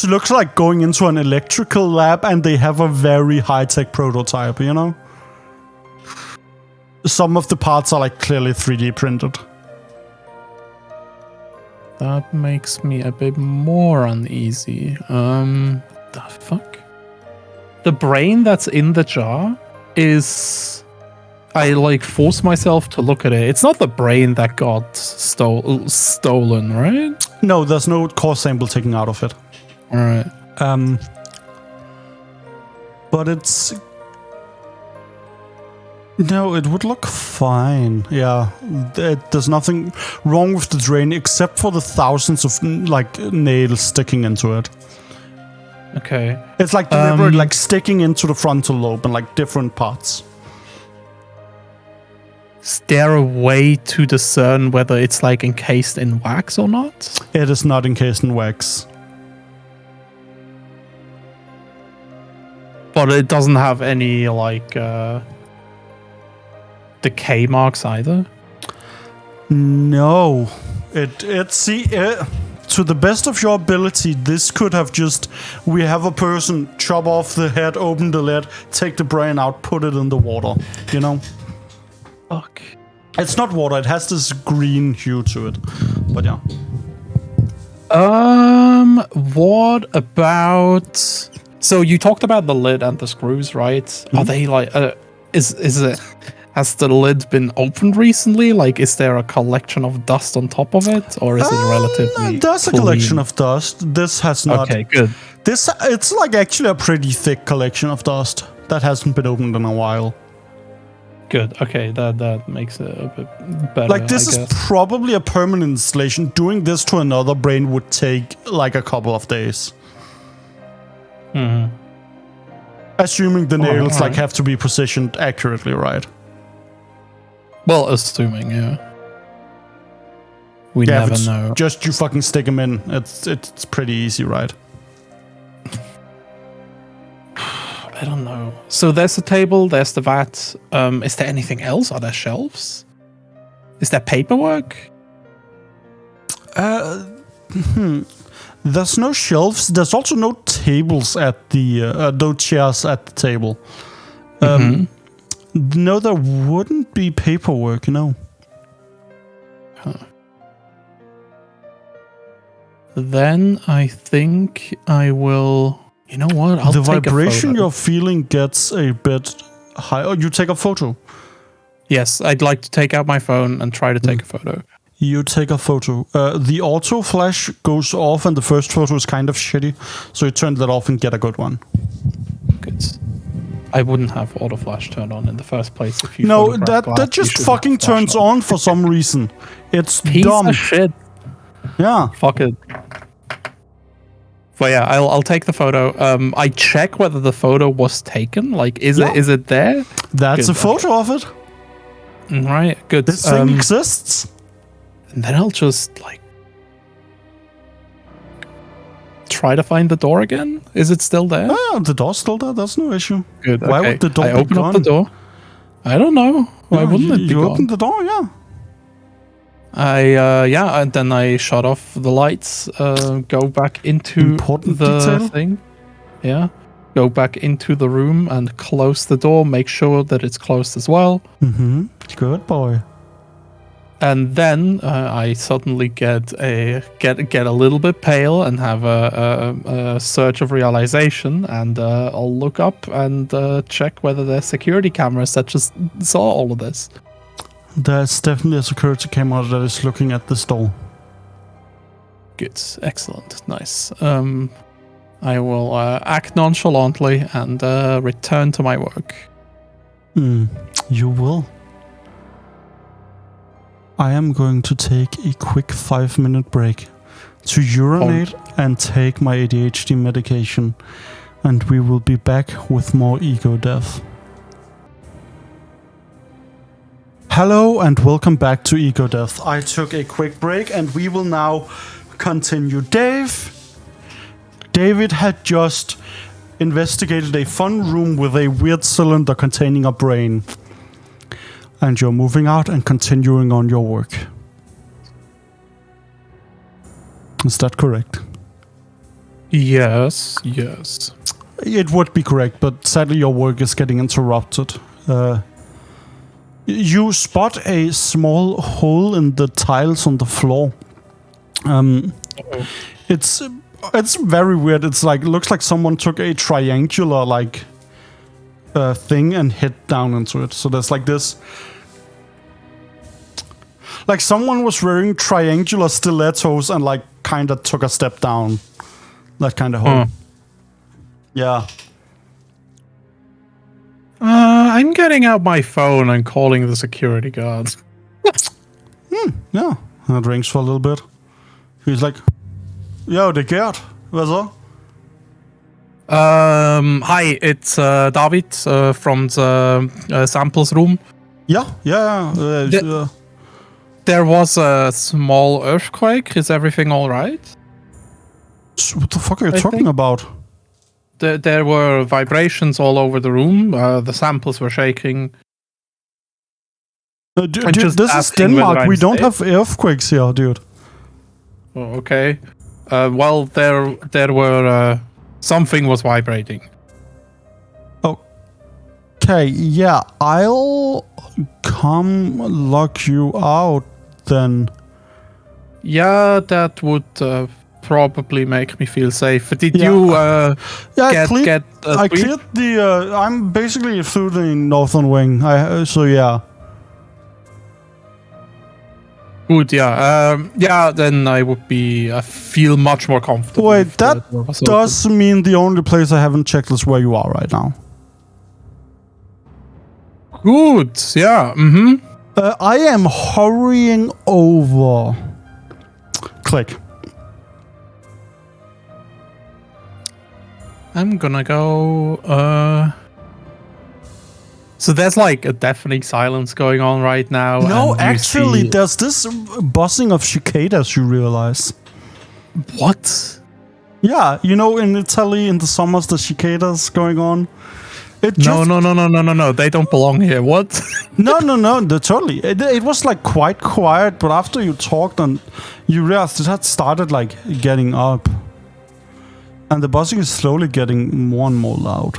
A: looks like going into an electrical lab and they have a very high-tech prototype, you know? Some of the parts are like clearly 3D printed.
B: That makes me a bit more uneasy. The fuck? The brain that's in the jar is... I like force myself to look at it. It's not the brain that got stolen, right?
A: No, there's no core sample taken out of it.
B: All right.
A: But it's... No, it would look fine. Yeah, there's nothing wrong with the drain except for the thousands of like nails sticking into it.
B: Okay.
A: It's like deliberate, like sticking into the frontal lobe and like different parts.
B: Is there a way to discern whether it's like encased in wax or not?
A: It is not encased in wax.
B: But it doesn't have any like decay marks either?
A: No. To the best of your ability, this could have just... We have a person chop off the head, open the lid, take the brain out, put it in the water. You know?
B: Fuck.
A: It's not water, it has this green hue to it. But yeah.
B: What about... So you talked about the lid and the screws, right? Mm-hmm. Are they like... Is it... Has the lid been opened recently? Like, is there a collection of dust on top of it? Or is it relatively
A: There's
B: clean?
A: a collection of dust. This has not...
B: Okay, good.
A: It's like actually a pretty thick collection of dust that hasn't been opened in a while.
B: Good. Okay, that makes it a bit better.
A: Like, this is probably a permanent installation. Doing this to another brain would take like a couple of days.
B: Mm-hmm.
A: Assuming the nails like have to be positioned accurately, right?
B: Well, assuming, yeah. We never know.
A: Just you fucking stick them in. It's pretty easy, right?
B: I don't know. So there's the table, there's the vat. Is there anything else? Are there shelves? Is there paperwork?
A: There's no shelves. There's also no tables at the no chairs at the table. No, there wouldn't be paperwork, no.
B: Huh. Then I think I will... You know what? I'll
A: the
B: take
A: vibration
B: a photo.
A: you're feeling gets a bit high. Oh, you take a photo?
B: Yes, I'd like to take out my phone and try to take a photo.
A: You take a photo. The auto flash goes off and the first photo is kind of shitty. So you turn that off and get a good one.
B: Good. I wouldn't have auto flash turned on in the first place if you...
A: No, that just fucking turns on for some reason. It's
B: Piece
A: dumb.
B: of shit.
A: Yeah.
B: Fuck it. But yeah, I'll take the photo. I check whether the photo was taken. Like, is it there?
A: That's
B: good.
A: A photo of it.
B: Right, good.
A: This thing exists.
B: And then I'll just like try to find the door again. Is it still there?
A: Ah, the door's still there. That's no issue.
B: Good.
A: Why
B: okay.
A: would the door
B: I
A: be
B: open
A: gone?
B: up the door. I don't know. Why wouldn't it be
A: You
B: gone?
A: opened the door, yeah.
B: And then I shut off the lights, go back into
A: Important
B: the
A: detail.
B: thing. Yeah. go back into the room and close the door, make sure that it's closed as well.
A: Mm-hmm. Good boy.
B: And then I suddenly get a little bit pale and have a surge of realization, and I'll look up and check whether there's security cameras that just saw all of this.
A: There's definitely a security camera that is looking at this door.
B: Good, excellent, nice. I will act nonchalantly and return to my work.
A: You will. I am going to take a quick 5-minute break to urinate and take my ADHD medication, and we will be back with more Egodeath. Hello and welcome back to Egodeath. I took a quick break and we will now continue. David had just investigated a fun room with a weird cylinder containing a brain. And you're moving out and continuing on your work. Is that correct?
B: Yes.
A: It would be correct, but sadly your work is getting interrupted. You spot a small hole in the tiles on the floor. It's very weird. It's like looks like someone took a triangular thing and hit down into it. So there's like this, like someone was wearing triangular stilettos and like kind of took a step down. That kind of hole. Yeah.
B: I'm getting out my phone and calling the security guards.
A: Yeah. That rings for a little bit. He's like, "Yo, det er Gert. Hvad så?"
B: Hi, it's David from the samples room.
A: Yeah.
B: There was a small earthquake. Is everything all right?
A: What the fuck are you talking about?
B: There were vibrations all over the room. The samples were shaking.
A: Dude, this is Denmark. We don't have earthquakes here, dude.
B: Oh, okay. Well, there were something was vibrating.
A: Okay, yeah, I'll come lock you out then.
B: Yeah, that would probably make me feel safe. Did you
A: I cleared the. I'm basically through the northern wing. So yeah.
B: Good, yeah. Then I would feel much more comfortable.
A: Wait, that does mean the only place I haven't checked is where you are right now.
B: Good, yeah.
A: I am hurrying over. Click.
B: I'm gonna go. So there's like a deafening silence going on right now.
A: No, actually, there's this buzzing of cicadas, you realize.
B: What?
A: Yeah, you know, in Italy in the summers, the cicadas going on.
B: No. They don't belong here. What?
A: No, totally. It was like quite quiet, but after you talked and you realized it had started like getting up. And the buzzing is slowly getting more and more loud.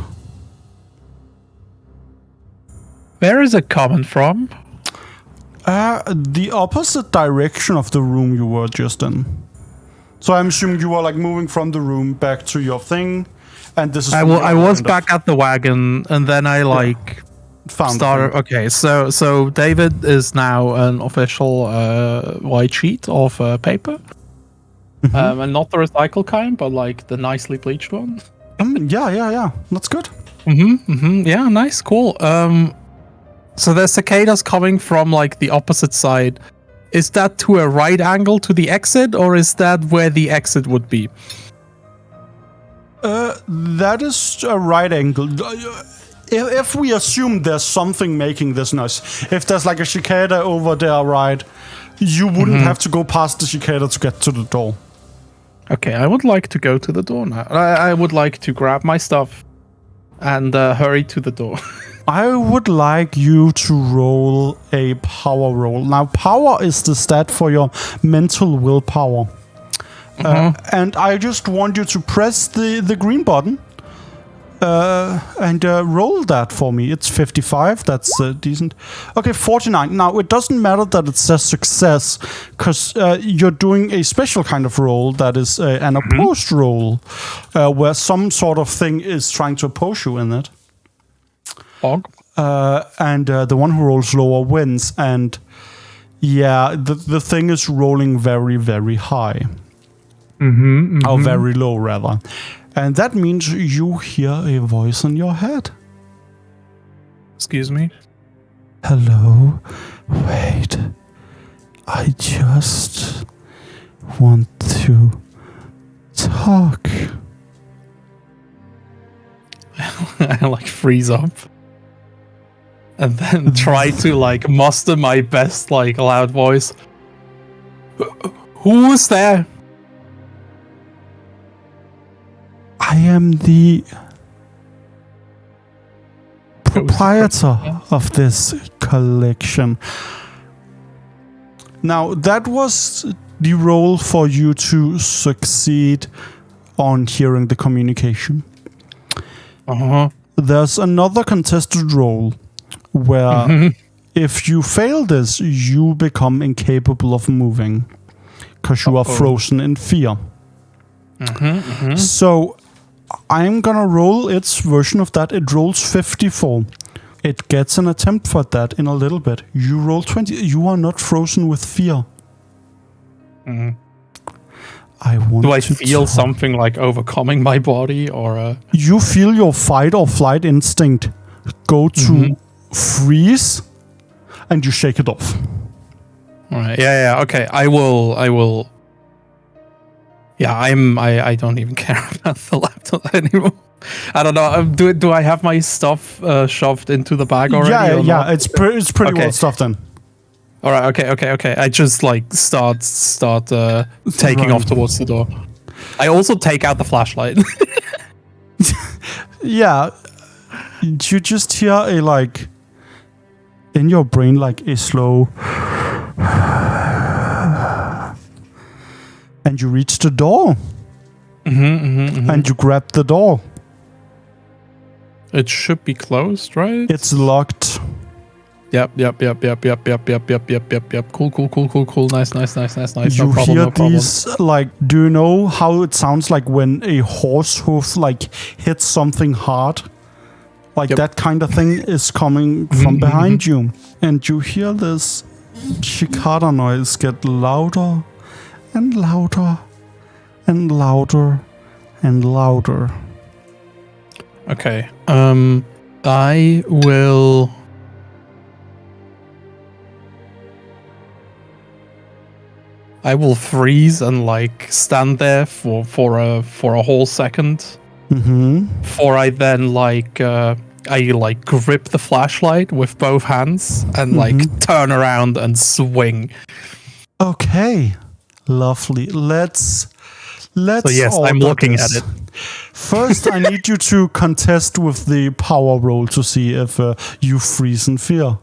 B: Where is it coming from?
A: The opposite direction of the room you were just in. So I'm assuming you were like moving from the room back to your thing, and this is.
B: I was back at the wagon, and then I
A: found
B: started. Okay, so David is now an official white sheet of paper, and not the recycled kind, but like the nicely bleached one.
A: Yeah. That's good.
B: Yeah, nice, cool. So there's cicadas coming from like the opposite side. Is that to a right angle to the exit, or is that where the exit would be?
A: That is a right angle. If we assume there's something making this noise, if there's like a cicada over there, right, you wouldn't have to go past the cicada to get to the door.
B: Okay, I would like to go to the door now. I would like to grab my stuff and hurry to the door.
A: I would like you to roll a power roll. Now, power is the stat for your mental willpower. And I just want you to press the green button And roll that for me. It's 55. That's decent. Okay, 49. Now, it doesn't matter that it says success, because you're doing a special kind of roll that is an opposed roll, where some sort of thing is trying to oppose you in it. And the one who rolls lower wins. And yeah, the thing is rolling very, very high. Or very low, rather. And that means you hear a voice in your head.
B: Excuse me?
A: Hello? Wait. I just want to talk.
B: I like freeze up. And then try to like muster my best like loud voice. Who is there?
A: I am the proprietor of this collection. Now, that was the role for you to succeed on hearing the communication. There's another contested role where if you fail this, you become incapable of moving because you are frozen in fear. So I'm gonna roll its version of that. It rolls 54. It gets an attempt for that in a little bit. You roll 20. You are not frozen with fear. I want
B: Do I
A: to
B: feel
A: talk.
B: something like overcoming my body, or
A: You feel your fight or flight instinct go to freeze, and you shake it off.
B: All right. Yeah. Okay. I will. Yeah. I don't even care about the laptop anymore. I don't know. Do I have my stuff shoved into the bag already?
A: Yeah. It's pretty well stuffed in.
B: All right. Okay. I just like start taking off towards the door. I also take out the flashlight.
A: Yeah. You just hear a like in your brain like a slow, and you reach the door, and you grab the door.
B: It should be closed, right?
A: It's locked.
B: Yep. Cool. Nice.
A: You
B: No problem,
A: hear
B: no problem.
A: these like. Do you know how it sounds like when a horse hoof like hits something hard? Like that kind of thing is coming from behind you, and you hear this cicada noise get louder and louder and louder and louder.
B: Okay. I will freeze and like stand there for a whole second. Before I then like grip the flashlight with both hands and like turn around and swing.
A: Okay, lovely. Let's.
B: So yes, I'm looking at it.
A: First, I need you to contest with the power roll to see if you freeze in fear.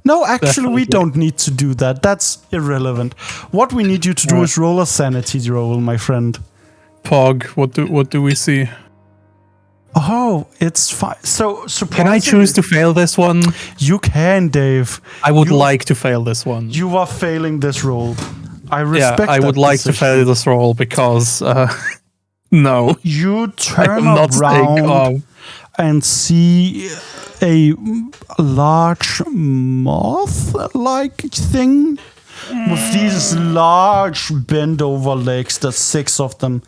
A: No, actually, we don't need to do that. That's irrelevant. What we need you to do is roll a sanity roll, my friend.
B: Pog, what do we see?
A: Oh, it's fine. So,
B: can I choose to fail this one?
A: You can, Dave.
B: I would like to fail this one.
A: You are failing this roll. I respect
B: I would like to fail this roll because no.
A: You turn around and see a large moth-like thing with these large bent-over legs. There's 6 of them.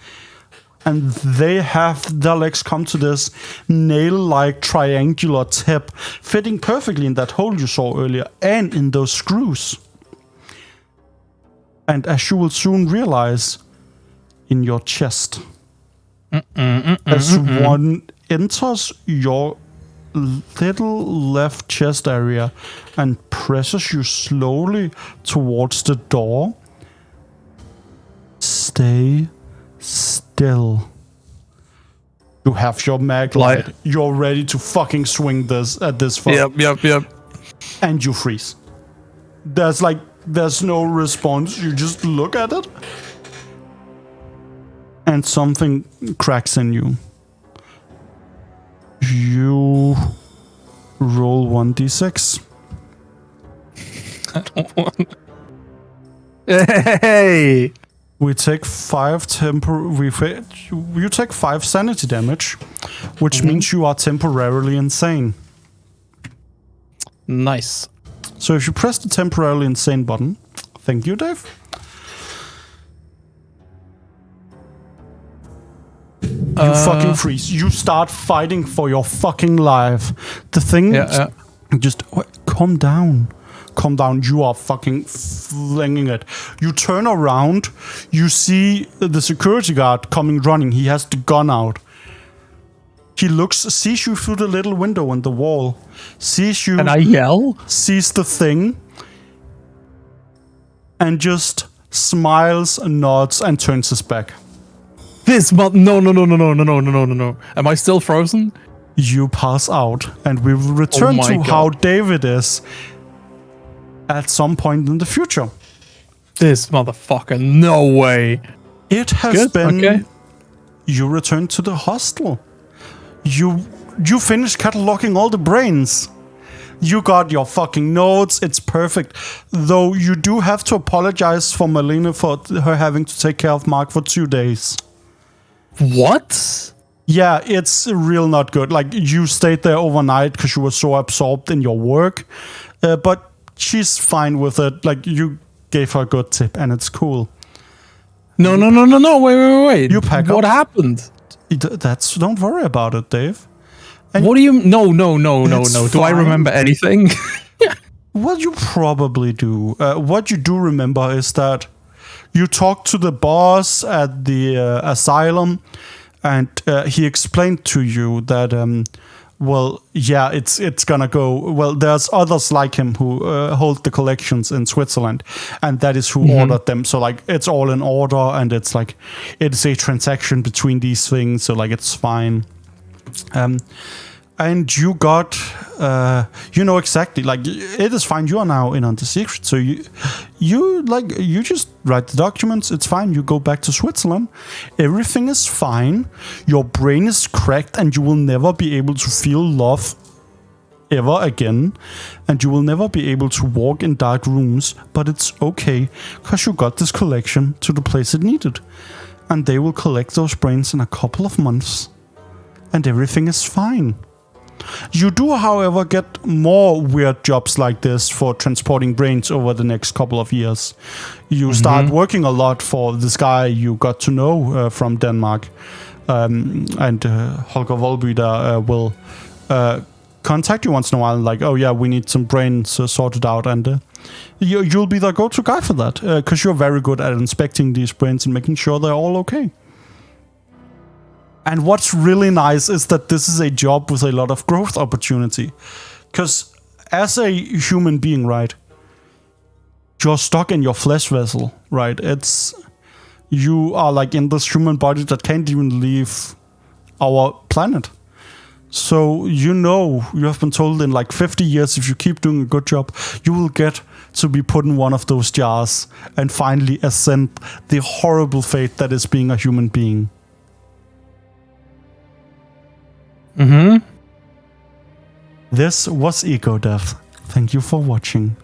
A: And they have their legs come to this nail-like triangular tip, fitting perfectly in that hole you saw earlier and in those screws. And as you will soon realize, in your chest, as one enters your little left chest area and presses you slowly towards the door, stay still. You have your mag light. You're ready to fucking swing this at this fuck.
B: Yep.
A: And you freeze. There's no response. You just look at it. And something cracks in you. roll 1d6.
B: I don't want. Hey!
A: We take 5 you take 5 sanity damage, which means you are temporarily insane.
B: Nice.
A: So if you press the temporarily insane button, thank you, Dave. You fucking freeze. You start fighting for your fucking life. The thing, just calm down. Calm down. You are fucking flinging it. You turn around. You see the security guard coming running. He has the gun out. He sees you through the little window in the wall. Sees you.
B: And I yell?
A: Sees the thing. And just smiles, nods, and turns his back.
B: No. Am I still frozen?
A: You pass out, and we will return to how David is at some point in the future.
B: This motherfucker, no way.
A: It has been... Okay. You return to the hostel. You finished cataloging all the brains. You got your fucking notes. It's perfect. Though you do have to apologize for Malene for her having to take care of Mark for 2 days.
B: What?
A: Yeah, it's real not good. Like, you stayed there overnight because you were so absorbed in your work. But she's fine with it. Like, you gave her a good tip, and it's cool.
B: No. Wait.
A: You pack up.
B: What happened?
A: Don't worry about it, Dave.
B: And what do you... No. Do I remember anything?
A: Well, you probably do. What you do remember is that you talked to the boss at the asylum, and he explained to you that, it's gonna go... Well, there's others like him who hold the collections in Switzerland, and that is who ordered them. So, like, it's all in order, and it's like, it's a transaction between these things, so, like, it's fine. And you got, you know exactly, like, it is fine. You are now in on the secret. So you just write the documents. It's fine. You go back to Switzerland. Everything is fine. Your brain is cracked, and you will never be able to feel love ever again. And you will never be able to walk in dark rooms. But it's okay, because you got this collection to the place it needed. And they will collect those brains in a couple of months. And everything is fine. You do, however, get more weird jobs like this for transporting brains over the next couple of years. You start working a lot for this guy you got to know from Denmark. And Holger Volby will contact you once in a while, like, oh yeah, we need some brains sorted out. And you'll be the go-to guy for that, because you're very good at inspecting these brains and making sure they're all okay. And what's really nice is that this is a job with a lot of growth opportunity. Because as a human being, right, you're stuck in your flesh vessel, right? You are like in this human body that can't even leave our planet. So you have been told in like 50 years, if you keep doing a good job, you will get to be put in one of those jars and finally ascend the horrible fate that is being a human being. This was Egodeath. Thank you for watching.